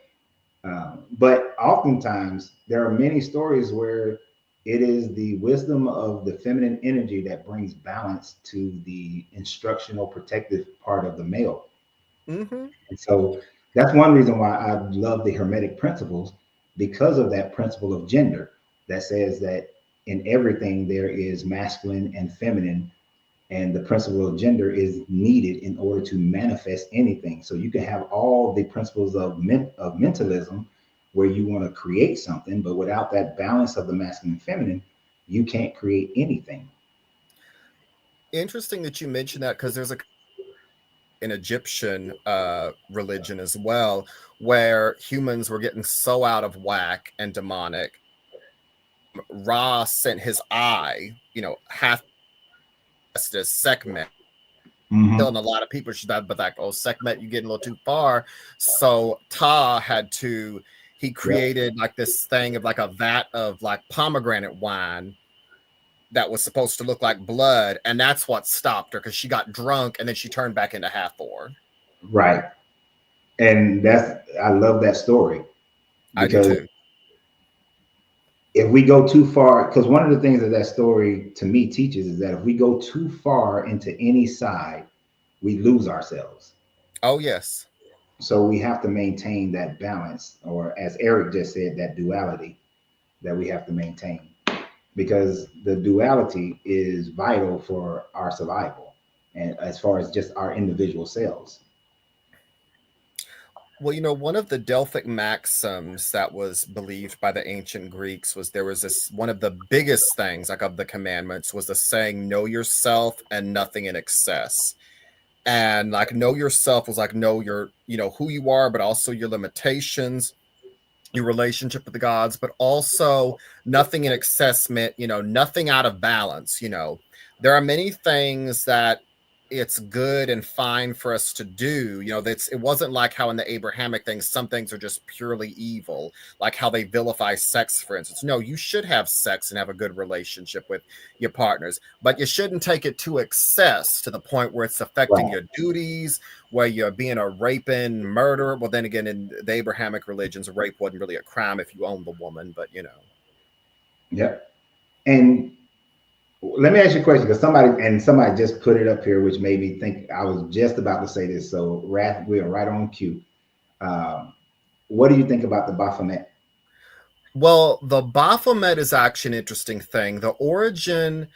But oftentimes there are many stories where it is the wisdom of the feminine energy that brings balance to the instructional protective part of the male. Mm-hmm. And so that's one reason why I love the Hermetic principles, because of that principle of gender that says that in everything there is masculine and feminine, and the principle of gender is needed in order to manifest anything. So you can have all the principles of mentalism where you want to create something, but without that balance of the masculine and feminine, you can't create anything. Interesting that you mentioned that, because there's an Egyptian religion as well, where humans were getting so out of whack and demonic. Ra sent his eye, half as Sekhmet, killing Mm-hmm. a lot of people. She's not, but like, oh, Sekhmet, you're getting a little too far. So Ta he Yep. created like this thing of like a vat of like pomegranate wine that was supposed to look like blood, and that's what stopped her, because she got drunk and then she turned back into Hathor. Right. And I love that story I do because too. if we go too far, because one of the things that that story to me teaches is that if we go too far into any side, we lose ourselves. Oh yes. So we have to maintain that balance, or as Eric just said, that duality that we have to maintain, because the duality is vital for our survival and as far as just our individual selves. Well, one of the Delphic maxims that was believed by the ancient Greeks was there was this one of the biggest things, like of the commandments, was the saying, know yourself and nothing in excess. And like know yourself was like know who you are, but also your limitations, your relationship with the gods, but also nothing in excess meant, nothing out of balance. There are many things that it's good and fine for us to do. It wasn't like how in the Abrahamic things, some things are just purely evil, like how they vilify sex, for instance. No, you should have sex and have a good relationship with your partners, but you shouldn't take it to excess to the point where it's affecting Right. your duties, where you're being a raping murderer. Well, then again, in the Abrahamic religions, rape wasn't really a crime if you owned the woman, but Yep. And let me ask you a question, because somebody just put it up here, which made me think I was just about to say this. So Wrath, we are right on cue. Um, what do you think about the Baphomet? Well, the Baphomet is actually an interesting thing. The origin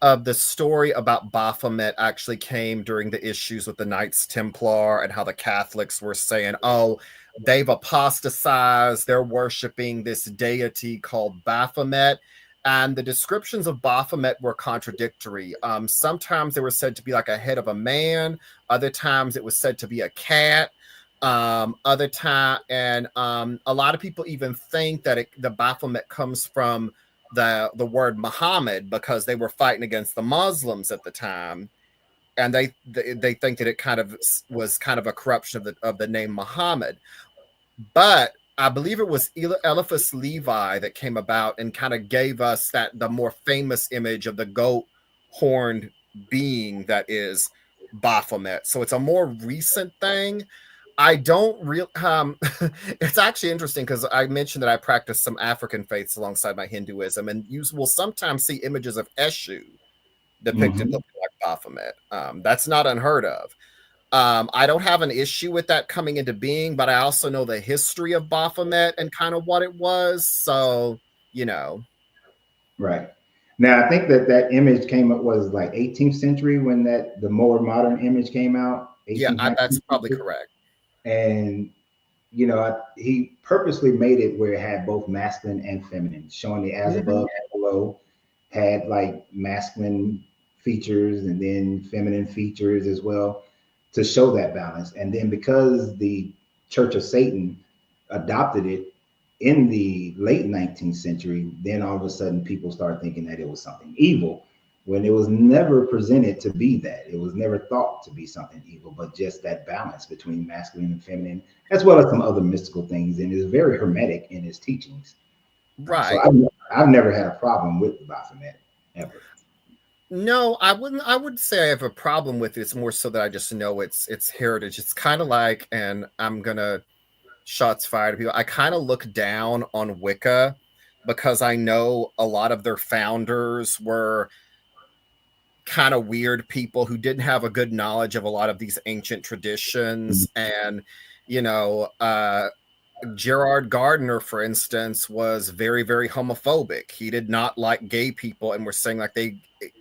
of the story about Baphomet actually came during the issues with the Knights Templar, and how the Catholics were saying, oh, they've apostatized, they're worshiping this deity called Baphomet. And the descriptions of Baphomet were contradictory. Sometimes they were said to be like a head of a man, other times it was said to be a cat. Other time, and a lot of people even think that the Baphomet comes from the word Muhammad, because they were fighting against the Muslims at the time, and they think that it kind of was kind of a corruption of the name Muhammad. But I believe it was Eliphas Levi that came about and kind of gave us the more famous image of the goat horned being that is Baphomet. So it's a more recent thing. I don't real it's actually interesting, because I mentioned that I practice some African faiths alongside my Hinduism, and you will sometimes see images of Eshu depicted Mm-hmm. looking like Baphomet. That's not unheard of. I don't have an issue with that coming into being, but I also know the history of Baphomet and kind of what it was. So, you know. Right. Now, I think that that image came up was like 18th century when that the more modern image came out, Yeah, 18th, that's 19th probably century. correct. And he purposely made it where it had both masculine and feminine, showing the as Mm-hmm. above, as below, had like masculine features and then feminine features as well to show that balance. And then because the Church of Satan adopted it in the late 19th century, then all of a sudden people started thinking that it was something evil when it was never presented to be that. It was never thought to be something evil, but just that balance between masculine and feminine, as well as some other mystical things. And is very hermetic in his teachings. So Right. I've never had a problem with the Baphomet ever. No, I wouldn't. I would say I have a problem with it. It's more so that I just know it's heritage. It's kind of like, and I'm gonna shots fired at people. I kind of look down on Wicca, because I know a lot of their founders were kind of weird people who didn't have a good knowledge of a lot of these ancient traditions. And, you know, Gerard Gardner, for instance, was very, very homophobic. He did not like gay people and were saying like they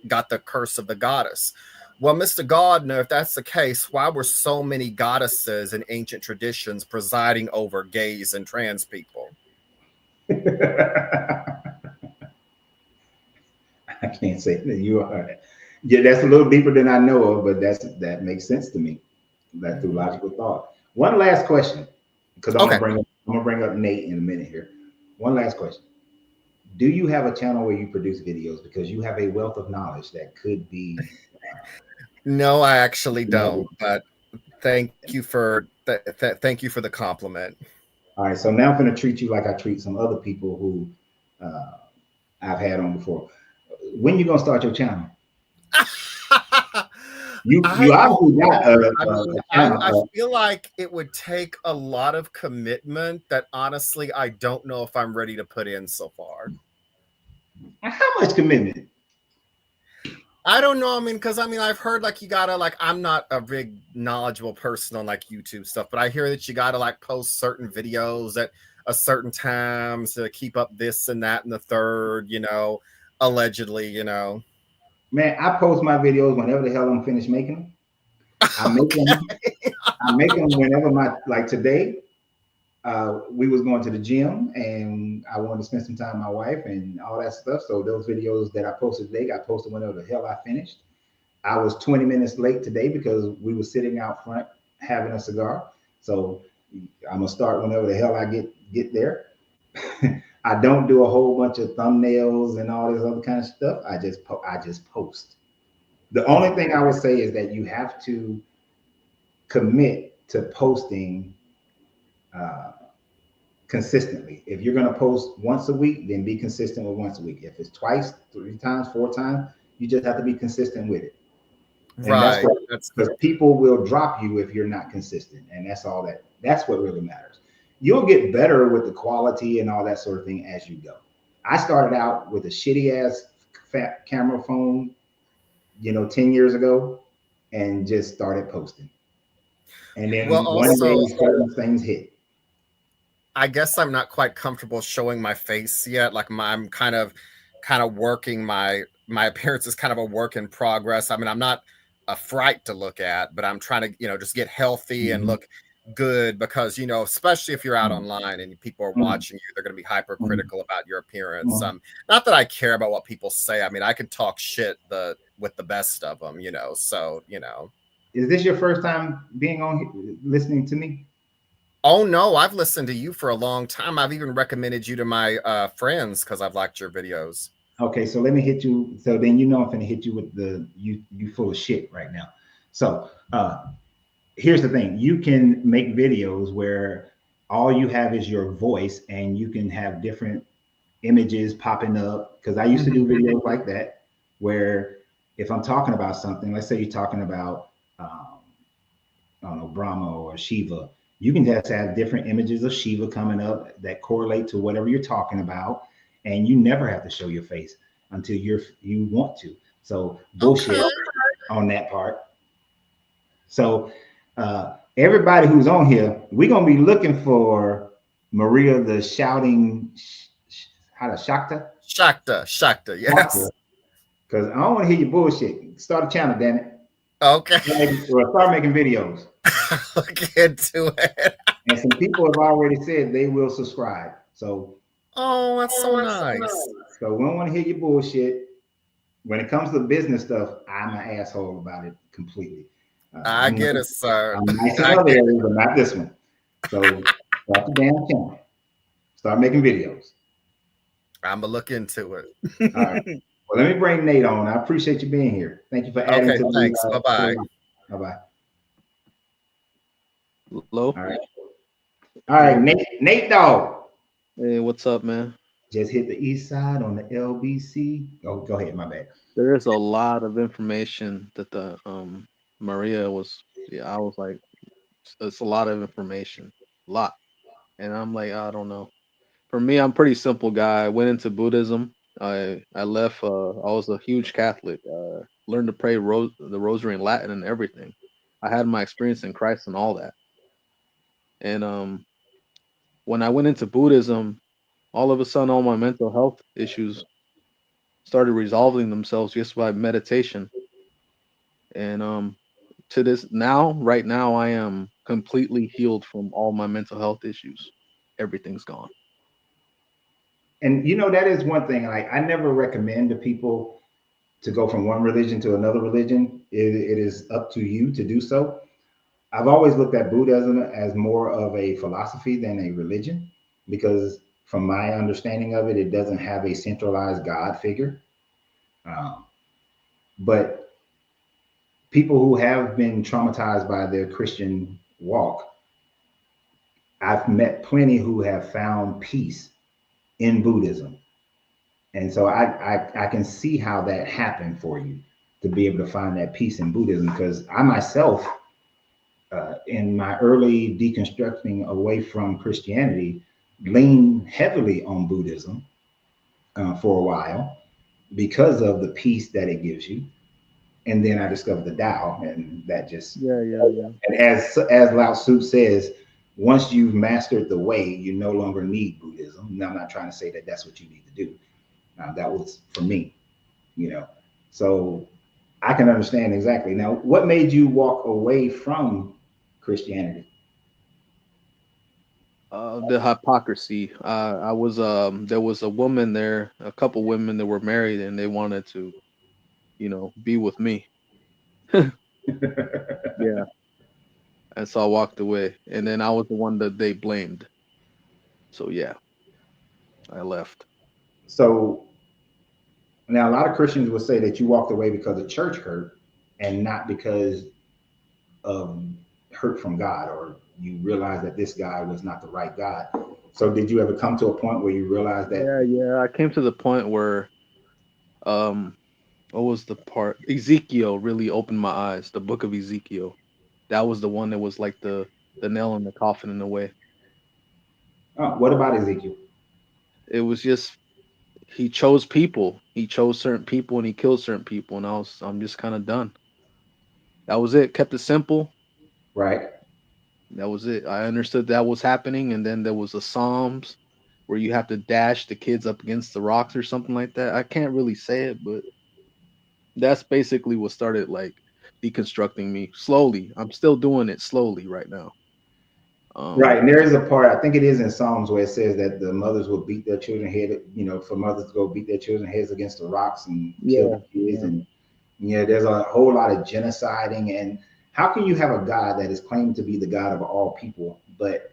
got the curse of the goddess. Well, Mr. Gardner, if that's the case, why were so many goddesses in ancient traditions presiding over gays and trans people? I can't say that you are. Yeah, that's a little deeper than I know of, but that makes sense to me. That through logical thought. One last question, because Okay. I'm gonna bring up Nate in a minute here. One last question. Do you have a channel where you produce videos? Because you have a wealth of knowledge that could be. No, I actually All don't. But thank you for the compliment. right, so now I'm gonna treat you like I treat some other people who uh, I've had on before. When you gonna start your channel? I You don't obviously got know. I mean, a channel. I feel like it would take a lot of commitment that honestly I don't know if I'm ready to put in so far. How much commitment? I don't know. I mean, because I mean, I've heard like you gotta like. I'm not a big knowledgeable person on like YouTube stuff, but I hear that you gotta like post certain videos at a certain times to keep up this and that and the third. Allegedly. Man, I post my videos whenever the hell I'm finished making them. I make Okay. them. I make them whenever my like today. We was going to the gym and I wanted to spend some time with my wife and all that stuff. So those videos that I posted today, I posted whenever the hell I finished. I was 20 minutes late today because we were sitting out front having a cigar. So I'm gonna start whenever the hell I get there. I don't do a whole bunch of thumbnails and all this other kind of stuff. I just post. The only Mhm. thing I would say is that you have to commit to posting uh, consistently. If you're going to post once a week, then be consistent with once a week. If it's twice, three times, four times, you just have to be consistent with it. And that's Right. what, That's because people will drop you if you're not consistent. And that's what really matters. You'll get better with the quality and all that sort of thing as you go. I started out with a shitty ass fat camera phone, 10 years ago, and just started posting. And well. then one day Also, certain things hit. I guess I'm not quite comfortable showing my face yet. Like I'm kind of working my appearance is kind of a work in progress. I mean, I'm not a fright to look at, but I'm trying to, just get healthy and Mhm. look good because, especially if you're out Mhm. online and people are Mhm. watching you, they're going to be Mhm. hypercritical about your appearance. Mhm. Not that I care about what people say. I mean, I can talk shit with the best of them, so, Is this your first time being on listening to me? Oh no, I've listened to you for a long time. I've even recommended you to my friends because I've liked your videos. Okay, so let me hit you. So then I'm gonna hit you with the you full of shit right now. So here's the thing: you can make videos where all you have is your voice, and you can have different images popping up. Because I used to do Mhm. videos like that, where if I'm talking about something, let's say you're talking about I don't know, Brahma or Shiva. You can just have different images of Shiva coming up that correlate to whatever you're talking about, and you never have to show your face until you want to. So bullshit Okay. on that part. So everybody who's on here, we're gonna be looking for Maria the shouting, how to Shakta, Shakta, yes. because I don't want to hear your bullshit. Start a channel, damn it. Okay. Start making videos. Look into it. And some people have already said they will subscribe. Oh, that's so nice. So we don't want to hear your bullshit. When it comes to business stuff, I'm an asshole about it completely. I get it, sir. I'm nice in I other get it. areas, but not this one. So start the damn channel. Start making videos. I'm gonna look into All right. it. Well, let me bring Nate on. I appreciate you being here. Thank you for adding Okay, to the. thanks. Bye bye. Bye bye. Hello? All right. All right, Hello? Nate Dog. Hey, what's up, man? Just hit the east side on the LBC. Go ahead. My bad. There's a lot of information that the Maria was yeah, I was like it's a lot of information. A lot. And I'm like, I don't know. For me, I'm a pretty simple guy. I went into Buddhism. I left I was a huge Catholic. Learned to pray the rosary in Latin and everything. I had my experience in Christ and all that. And when I went into Buddhism, all of a sudden all my mental health issues started resolving themselves just by meditation. And to this now, right now, I am completely healed from all my mental health issues. Everything's gone. And that is one thing. Like, I never recommend to people to go from one religion to another religion. It is up to you to do so. I've always looked at Buddhism as more of a philosophy than a religion, because from my understanding of it, it doesn't have a centralized God figure. Um, but people who have been traumatized by their Christian walk, I've met plenty who have found peace in Buddhism. And so I can see how that happened for you, to be able to find that peace in Buddhism. Because I myself, in my early deconstructing away from Christianity, leaned heavily on Buddhism for a while, because of the peace that it gives you. And then I discovered the Tao, and that just, Yeah, yeah, yeah. and as Lao Tzu says, once you've mastered the way, you no longer need Buddhism. Now, I'm not trying to say that that's what you need to do. That was for me, you know. So I can understand exactly. Now, what made you walk away from Christianity? The hypocrisy. I was there was a woman there, a couple women that were married, and they wanted to, be with me. Yeah, and so I walked away, and then I was the one that they blamed. So yeah, I left. So now a lot of Christians will say that you walked away because of church hurt, and not because of hurt from God, or you realized that this guy was not the right God. So did you ever come to a point where you realized that? Yeah, yeah. I came to the point where um, what was the part? Ezekiel really opened my eyes. The book of Ezekiel. That was the one that was like the nail in the coffin in a way. Oh, what about Ezekiel? It was just he chose people. He chose certain people and he killed certain people, and I'm just kind of done. That was it. Kept it simple. Right. That was it. I understood that was happening, and then there was a Psalms where you have to dash the kids up against the rocks or something like that. I can't really say it, but that's basically what started like deconstructing me slowly. I'm still doing it slowly right now. Right. Um, And there is a part, I think it is in Psalms, where it says that the mothers will beat their children head, for mothers to go beat their children heads against the rocks and kill the yeah, kids. yeah, And there's a whole lot of genociding. And how can you have a God that is claimed to be the God of all people, but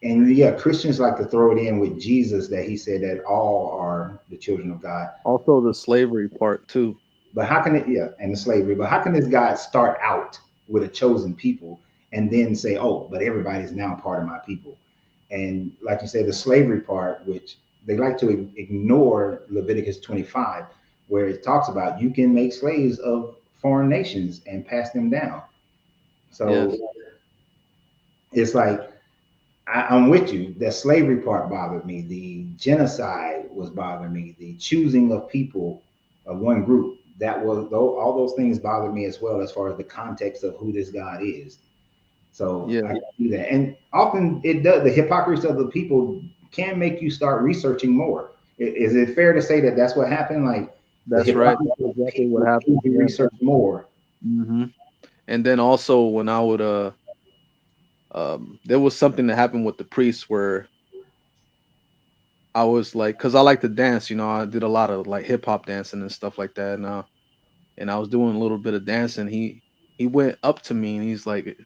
and yeah, Christians like to throw it in with Jesus, that he said that all are the children of God. also the slavery part too. But how can it, yeah, and the slavery, but how can this God start out with a chosen people and then say, oh, but everybody's now part of my people? And like you said, the slavery part, which they like to ignore Leviticus 25, where it talks about you can make slaves of foreign nations and pass them down. So Yes, it's like, I'm with you. The slavery part bothered me. The genocide was bothering me. The choosing of people of one group, that was, though, all those things bothered me as well, as far as the context of who this God is. So yeah, I can see that. And often it does. The hypocrisy of the people can make you start researching more. Is it fair to say that that's what happened? Like, the that's right. hypocrisy That's of the exactly what people happened. made you Yeah. research more. hmm And then also when I would there was something that happened with the priest where I was like, cause I like to dance, I did a lot of like hip hop dancing and stuff like that, and I was doing a little bit of dancing. He went up to me and he's like,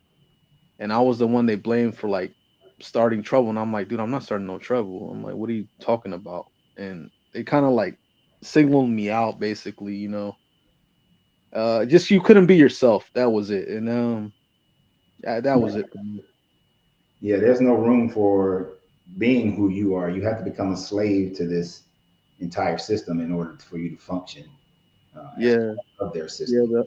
and I was the one they blamed for like starting trouble, and I'm like, dude, I'm not starting no trouble. I'm like, what are you talking about? And they kind of like signaled me out, basically, just you couldn't be yourself. That was it, and yeah, that was it for me. Yeah, there's no room for being who you are. You have to become a slave to this entire system in order for you to function as Yeah, part of their yeah. system.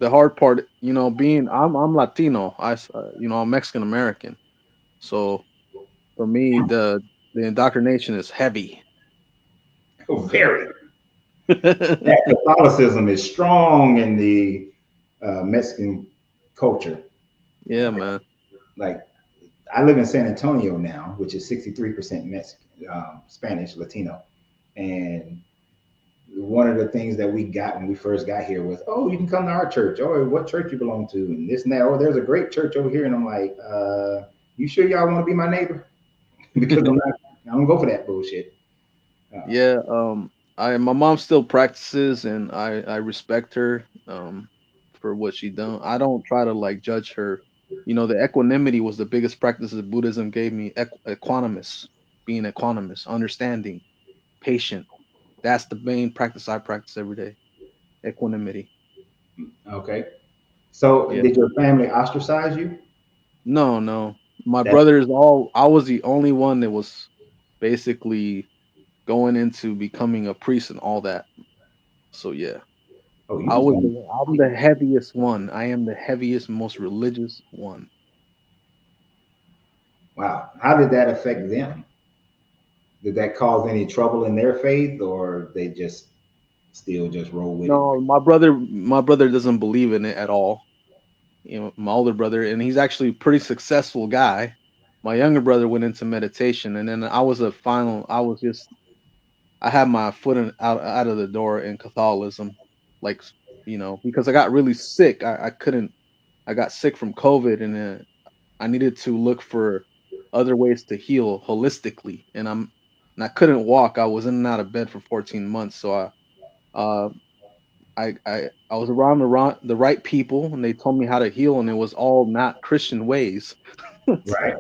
The hard part, being I'm Latino. I'm Mexican American. So for me, the indoctrination is heavy. Oh, Yeah. very. That Catholicism is strong in the Mexican culture. Yeah, man. Like, I live in San Antonio now, which is 63% Mexican, Spanish, Latino. And one of the things that we got when we first got here was, oh, you can come to our church. Oh, what church you belong to? And this and that. Oh, there's a great church over here. And I'm like, you sure y'all want to be my neighbor? Because I don't go for that bullshit. Yeah, I my mom still practices, and I respect her for what she done. I don't try to like judge her. You know, the equanimity was the biggest practice that Buddhism gave me. Equanimous, being equanimous, understanding, patient. That's the main practice I practice every day. Equanimity. Okay. So Yeah. did your family ostracize you? No, no. My That brothers all. I was the only one that was basically going into becoming a priest and all that. So yeah. oh, you was going. I'm the heaviest one. I am the heaviest, most religious one. Wow. How did that affect them? Did that cause any trouble in their faith, or they just still just roll with it? No, my brother doesn't believe in it at all. You know, my older brother, and he's actually a pretty successful guy. My younger brother went into meditation, and then I was just, I had my foot out of the door in Catholicism, like, because I got really sick. I couldn't, I got sick from COVID, and I needed to look for other ways to heal holistically, and I couldn't walk. I was in and out of bed for 14 months, so uh, I was around the right people, and they told me how to heal, and it was all not Christian ways. Right.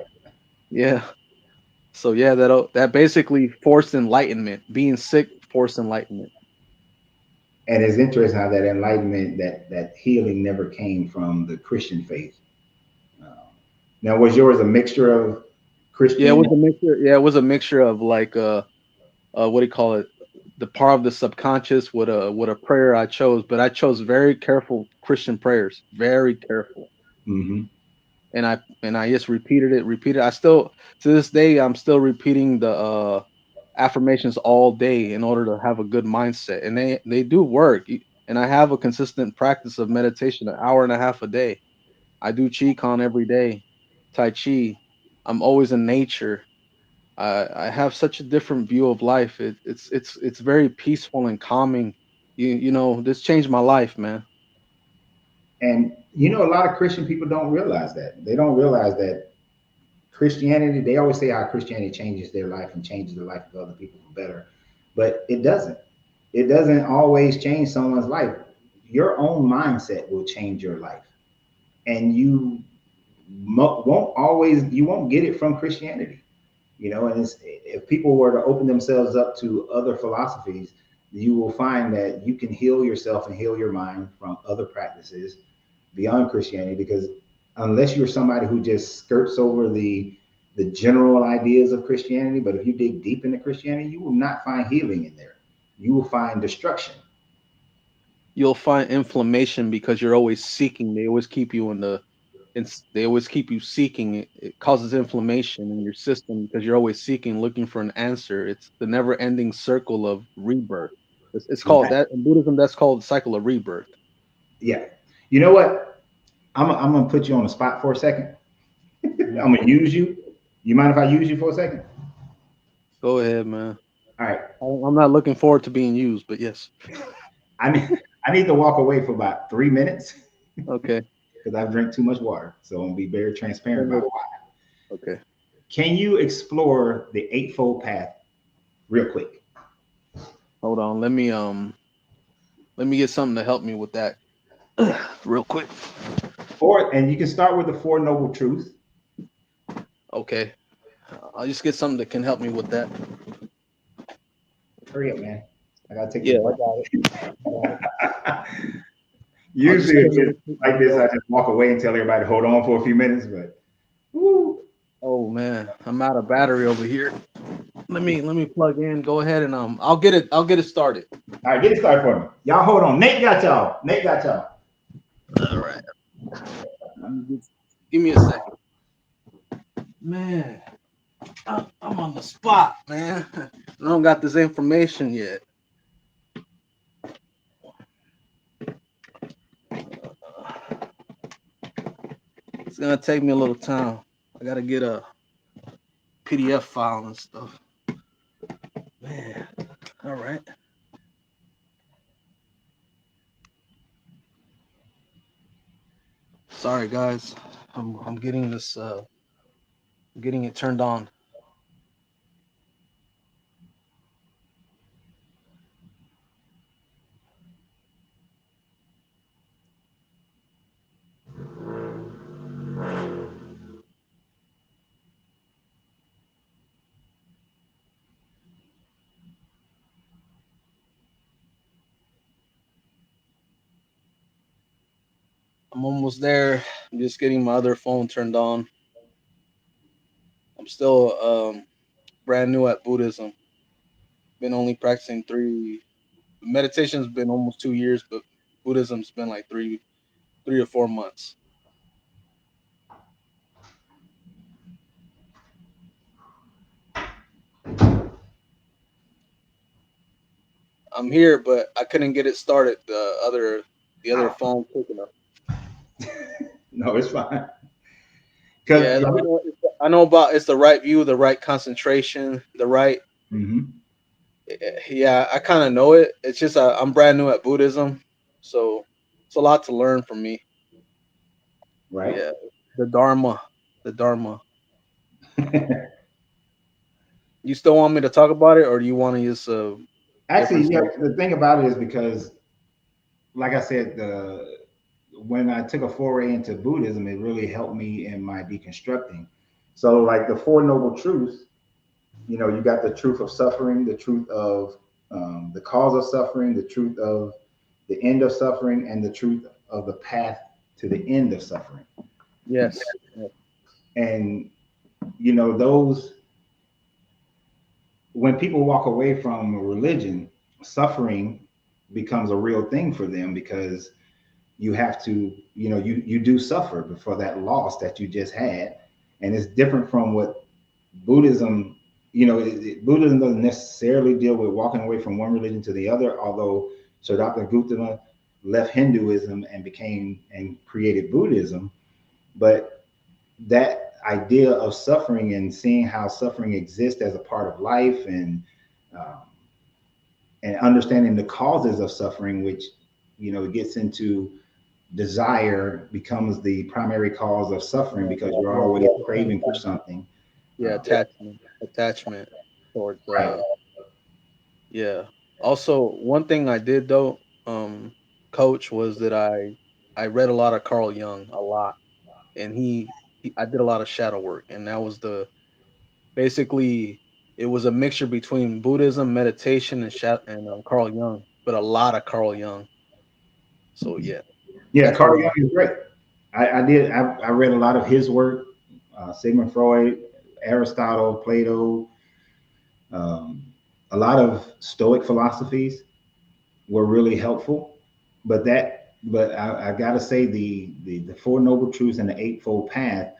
Yeah. So yeah, that basically forced enlightenment. Being sick forced enlightenment. And it's interesting how that enlightenment, that healing, never came from the Christian faith. Uh, Now, was yours a mixture of Yeah, it Christian? was a mixture. Yeah, it was a mixture of like what do you call it? The part of the subconscious with a prayer I chose, but I chose very careful Christian prayers, very careful, Hmm. and I just repeated. I still to this day I'm still repeating the affirmations all day in order to have a good mindset, and they do work. And I have a consistent practice of meditation, an hour and a half a day. I do qigong every day, tai chi. I'm always in nature. I have such a different view of life. It's very peaceful and calming. This changed my life, man. And a lot of Christian people don't realize that. They don't realize that Christianity, they always say how Christianity changes their life and changes the life of other people for better, but it doesn't. It doesn't always change someone's life. Your own mindset will change your life. And you won't get it from Christianity. And if people were to open themselves up to other philosophies, you will find that you can heal yourself and heal your mind from other practices beyond Christianity, because unless you're somebody who just skirts over the general ideas of Christianity, but if you dig deep into Christianity, you will not find healing in there. You will find destruction. You'll find inflammation because you're always seeking. They always keep you they always keep you seeking. It causes inflammation in your system because you're always seeking, looking for an answer. It's the never-ending circle of rebirth. It's called Right. that in Buddhism. That's called the cycle of rebirth. Yeah. You know what? I'm gonna put you on the spot for a second. Mhm. I'm gonna use you. You mind if I use you for a second? Go ahead, man. All right. I'm not looking forward to being used, but yes. I need I need to walk away for about 3 minutes Okay. because I've drank too much water. So I'm gonna be very transparent about why. Okay. Can you explore the Eightfold Path real quick? Hold on. Let me get something to help me with that real quick. And you can start with the Four Noble Truths. Okay. I'll just get something that can help me with that. Hurry up, man. I gotta take Yeah, this I break. got it. I got it. I'll just Usually put if a it's little like this, belt. I just walk away and tell everybody to hold on for a few minutes. But woo. Oh man, I'm out of battery over here. Let me plug in. Go ahead and I'll get it started. All right, get it started for me. Y'all hold on. Nate got y'all. Nate got y'all. All right. Give me a second. Man, I'm on the spot, man. I don't got this information yet. It's gonna take me a little time. I gotta get a PDF file and stuff. Man, all right. Sorry guys, I'm getting this getting it turned on. I'm almost there. I'm just getting my other phone turned on. I'm still brand new at Buddhism. Been only practicing meditation's been almost 2 years, but Buddhism's been like 3 or 4 months. I'm here, but I couldn't get it started. The other phone picking up. No, it's fine. Yeah, Because I know about it's the right view, the right concentration, the right. Yeah, I kind of know it. It's just I'm brand new at Buddhism, so it's a lot to learn from me. right. Yeah, the Dharma, the Dharma. You still want me to talk about it, or do you want to use Actually, different yeah. stuff? The thing about it is because, like I said, the when I took a foray into Buddhism, it really helped me in my deconstructing. So, like the Four Noble Truths, you got the truth of suffering, the truth of the cause of suffering, the truth of the end of suffering, and the truth of the path to the end of suffering. Yes. Yes. And those when people walk away from a religion, suffering becomes a real thing for them because you have to, you do suffer for that loss that you just had. And it's different from what Buddhism, Buddhism doesn't necessarily deal with walking away from one religion to the other, although Siddhartha Gautama left Hinduism and became and created Buddhism. But that idea of suffering and seeing how suffering exists as a part of life um, and understanding the causes of suffering, which it gets into desire becomes the primary cause of suffering Yeah. because you're Yeah. always craving for something. Yeah. Uh, Attachment towards right. yeah. Also, one thing I did though, coach, was that I read a lot of Carl Jung, a lot, and I did a lot of shadow work, and that was the basically it was a mixture between Buddhism, meditation, and Carl Jung, but a lot of Carl Jung. So yeah, Yeah, that's where Carl Jung is great. I read a lot of his work, Sigmund Freud, Aristotle, Plato, um, a lot of Stoic philosophies were really helpful. But I gotta say the Four Noble Truths and the Eightfold Path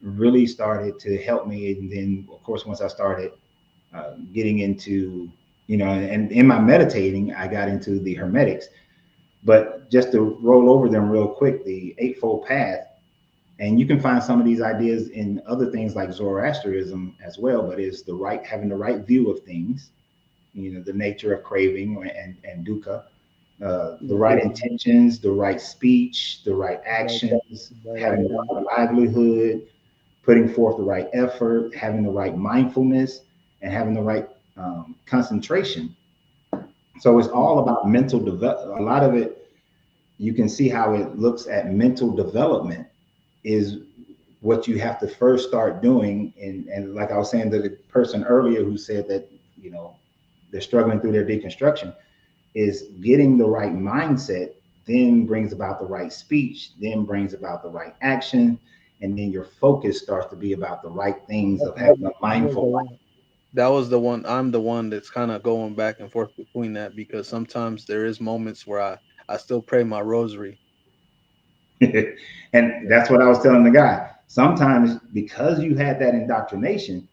really started to help me. And then, of course, once I started getting into, and in my meditating, I got into the Hermetics. But just to roll over them real quick, the Eightfold Path, and you can find some of these ideas in other things like Zoroastrianism as well. But it's having the right view of things, the nature of craving and dukkha, the yeah, right intentions, the right speech, the right right, actions, right having the action. right livelihood, putting forth the right effort, having the right mindfulness, and having the right concentration. So it's Mm. all about mental develop. A lot of it, you can see how it looks at mental development is what you have to first start doing. And like I was saying to the person earlier who said that, you know, they're struggling through their deconstruction, is getting the right mindset, then brings about the right speech, then brings about the right action, and then your focus starts to be about the right things That, of that, having a that was the mindful one. That was the one. I'm the one that's kind of going back and forth between that because sometimes there is moments where I still pray my rosary. life. And Yeah. that's what I was telling the guy. Sometimes because you had that indoctrination,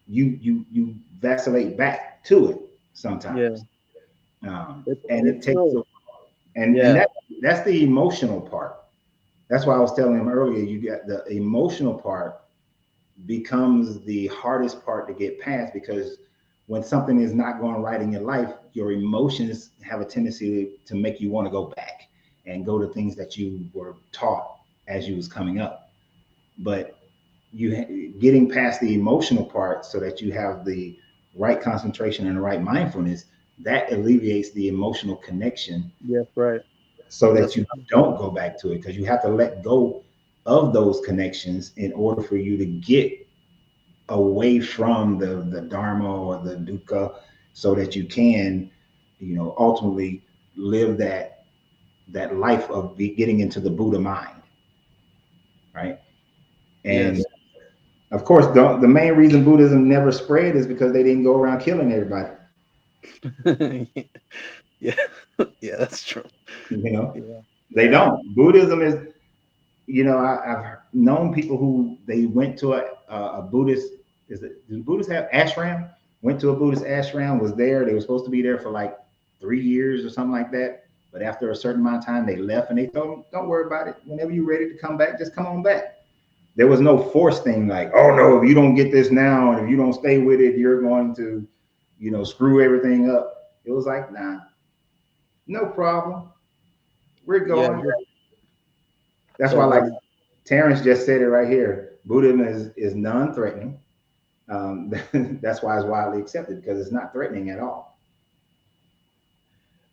you vacillate back to it Yeah. sometimes. It's And it it's takes real. a, and Yeah. that's the emotional part. That's why I was telling him earlier, you got the emotional part becomes the hardest part to get past, because when something is not going right in your life, your emotions have a tendency to make you want to go back and go to things that you were taught as you was coming up. But getting past the emotional part so that you have the right concentration and the right mindfulness, that alleviates the emotional connection Yes, right. so that That's you don't go back to it, because you have to let go of those connections in order for you to get away from the dharma or the dukkha, so that you can, ultimately live that life of getting into the Buddha mind, right? And yes. of course, the main reason Buddhism never spread is because they didn't go around killing everybody. Yeah. Yeah, that's true. You know, Yeah. they Yeah. don't. Buddhism is, I've known people who they went to a Buddhist. Do Buddhists have ashram? Went to a Buddhist ashram, was there. They were supposed to be there for like 3 years or something like that. But after a certain amount of time, they left, and they told them, "Don't worry about it. Whenever you're ready to come back, just come on back." There was no force thing like, "Oh no, if you don't get this now, and if you don't stay with it, you're going to, screw everything up." It was like, "Nah, no problem. We're Yeah. going." That's So why, like when Terrence just said it right here, Buddhism is non-threatening. That's why it's widely accepted, because it's not threatening at all.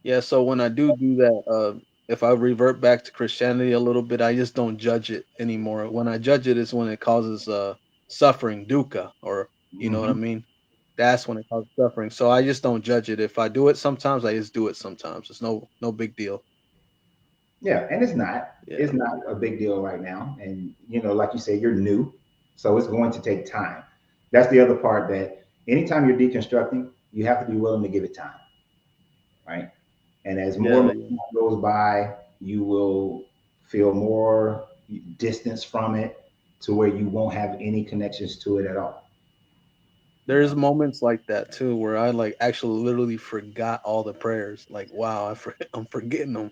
Yeah, so when I do that, if I revert back to Christianity a little bit, I just don't judge it anymore. When I judge it is when it causes suffering, dukkha, or you know what I Hmm. mean? That's when it causes suffering. So I just don't judge it. If I do it sometimes, I just do it sometimes. It's no big deal. Yeah, and it's not a big deal right now. And like you say, you're new, so it's going to take time. That's the other part, that anytime you're deconstructing, you have to be willing to give it time, right? And as more and Yeah, more yeah. time goes by, you will feel more distance from it, to where you won't have any connections to it at all. You There's know, moments like that too where I like actually literally forgot all the prayers. Like, wow, I'm forgetting them.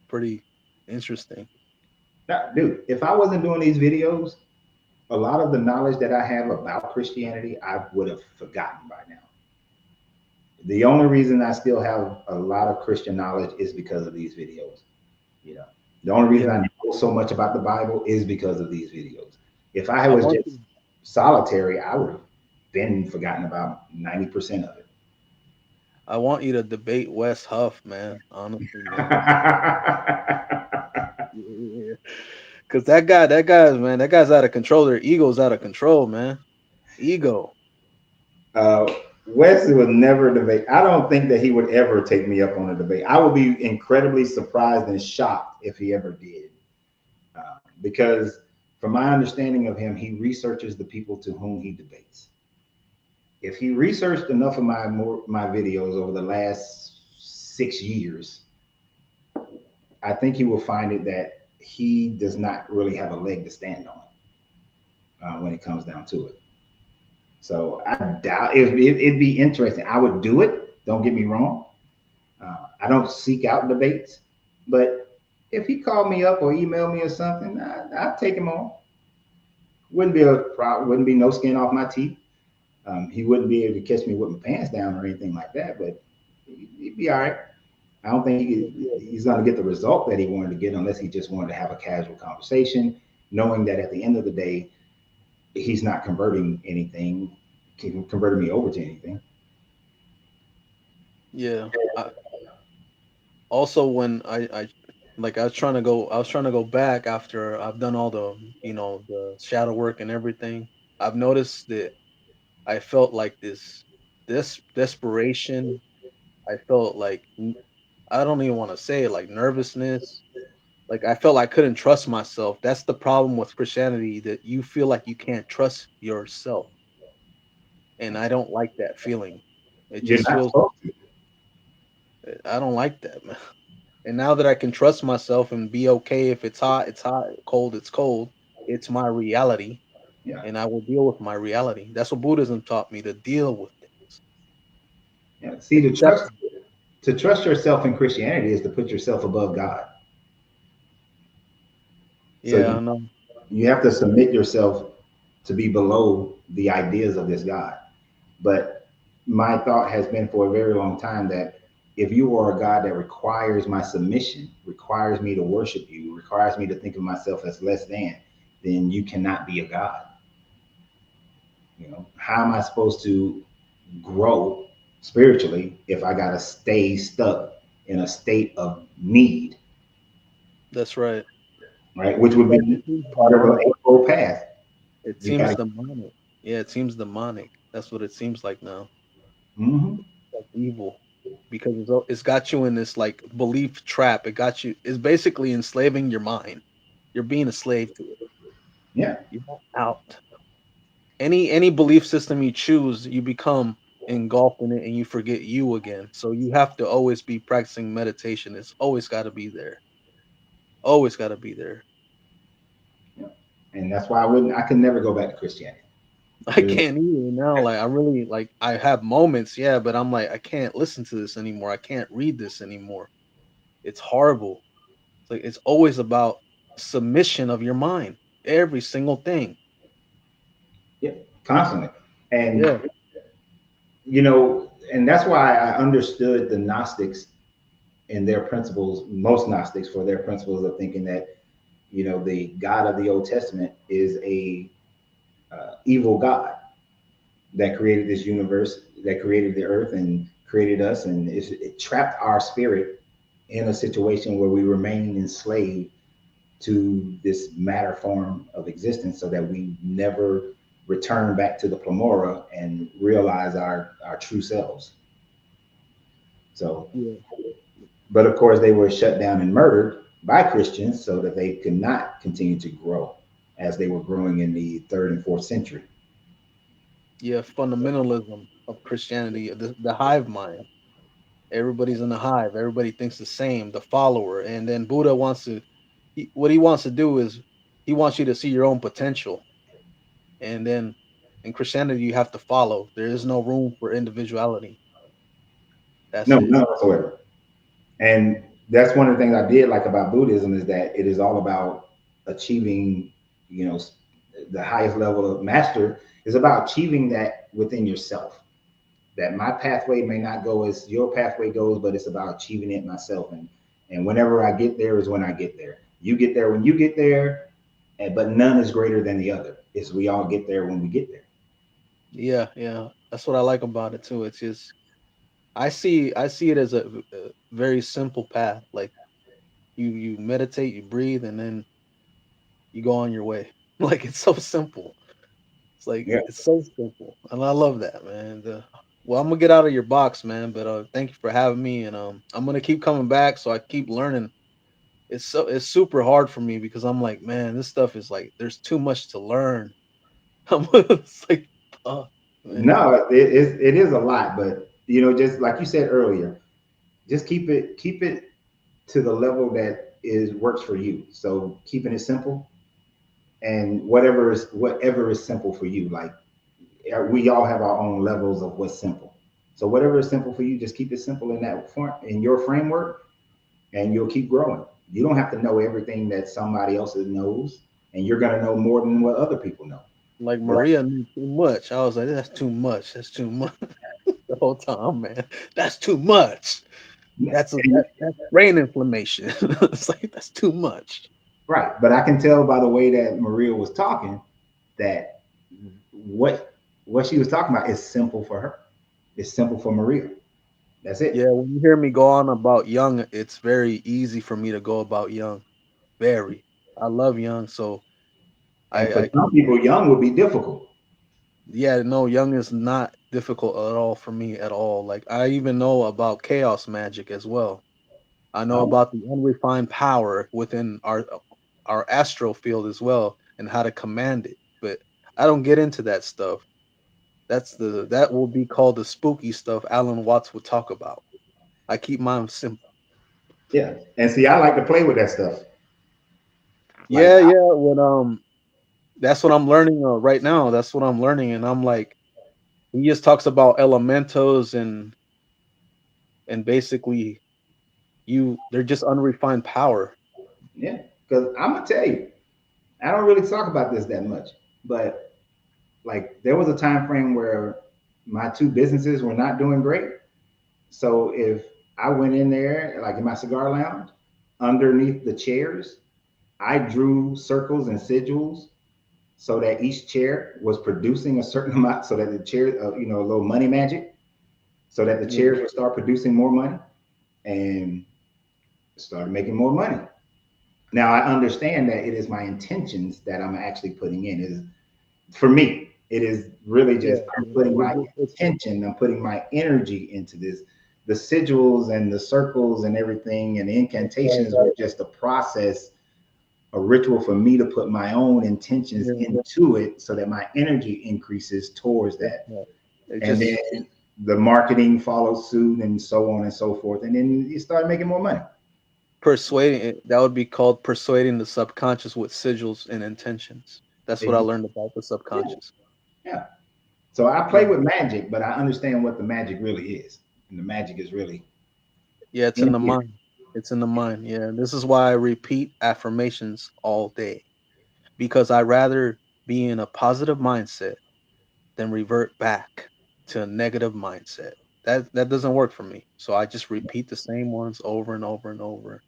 Pretty interesting. now, dude, if I wasn't doing these videos, a lot of the knowledge that I have about Christianity, I would have forgotten by now. The only reason I still have a lot of Christian knowledge is because of these videos. You know, the only reason I Yeah, know so much about the Bible is because of these videos. If I I was want just solitary, I would have been forgotten about 90% of it. I want you to debate Wes Huff, man. Honestly, man. Yeah, because that guy's out of control. Their ego's out of control, man. Ego. uh, Wesley would never debate. I don't think that he would ever take me up on a debate. I would be incredibly surprised and shocked if he ever did. Because from my understanding of him, he researches the people to whom he debates. If he researched enough of my videos over the last 6 years, I think he will find it that he does not really have a leg to stand on when it comes down to it. So I doubt it'd be interesting. I would do it. Don't get me wrong. I don't seek out debates, but if he called me up or emailed me or something, I'd take him on. Wouldn't be a problem. Wouldn't be no skin off my teeth. He wouldn't be able to catch me with my pants down or anything like that, but he'd be all right. I don't think he's going to get the result that he wanted to get unless he just wanted to have a casual conversation, knowing that at the end of the day, he's not converting anything, converting me over to anything. Yeah. Also, when I like I was trying to go back after I've done all the the shadow work and everything. I've noticed that I felt like this desperation. I felt like I don't even want to say it, like nervousness. Like I felt I couldn't trust myself. That's the problem with Christianity, that you feel like you can't trust yourself, and I don't like that feeling. It You're just not feels supposed to. I don't like that, man. And now that I can trust myself and be okay, if it's hot, it's hot, cold, it's cold. It's my reality, Yeah. and I will deal with my reality. That's what Buddhism taught me, to deal with things. Yeah. See, Accept them. to trust yourself in Christianity is to put yourself above God. So Yeah, I know. you have to submit yourself to be below the ideas of this God. But my thought has been for a very long time that if you are a God that requires my submission, requires me to worship you, requires me to think of myself as less than, then you cannot be a God. You know, how am I supposed to grow spiritually if I got to stay stuck in a state of need, That's right. right? Which It's would like it be seems part of the demonic. eightfold path. It You got seems to. demonic. Yeah, it seems demonic. That's what it seems like now. Mm-hmm. Like evil. Because it's got you in this like belief trap. It got you. It's basically enslaving your mind. You're being a slave to it. Yeah. You're not out. Any belief system you choose, you become engulfed in it, and you forget you again. So you have to always be practicing meditation. It's always got to be there. Always got to be there. Yeah. And that's why I could never go back to Christianity. I There's, can't either now. Like I really like I have moments, yeah, but I'm like I can't listen to this anymore. I can't read this anymore. It's horrible. It's like it's always about submission of your mind. Every single thing. yeah, constantly. And Yeah. and that's why I understood the Gnostics and their principles, most Gnostics for their principles of thinking that, the God of the Old Testament is a evil God that created this universe, that created the earth and created us, and it trapped our spirit in a situation where we remain enslaved to this matter form of existence so that we never return back to the Plamora and realize our true selves. So, Yeah. but of course, they were shut down and murdered by Christians so that they could not continue to grow as they were growing in the third and fourth century. Yeah, fundamentalism of Christianity, the hive mind. Everybody's in the hive. Everybody thinks the same, the follower. And then Buddha wants to what he wants to do is he wants you to see your own potential. And then in Christianity you have to follow. There is no room for individuality. That's No, it. none whatsoever. And that's one of the things I did like about Buddhism is that it is all about achieving, you know, the highest level of master is about achieving that within yourself. That my pathway may not go as your pathway goes, but it's about achieving it myself. And whenever I get there is when I get there. You get there when you get there, but none is greater than the other. It's we all get there when we get there. Yeah, yeah. That's what I like about it too. It's just I see it as a very simple path. Like you meditate, you breathe, and then you go on your way. Like it's so simple. It's like Yeah. it's so simple, and I love that, man. Well, I'm gonna get out of your box, man. But thank you for having me, and I'm gonna keep coming back, so I keep learning. It's super hard for me because I'm like, man, this stuff is like there's too much to learn. It's like, oh man, No, it is a lot, but just like you said earlier, just keep it to the level that is works for you. So keeping it simple and whatever is simple for you. Like we all have our own levels of what's simple. So whatever is simple for you, just keep it simple in that form in your framework, and you'll keep growing. You don't have to know everything that somebody else knows, and you're gonna know more than what other people know. like Right? Maria knew too much. I was like, that's too much. That's too much the whole time, man. That's too much. That's brain inflammation. It's like that's too much. Right. But I can tell by the way that Maria was talking that what she was talking about is simple for her. It's simple for Maria. That's Yeah, it. when you hear me go on about Young, it's very easy for me to go about Young. Very. I love Young, so And for I some can people, young would be difficult. yeah, no, Young is not difficult at all for me at all. Like I even know about chaos magic as well. I know Um, about the unrefined power within our astral field as well and how to command it. But I don't get into that stuff. That will be called the spooky stuff Alan Watts would talk about. I keep mine simple. yeah. And see, I like to play with that stuff. Like, Yeah, yeah. When that's what I'm learning right now. That's what I'm learning, and I'm like, he just talks about elementals and basically they're just unrefined power. yeah, because I'm gonna tell you. I don't really talk about this that much, but like there was a time frame where my two businesses were not doing great. So if I went in there, like in my cigar lounge, underneath the chairs, I drew circles and sigils so that each chair was producing a certain amount, so that the chair, a little money magic, so that the Yeah. chairs would start producing more money and started making more money. Now I understand that it is my intentions that I'm actually putting in. It is for me. It is really Yeah. just I'm putting my It's intention. I'm putting my energy into this. The sigils and the circles and everything and the right. incantations were just a process, a ritual for me to put my own intentions Yeah. into it, so that my energy increases towards That's that. right. It And just then the marketing follows suit and so on and so forth. And then you start making more money. persuading it. That would be called persuading the subconscious with sigils and intentions. That's what I learned about the Yeah. subconscious. Yeah. So I play Yeah. with magic, but I understand what the magic really is. And the magic is really Yeah, it's in in the here. mind. It's in the mind. Yeah. This is why I repeat affirmations all day. Because I rather be in a positive mindset than revert back to a negative mindset. That doesn't work for me. So I just repeat the same ones over and over and over.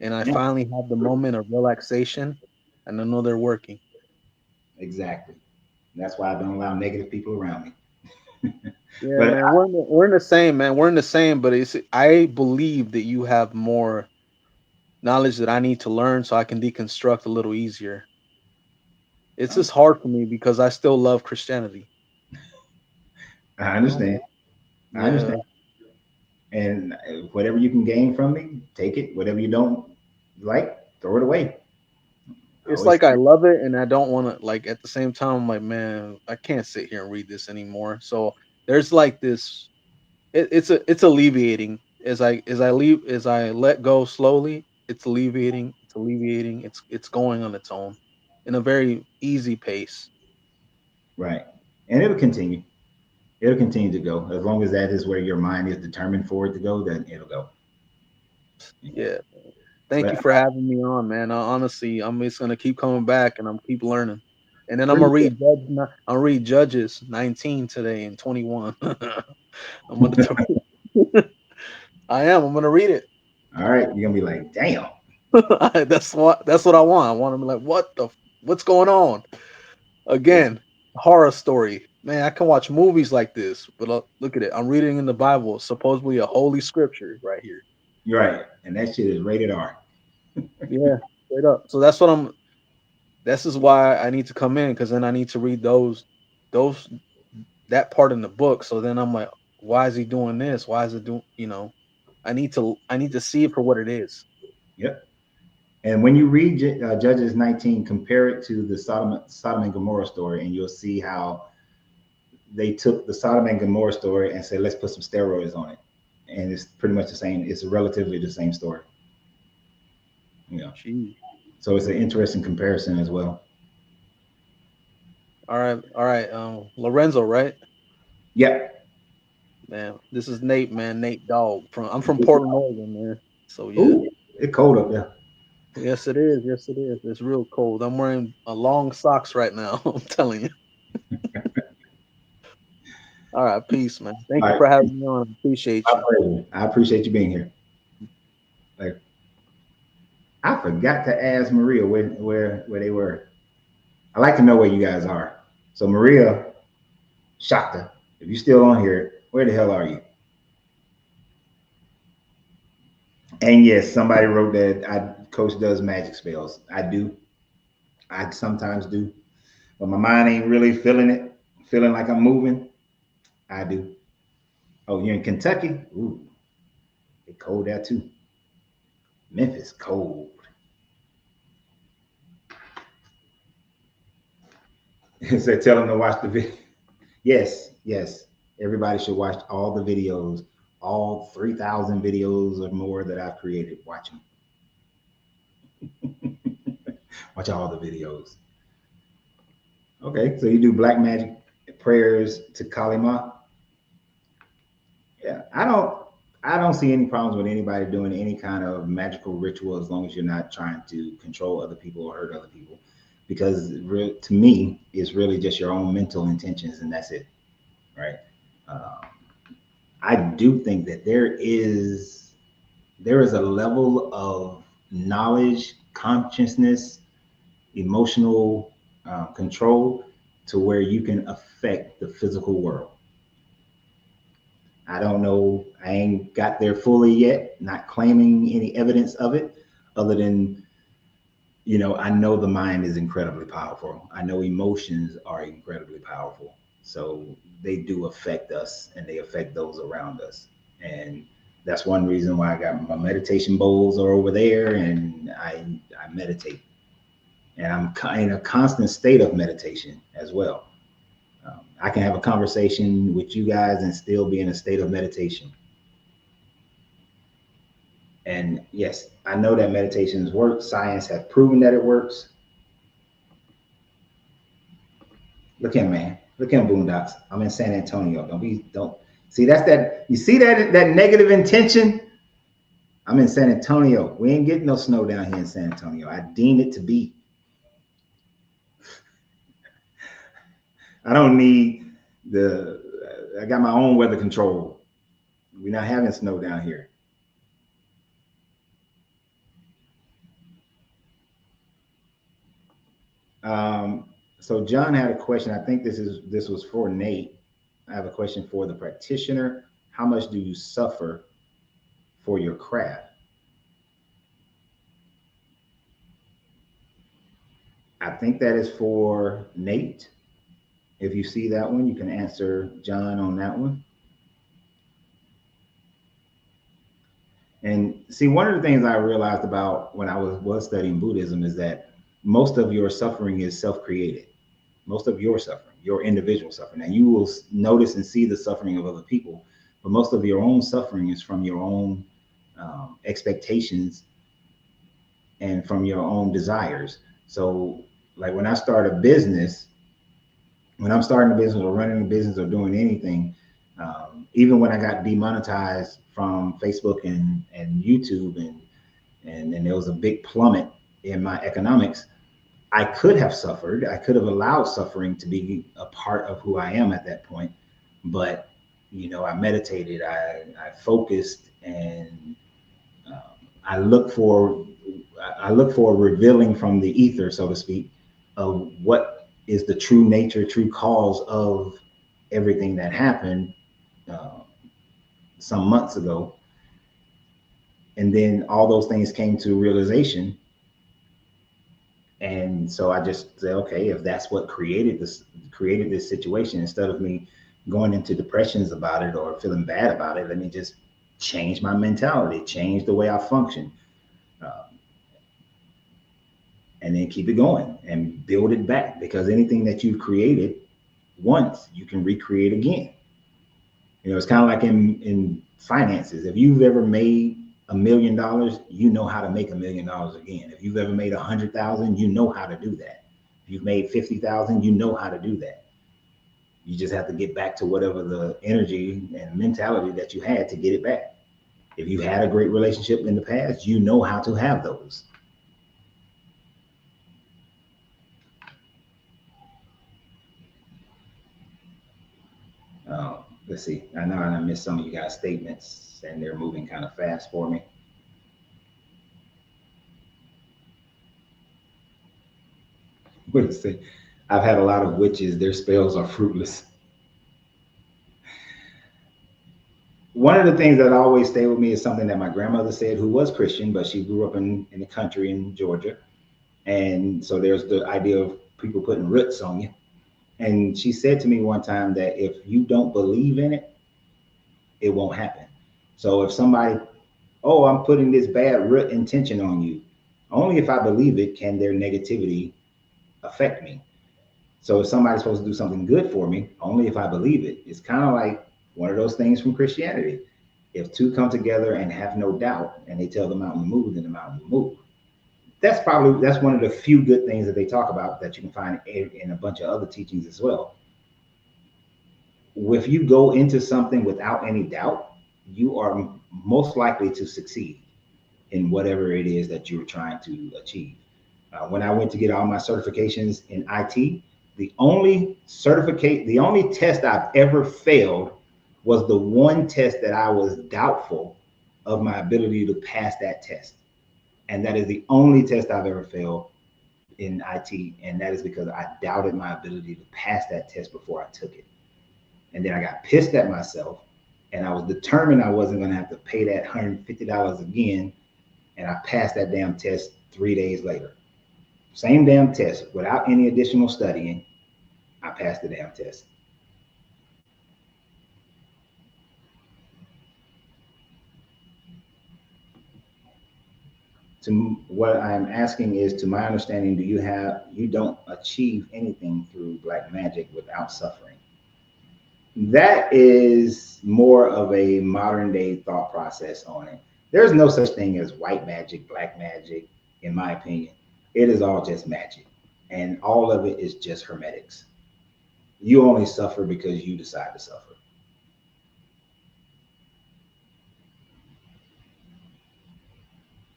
And I Yeah, finally have the moment of relaxation and I know they're working. exactly. That's why I don't allow negative people around me. Yeah, But man, we're in the same, man. We're in the same, but it's I believe that you have more knowledge that I need to learn so I can deconstruct a little easier. It's um, just hard for me because I still love Christianity. I You know? understand. I Yeah. understand. And whatever you can gain from me, take it. Whatever you don't like, throw it away. I It's always like I love it and I don't want to like at the same time I'm like, man, I can't sit here and read this anymore. So there's like this it's alleviating as I let go slowly, it's alleviating, it's going on its own in a very easy pace. right. And it'll continue. It'll continue to go. As long as that is where your mind is determined for it to go, then it'll go. Yeah. Yeah. Thank you But for having me on, man. Honestly, I'm just gonna keep coming back and I'm keep learning. And then appreciate I'm gonna read Judges 19 today and 21. I'm gonna I am. I'm gonna read it. All right. You're gonna be like, damn. That's what I want. I want to be like, what's going on? It's Again, horror story. Man, I can watch movies like this, but look at it. I'm reading in the Bible, supposedly a holy scripture right here. you're right. And that shit is rated R. Yeah, straight up. So that's what I'm. This is why I need to come in because then I need to read those that part in the book. So then I'm like, why is he doing this? Why is it doing? I need to see it for what it is. Yep. And when you read Judges 19, compare it to the Sodom and Gomorrah story, and you'll see how they took the Sodom and Gomorrah story and said, let's put some steroids on it. And it's pretty much the same. It's relatively the same story. Gee. So it's an interesting comparison as well. All right, all right. Lorenzo, right? Yep. Man, this is Nate, man. Nate Dog. I'm from Portland, Oregon, man. So yeah. Ooh, it's cold up there. Yes, it is. Yes, it is. It's real cold. I'm wearing long socks right now. I'm telling you. All right, peace, man. Thank All you right. for having me on. Appreciate My you. pleasure. I appreciate you being here. Like, I forgot to ask Maria where they were. I like to know where you guys are. So Maria, Shakta, if you're still on here, where the hell are you? And yes, somebody wrote that coach does magic spells. I do. I sometimes do. But my mind ain't really feeling it, feeling like I'm moving. I do. Oh, you're in Kentucky? Ooh, it cold there too. Memphis cold. So tell them to watch the video. Yes, yes. Everybody should watch all the videos, all 3,000 videos or more that I've created. Watch them. Watch all the videos. Okay, so you do black magic prayers to Kalima. Yeah, I don't see any problems with anybody doing any kind of magical ritual as long as you're not trying to control other people or hurt other people. because to me, it's really just your own mental intentions, and that's it, right? Um, I do think that there is a level of knowledge, consciousness, emotional control to where you can affect the physical world. I don't know. I ain't got there fully yet, not claiming any evidence of it other than, I know the mind is incredibly powerful. I know emotions are incredibly powerful. So they do affect us and they affect those around us. And that's one reason why I got my meditation bowls are over there, and I meditate. And I'm in a constant state of meditation as well. I can have a conversation with you guys and still be in a state of meditation. And yes, I know that meditations work. Science has proven that it works. Look at man. Look at Boondocks. I'm in San Antonio. Don't see that you see that negative intention? I'm in San Antonio. We ain't getting no snow down here in San Antonio. I deem it to be. I don't need I got my own weather control. We're not having snow down here. So John had a question. I think this was for Nate. I have a question for the practitioner. How much do you suffer for your craft? I think that is for Nate. If you see that one, you can answer John on that one. And see, one of the things I realized about when I was studying Buddhism is that most of your suffering is self-created. Most of your suffering, your individual suffering. And you will notice and see the suffering of other people, but most of your own suffering is from your own expectations and from your own desires. So like when I'm starting a business or running a business or doing anything, even when I got demonetized from Facebook and YouTube and there was a big plummet in my economics, I could have suffered. I could have allowed suffering to be a part of who I am at that point. But, I meditated, I focused, and I look for revealing from the ether, so to speak, of what is the true nature, true cause of everything that happened some months ago. And then all those things came to realization. And so I just said, okay, if that's what created this situation, instead of me going into depressions about it or feeling bad about it, let me just change my mentality, change the way I function, and then keep it going and build it back. Because anything that you've created once, you can recreate again. It's kind of like in finances. If you've ever made $1 million, you know how to make $1 million again. If you've ever made 100,000, you know how to do that. If you've made 50,000, you know how to do that. You just have to get back to whatever the energy and mentality that you had to get it back. If you had a great relationship in the past, you know how to have those. Let's see. I know I missed some of you guys' statements, and they're moving kind of fast for me. What did it say? I've had a lot of witches. Their spells are fruitless. One of the things that always stay with me is something that my grandmother said, who was Christian, but she grew up in the country in Georgia. And so there's the idea of people putting roots on you. And she said to me one time that if you don't believe in it, it won't happen. So if somebody, I'm putting this bad root intention on you, only if I believe it can their negativity affect me. So if somebody's supposed to do something good for me, only if I believe it. It's kind of like one of those things from Christianity. If two come together and have no doubt, and they tell the mountain to move, then the mountain will move. That's one of the few good things that they talk about that you can find in a bunch of other teachings as well. If you go into something without any doubt, you are most likely to succeed in whatever it is that you're trying to achieve. When I went to get all my certifications in IT, the only test I've ever failed was the one test that I was doubtful of my ability to pass that test. And that is the only test I've ever failed in IT. And that is because I doubted my ability to pass that test before I took it. And then I got pissed at myself, and I was determined I wasn't going to have to pay that $150 again. And I passed that damn test 3 days later. Same damn test without any additional studying. I passed the damn test. To what I'm asking is, to my understanding, you don't achieve anything through black magic without suffering? That is more of a modern day thought process on it. There's no such thing as white magic, black magic, in my opinion. It is all just magic, and all of it is just hermetics. You only suffer because you decide to suffer.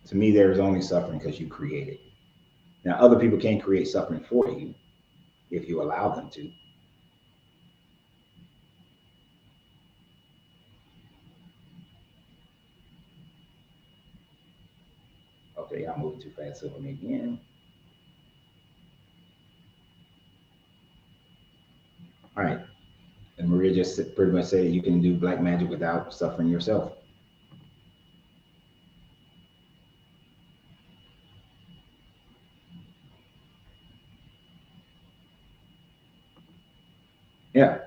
To me, there is only suffering because you create it. Now, other people can create suffering for you if you allow them to. Okay, I'm moving too fast over me again. All right. And Maria just pretty much said you can do black magic without suffering yourself. Yeah.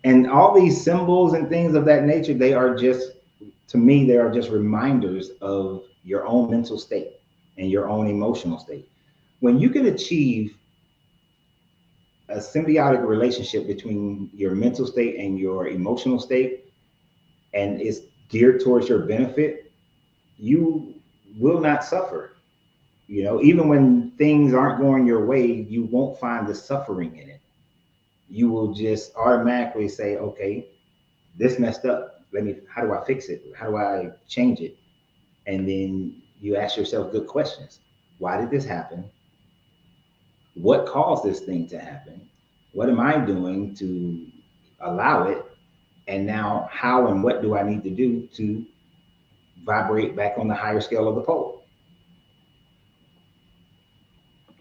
And all these symbols and things of that nature, they are just, to me, they are just reminders of your own mental state and your own emotional state. When you can achieve a symbiotic relationship between your mental state and your emotional state, and it's geared towards your benefit, you will not suffer. You know, even when things aren't going your way, you won't find the suffering in it. You will just automatically say, okay, this messed up. How do I fix it? How do I change it? And then you ask yourself good questions. Why did this happen? What caused this thing to happen? What am I doing to allow it? And now, how and what do I need to do to vibrate back on the higher scale of the pole?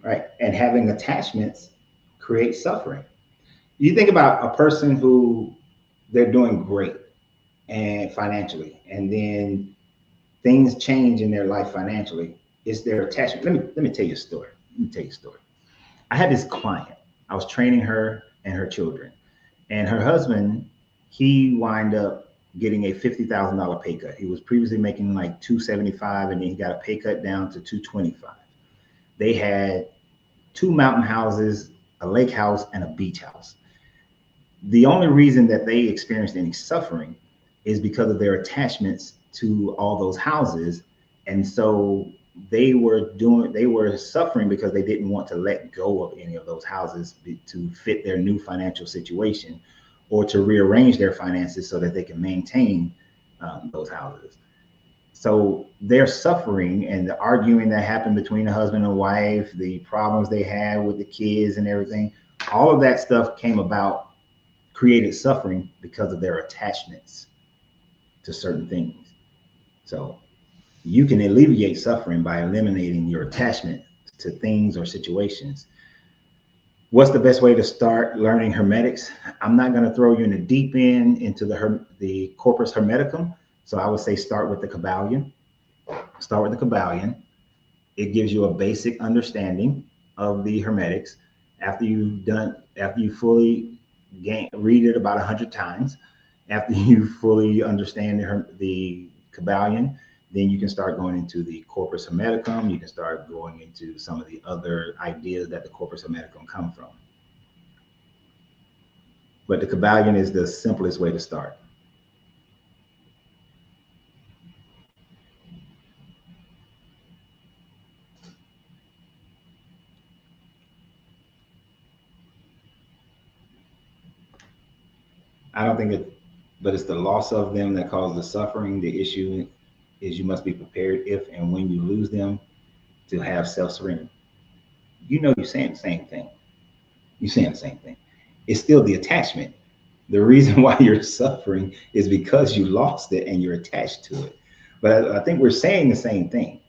Right. And having attachments creates suffering. You think about a person who they're doing great and financially, and then things change in their life financially. It's their attachment. Let me tell you a story. Let me tell you a story. I had this client. I was training her and her children, and her husband. He wind up getting a $50,000 pay cut. He was previously making like 275, and then he got a pay cut down to 225. They had two mountain houses, a lake house, and a beach house. The only reason that they experienced any suffering is because of their attachments to all those houses. And so they were suffering because they didn't want to let go of any of those houses to fit their new financial situation, or to rearrange their finances so that they can maintain those houses. So their suffering and the arguing that happened between the husband and wife, the problems they had with the kids and everything, all of that stuff came about, created suffering because of their attachments to certain things. So you can alleviate suffering by eliminating your attachment to things or situations. What's the best way to start learning hermetics? I'm not going to throw you in the deep end into the corpus hermeticum. So I would say start with the Kabbalion. Start with the Kabbalion. It gives you a basic understanding of the hermetics. After you fully read it about 100 times, after you fully understand the Kabbalion, then you can start going into the Corpus Hermeticum. You can start going into some of the other ideas that the Corpus Hermeticum come from. But the Kabbalion is the simplest way to start. I don't think but it's the loss of them that causes the suffering. The issue is you must be prepared if and when you lose them to have self-surrender. you're saying the same thing. You're saying the same thing. It's still the attachment. The reason why you're suffering is because you lost it and you're attached to it. But I think we're saying the same thing.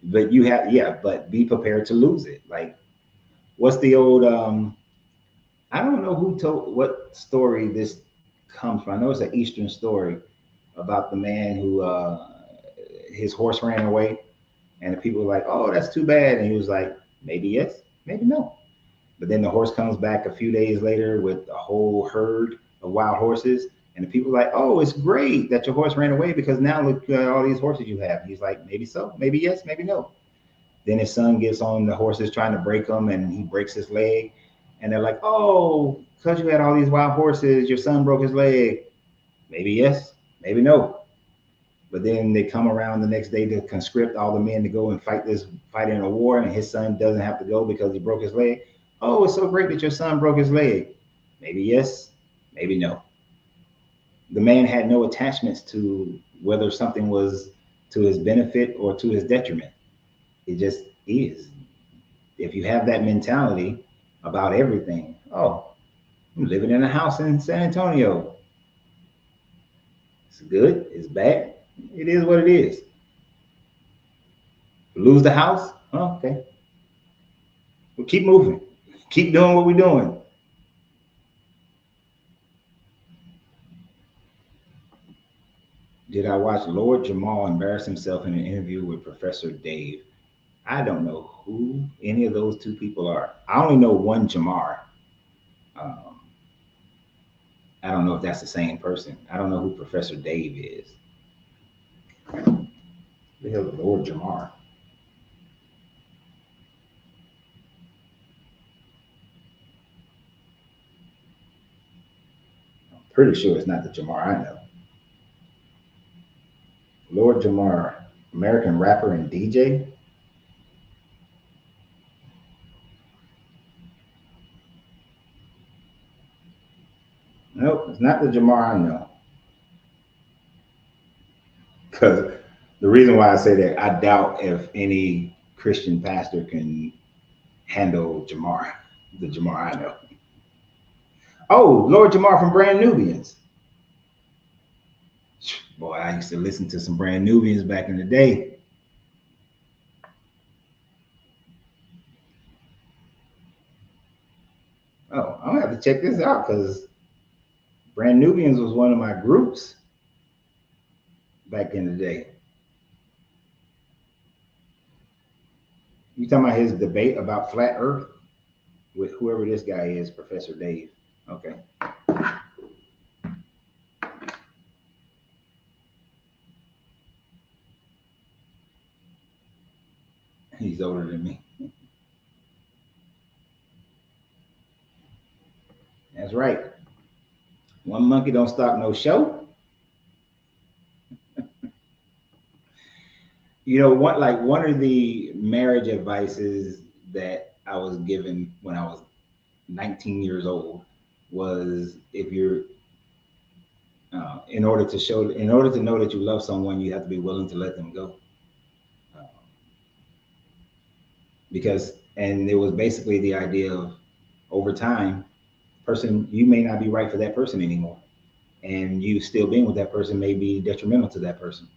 But you have, yeah, but be prepared to lose it. Like, what's the old, I don't know who told what story this comes from. I know it's an Eastern story about the man who, his horse ran away and the people were like, oh, that's too bad. And he was like, maybe yes, maybe no. But then the horse comes back a few days later with a whole herd of wild horses. And the people are like, oh, it's great that your horse ran away because now look at all these horses you have. And he's like, maybe so, maybe yes, maybe no. Then his son gets on the horses trying to break him and he breaks his leg. And they're like, oh, because you had all these wild horses, your son broke his leg. Maybe yes, maybe no. But then they come around the next day to conscript all the men to go and fight in a war, and his son doesn't have to go because he broke his leg. Oh, it's so great that your son broke his leg. Maybe yes, maybe no. The man had no attachments to whether something was to his benefit or to his detriment. It just is. If you have that mentality about everything, oh, I'm living in a house in San Antonio. It's good, it's bad. It is what it is. Lose the house? Oh, okay. We'll keep moving. Keep doing what we're doing. Did I watch Lord Jamal embarrass himself in an interview with Professor Dave? I don't know who any of those two people are. I only know one Jamar. Um, I don't know if that's the same person. I don't know who Professor Dave is. The hell, Lord Jamar. I'm pretty sure it's not the Jamar I know. Lord Jamar, American rapper and DJ. Nope, it's not the Jamar I know. Because the reason why I say that, I doubt if any Christian pastor can handle Jamar, the Jamar I know. Oh, Lord Jamar from Brand Nubians. Boy, I used to listen to some Brand Nubians back in the day. Oh, I'm gonna have to check this out because Brand Nubians was one of my groups back in the day. You talking about his debate about flat Earth with whoever this guy is, Professor Dave? Okay, he's older than me. That's right. One monkey don't stop no show. You know what? Like one of the marriage advices that I was given when I was 19 years old was if you're in order to know that you love someone, you have to be willing to let them go. Uh, because and it was basically the idea of over time, person you may not be right for that person anymore, and you still being with that person may be detrimental to that person.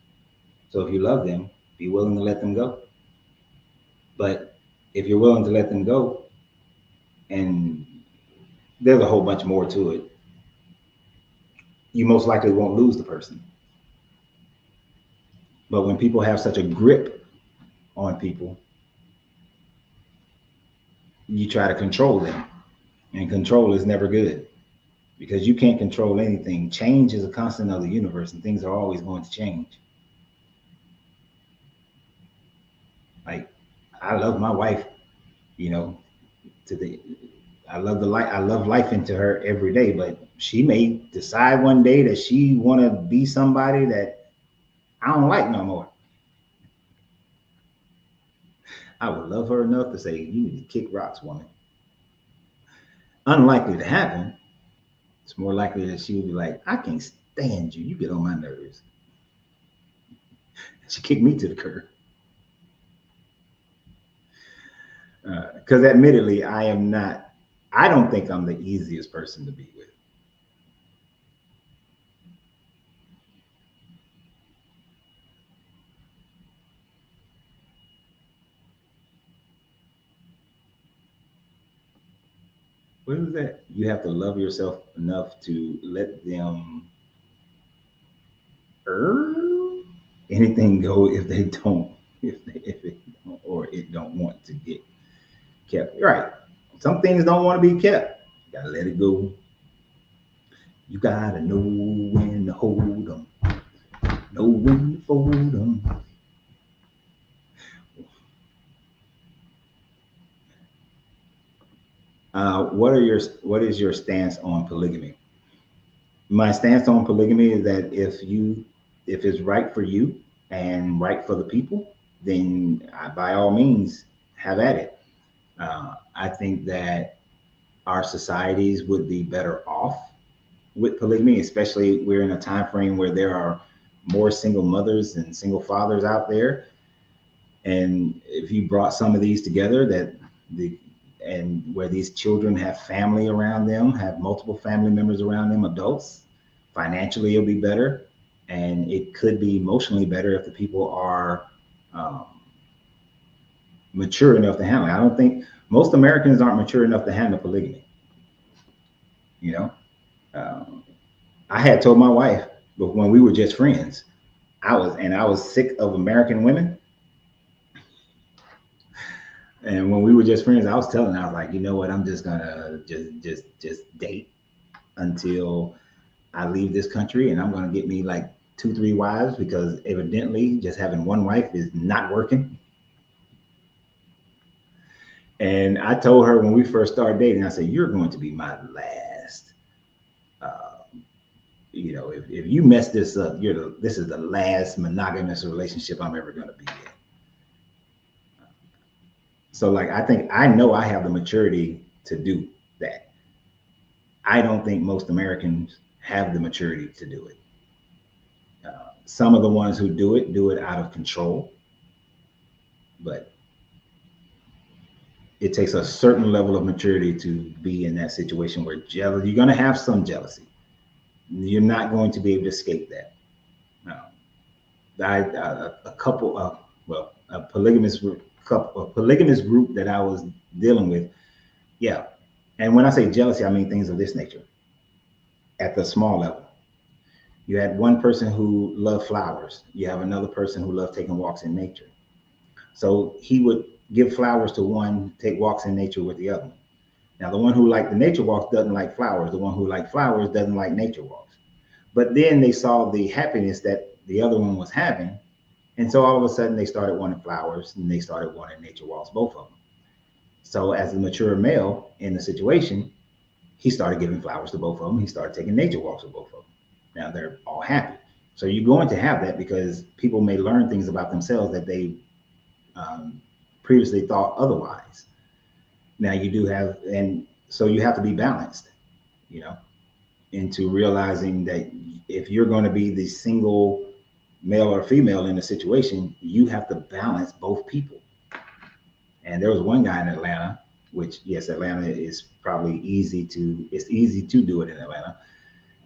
So if you love them, be willing to let them go. But if you're willing to let them go, and there's a whole bunch more to it, you most likely won't lose the person. But when people have such a grip on people, you try to control them. And control is never good because you can't control anything. Change is a constant of the universe and things are always going to change. Like I love my wife, you know, to the I love life into her every day, but she may decide one day that she wanna be somebody that I don't like no more. I would love her enough to say, you need to kick rocks, woman. Unlikely to happen. It's more likely that she would be like, I can't stand you. You get on my nerves. She kicked me to the curb. Because admittedly, I don't think I'm the easiest person to be with. What is that? You have to love yourself enough to let them anything go if they don't, if it don't, or it don't want to get kept. Right. Some things don't want to be kept. You gotta let it go. You gotta know when to hold them, know when to fold them. What is your stance on polygamy? My stance on polygamy is that if it's right for you and right for the people, then by all means have at it. I think that our societies would be better off with polygamy, especially we're in a time frame where there are more single mothers and single fathers out there. And if you brought some of these together, that the and where these children have family around them, have multiple family members around them, adults, financially it'll be better, and it could be emotionally better if the people are um, mature enough to handle it. I don't think most Americans aren't mature enough to handle polygamy. You know, um, I had told my wife, but when we were just friends, I was sick of American women. And when we were just friends, I was telling her, I was like, you know what, I'm just gonna just date until I leave this country, and I'm gonna get me like two, three wives because evidently just having one wife is not working. And I told her when we first started dating, I said, you're going to be my last. Uh, if you mess this up, this is the last monogamous relationship I'm ever going to be in. So, like, I think I know I have the maturity to do that. I don't think most Americans have the maturity to do it. Some of the ones who do it out of control, but it takes a certain level of maturity to be in that situation where you're going to have some jealousy. You're not going to be able to escape that. No. A couple of, well, a polygamous group that I was dealing with. Yeah. And when I say jealousy, I mean things of this nature at the small level. You had one person who loved flowers. You have another person who loved taking walks in nature. So he would give flowers to one, take walks in nature with the other one. Now, the one who liked the nature walks doesn't like flowers. The one who liked flowers doesn't like nature walks. But then they saw the happiness that the other one was having. And so all of a sudden they started wanting flowers and they started wanting nature walks, both of them. So as a mature male in the situation, he started giving flowers to both of them. He started taking nature walks with both of them. Now they're all happy. So you're going to have that because people may learn things about themselves that they um, previously thought otherwise. Now you do have, and so you have to be balanced, you know, into realizing that if you're going to be the single male or female in a situation, you have to balance both people. And there was one guy in Atlanta, which yes, Atlanta is probably it's easy to do it in Atlanta.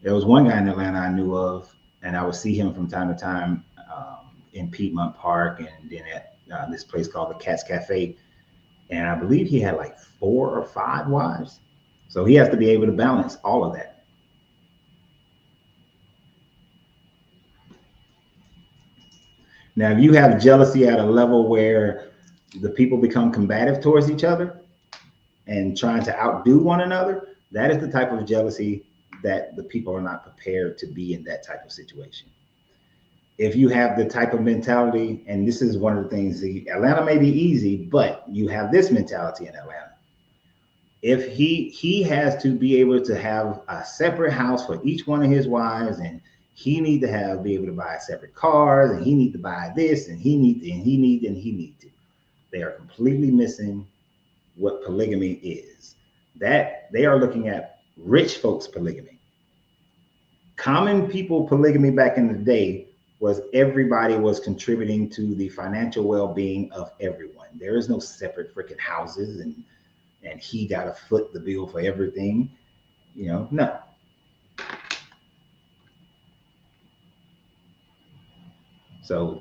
There was one guy in Atlanta I knew of, and I would see him from time to time in Piedmont Park and then at this place called the Cat's Cafe. And I believe he had like 4 or 5 wives. So he has to be able to balance all of that. Now, if you have jealousy at a level where the people become combative towards each other and trying to outdo one another, that is the type of jealousy that the people are not prepared to be in that type of situation. If you have the type of mentality, and this is one of the things, Atlanta may be easy, but you have this mentality in Atlanta. If he has to be able to have a separate house for each one of his wives, and he need to be able to buy separate cars, and he need to buy this, and he need to. They are completely missing what polygamy is. That they are looking at rich folks polygamy. Common people polygamy back in the day was everybody was contributing to the financial well-being of everyone. There is no separate freaking houses and he got to foot the bill for everything. You know, no. So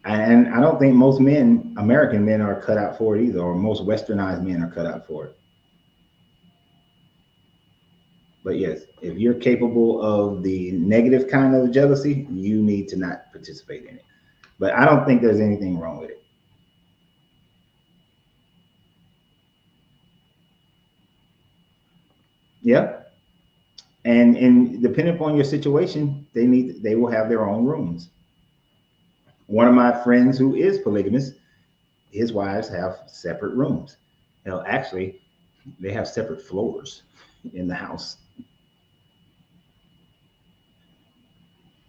and I don't think most men, American men, are cut out for it either, or most westernized men are cut out for it. But yes, if you're capable of the negative kind of jealousy, you need to not participate in it. But I don't think there's anything wrong with it. Yeah. And depending upon your situation, they will have their own rooms. One of my friends who is polygamous, his wives have separate rooms. Hell, actually, they have separate floors in the house.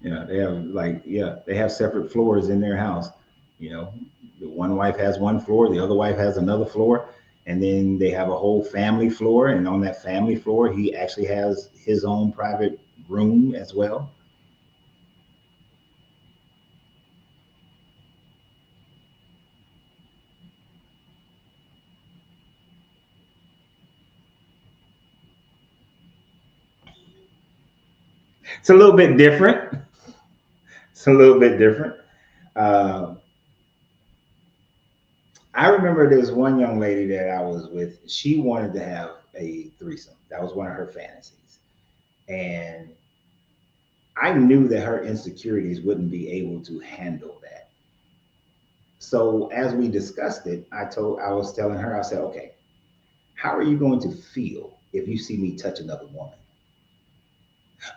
Yeah, they have they have separate floors in their house. You know, the one wife has one floor, the other wife has another floor, and then they have a whole family floor. And on that family floor, he actually has his own private room as well. It's a little bit different. It's a little bit different. Uh, I remember there's one young lady that I was with. She wanted to have a threesome. That was one of her fantasies. And I knew that her insecurities wouldn't be able to handle that. So as we discussed it, I was telling her, I said, okay, how are you going to feel if you see me touch another woman?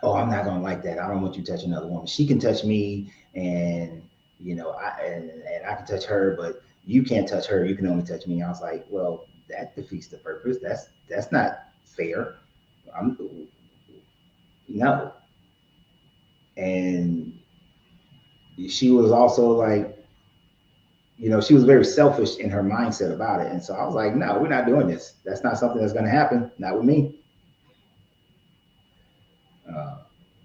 Oh, I'm not gonna like that. I don't want you to touch another woman. She can touch me, and and I can touch her, but you can't touch her. You can only touch me. I was like, well, that defeats the purpose. That's not fair. I'm no. And she was also like, she was very selfish in her mindset about it. And so I was like, no, we're not doing this. That's not something that's going to happen. Not with me. Uh,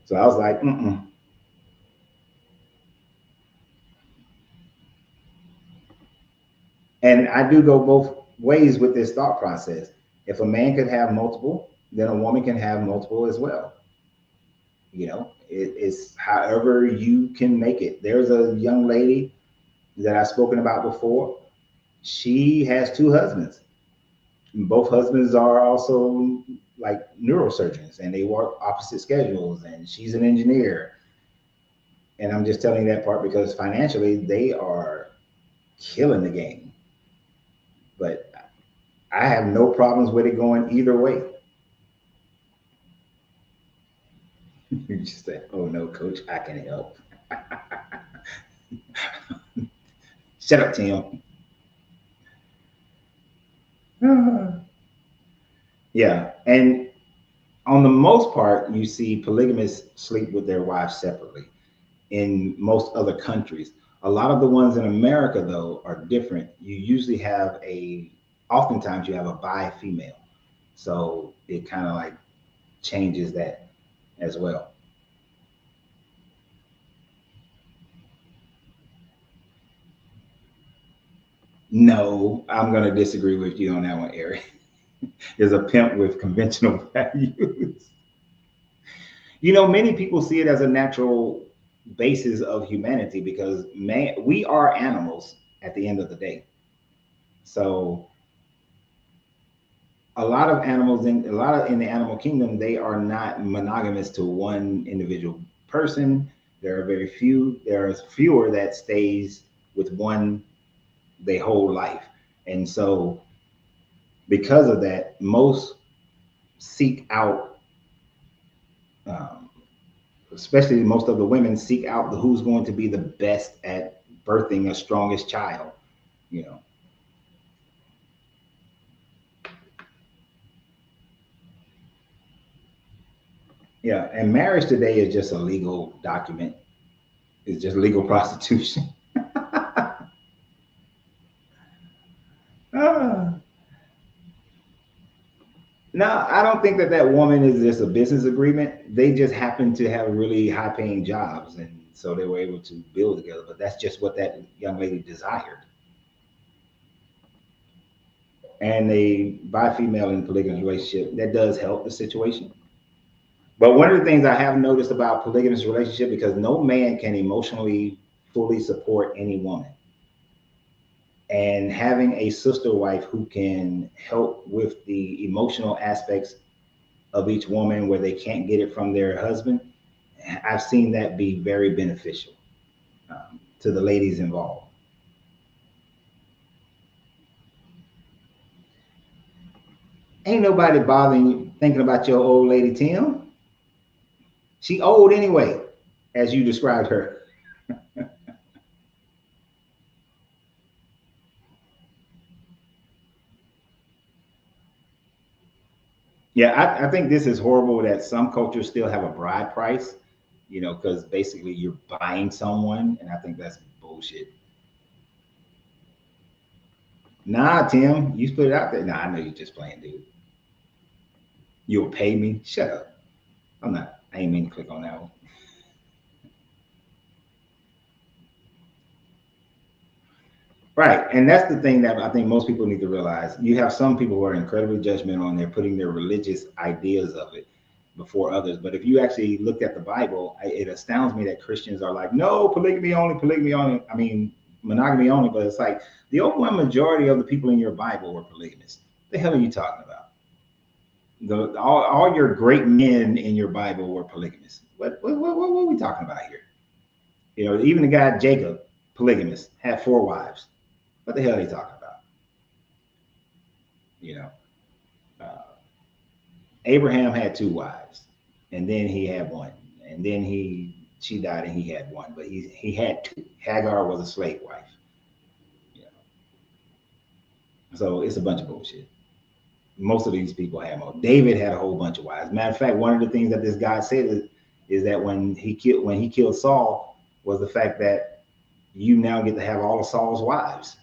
so I was like, mm-mm. And I do go both ways with this thought process. If a man could have multiple, then a woman can have multiple as well. It's however you can make it. There's a young lady that I've spoken about before. She has two husbands. Both husbands are also like neurosurgeons and they work opposite schedules, and she's an engineer. And I'm just telling you that part because financially they are killing the game. But I have no problems with it going either way. You just say, oh no, coach, I can help. Shut up, Tim. Yeah. And on the most part, you see polygamists sleep with their wives separately in most other countries. A lot of the ones in America, though, are different. You usually oftentimes you have a bi female. So it kind of like changes that as well. No, I'm going to disagree with you on that one, Eric. Is a pimp with conventional values. Many people see it as a natural basis of humanity because man, we are animals at the end of the day. So a lot of in the animal kingdom, they are not monogamous to one individual person. There are fewer that stays with one their whole life. And so because of that, most seek out, um, especially most of the women seek out who's going to be the best at birthing a strongest child, you know. Yeah, and marriage today is just a legal document. It's just legal prostitution. Ah, No, I don't think that that woman is just a business agreement. They just happen to have really high paying jobs. And so they were able to build together. But that's just what that young lady desired. And a bi female in a polygamous relationship, that does help the situation. But one of the things I have noticed about polygamous relationship, because no man can emotionally fully support any woman. And having a sister wife who can help with the emotional aspects of each woman where they can't get it from their husband, I've seen that be very beneficial to the ladies involved. Ain't nobody bothering you thinking about your old lady Tim. She old anyway, as you described her. Yeah, I think this is horrible that some cultures still have a bride price, because basically you're buying someone, and I think that's bullshit. Nah, Tim, you put it out there. Nah, I know you're just playing, dude. You'll pay me? Shut up. I'm not. I ain't mean to click on that one. Right. And that's the thing that I think most people need to realize. You have some people who are incredibly judgmental and they're putting their religious ideas of it before others. But if you actually look at the Bible, it astounds me that Christians are like, no, polygamy only, polygamy only. I mean, monogamy only. But it's like the overwhelming majority of the people in your Bible were polygamists. The hell are you talking about? All your great men in your Bible were polygamists. What are we talking about here? Even the guy Jacob, polygamist, had 4 wives. What the hell are they talking about? You know, uh, Abraham had 2 wives, and then he had one, and then she died, and he had one, but he had two. Hagar was a slave wife. You know, so it's a bunch of bullshit. Most of these people have more. David had a whole bunch of wives. Matter of fact, one of the things that this guy said is that when he killed Saul was the fact that you now get to have all of Saul's wives.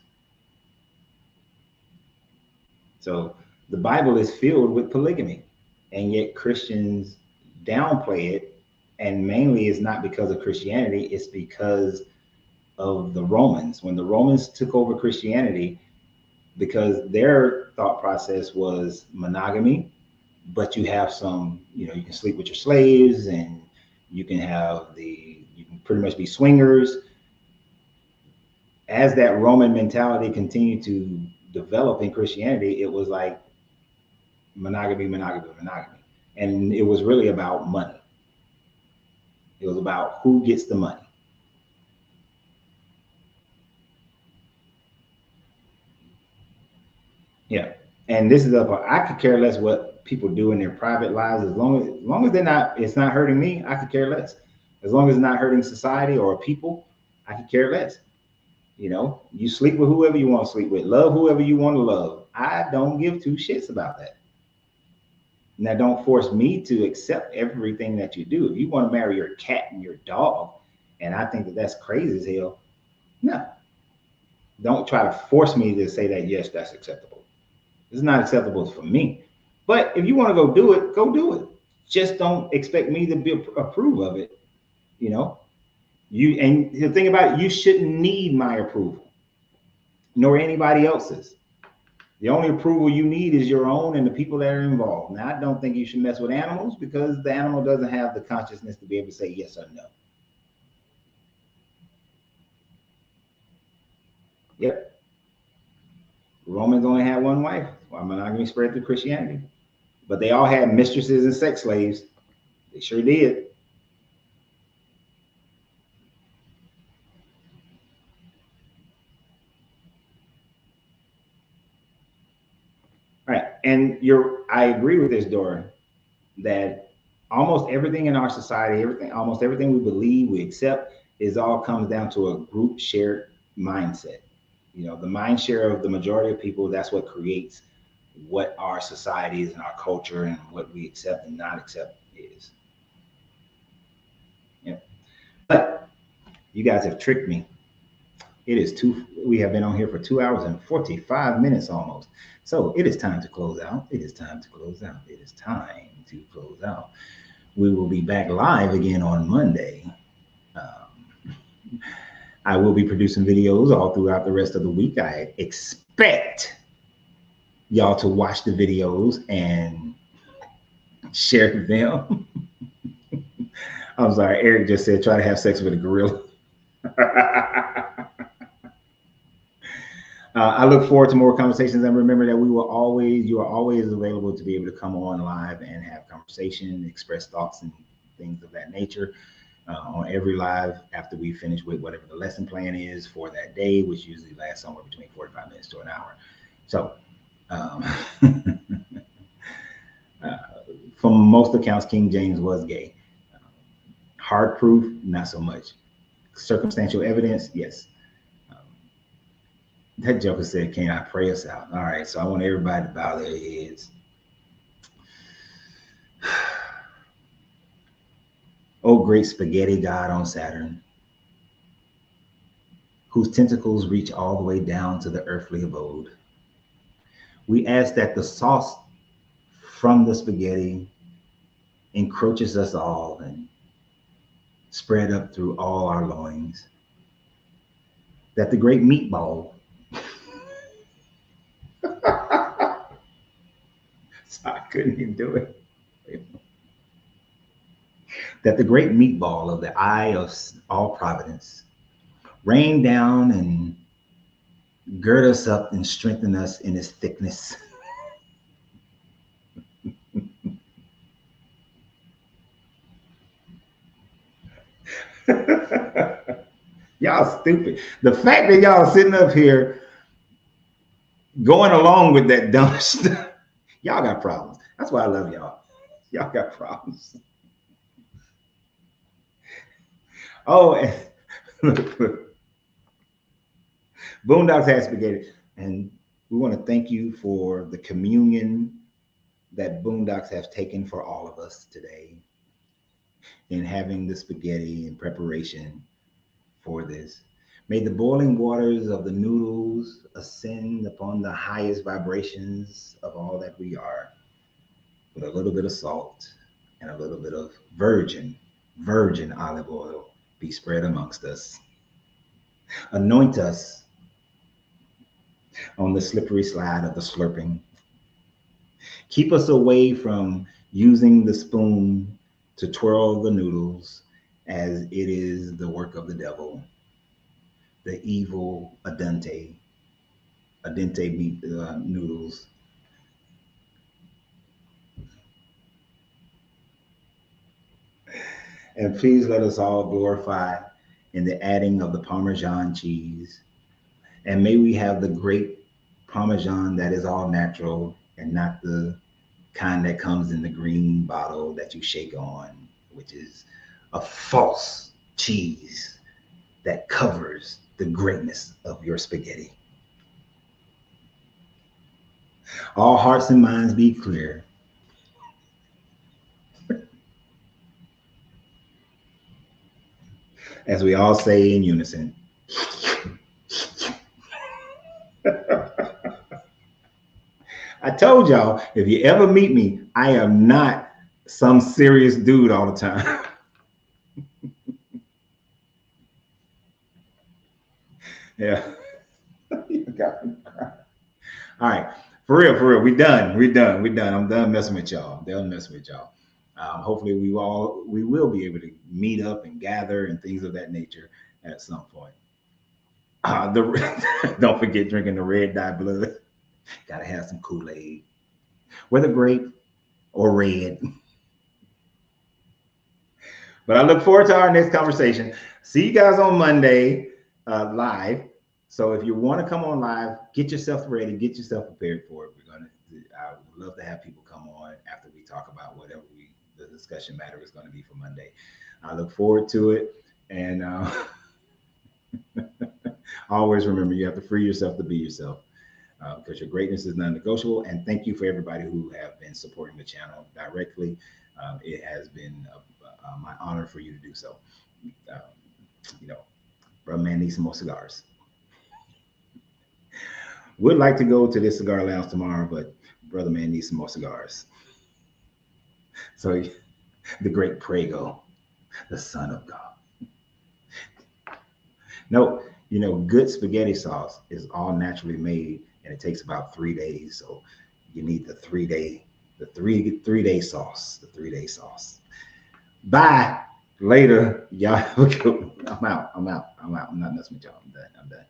So the Bible is filled with polygamy, and yet Christians downplay it. And mainly it's not because of Christianity, it's because of the Romans. When the Romans took over Christianity, because their thought process was monogamy, but you have some, you can sleep with your slaves, and you can pretty much be swingers. As that Roman mentality continued to develop in Christianity, it was like monogamy, monogamy, monogamy. And it was really about money. It was about who gets the money. Yeah. And this is up. I could care less what people do in their private lives, as long as it's not hurting me. I could care less. As long as it's not hurting society or people, I could care less. You sleep with whoever you want to sleep with, love whoever you want to love. I don't give 2 shits about that. Now, don't force me to accept everything that you do. If you want to marry your cat and your dog, and I think that that's crazy as hell, no. Don't try to force me to say that, yes, that's acceptable. It's not acceptable for me. But if you want to go do it, go do it. Just don't expect me to approve of it. You know, and the thing about it, you shouldn't need my approval, nor anybody else's. The only approval you need is your own and the people that are involved. Now, I don't think you should mess with animals because the animal doesn't have the consciousness to be able to say yes or no. Yep. Romans only had 1 wife, while monogamy spread through Christianity. But they all had mistresses and sex slaves. They sure did. Right. And I agree with this, Dora, that almost everything in our society, almost everything we believe, we accept, is all comes down to a group shared mindset. The mind share of the majority of people, that's what creates what our societies and our culture and what we accept and not accept is. Yeah. But you guys have tricked me It is two. We have been on here for 2 hours and 45 minutes almost. So it is time to close out. It is time to close out. It is time to close out. We will be back live again on Monday. Um, I will be producing videos all throughout the rest of the week. I expect y'all to watch the videos and share them. I'm sorry, Eric just said try to have sex with a gorilla. I look forward to more conversations, and remember that you are always available to be able to come on live and have conversation, express thoughts and things of that nature on every live after we finish with whatever the lesson plan is for that day, which usually lasts somewhere between 45 minutes to an hour. So, um, uh, from most accounts, King James was gay. Hard proof, not so much. Circumstantial evidence, yes. That joker said, "Can I pray us out?" All right, so I want everybody to bow their heads. Oh, great spaghetti god on Saturn, whose tentacles reach all the way down to the earthly abode. We ask that the sauce from the spaghetti encroaches us all and spread up through all our loins. That the great meatball, so I couldn't even do it. That the great meatball of the eye of all providence rain down and gird us up and strengthen us in its thickness. Y'all stupid. The fact that y'all sitting up here going along with that dumb stuff, y'all got problems. That's why I love y'all. Y'all got problems. Oh, and Boondocks has spaghetti. And we want to thank you for the communion that Boondocks have taken for all of us today in having the spaghetti in preparation for this. May the boiling waters of the noodles ascend upon the highest vibrations of all that we are, with a little bit of salt and a little bit of virgin olive oil be spread amongst us. Anoint us on the slippery slide of the slurping. Keep us away from using the spoon to twirl the noodles, as it is the work of the devil, the evil adente meat noodles. And please let us all glorify in the adding of the Parmesan cheese. And may we have the great Parmesan that is all natural and not the kind that comes in the green bottle that you shake on, which is a false cheese that covers the greatness of your spaghetti. All hearts and minds be clear. As we all say in unison. I told y'all, if you ever meet me, I am not some serious dude all the time. Yeah. All right. For real. We done. I'm done messing with y'all. Hopefully we will be able to meet up and gather and things of that nature at some point. Don't forget drinking the red dye blood. Gotta have some Kool-Aid, whether grape or red. But I look forward to our next conversation. See you guys on Monday live. So if you want to come on live, get yourself ready, get yourself prepared for it. I would love to have people come on after we talk about whatever the discussion matter is going to be for Monday. I look forward to it. And always remember, you have to free yourself to be yourself, because your greatness is non-negotiable. And thank you for everybody who have been supporting the channel directly. It has been my honor for you to do so. Bro, man needs some more cigars. Would like to go to this cigar lounge tomorrow, but brother man needs some more cigars. So the great Prego, the son of God. No, good spaghetti sauce is all naturally made, and it takes about 3 days. So you need the three day sauce, the 3 day sauce. Bye. Later, y'all. I'm out. I'm not messing with y'all. I'm done.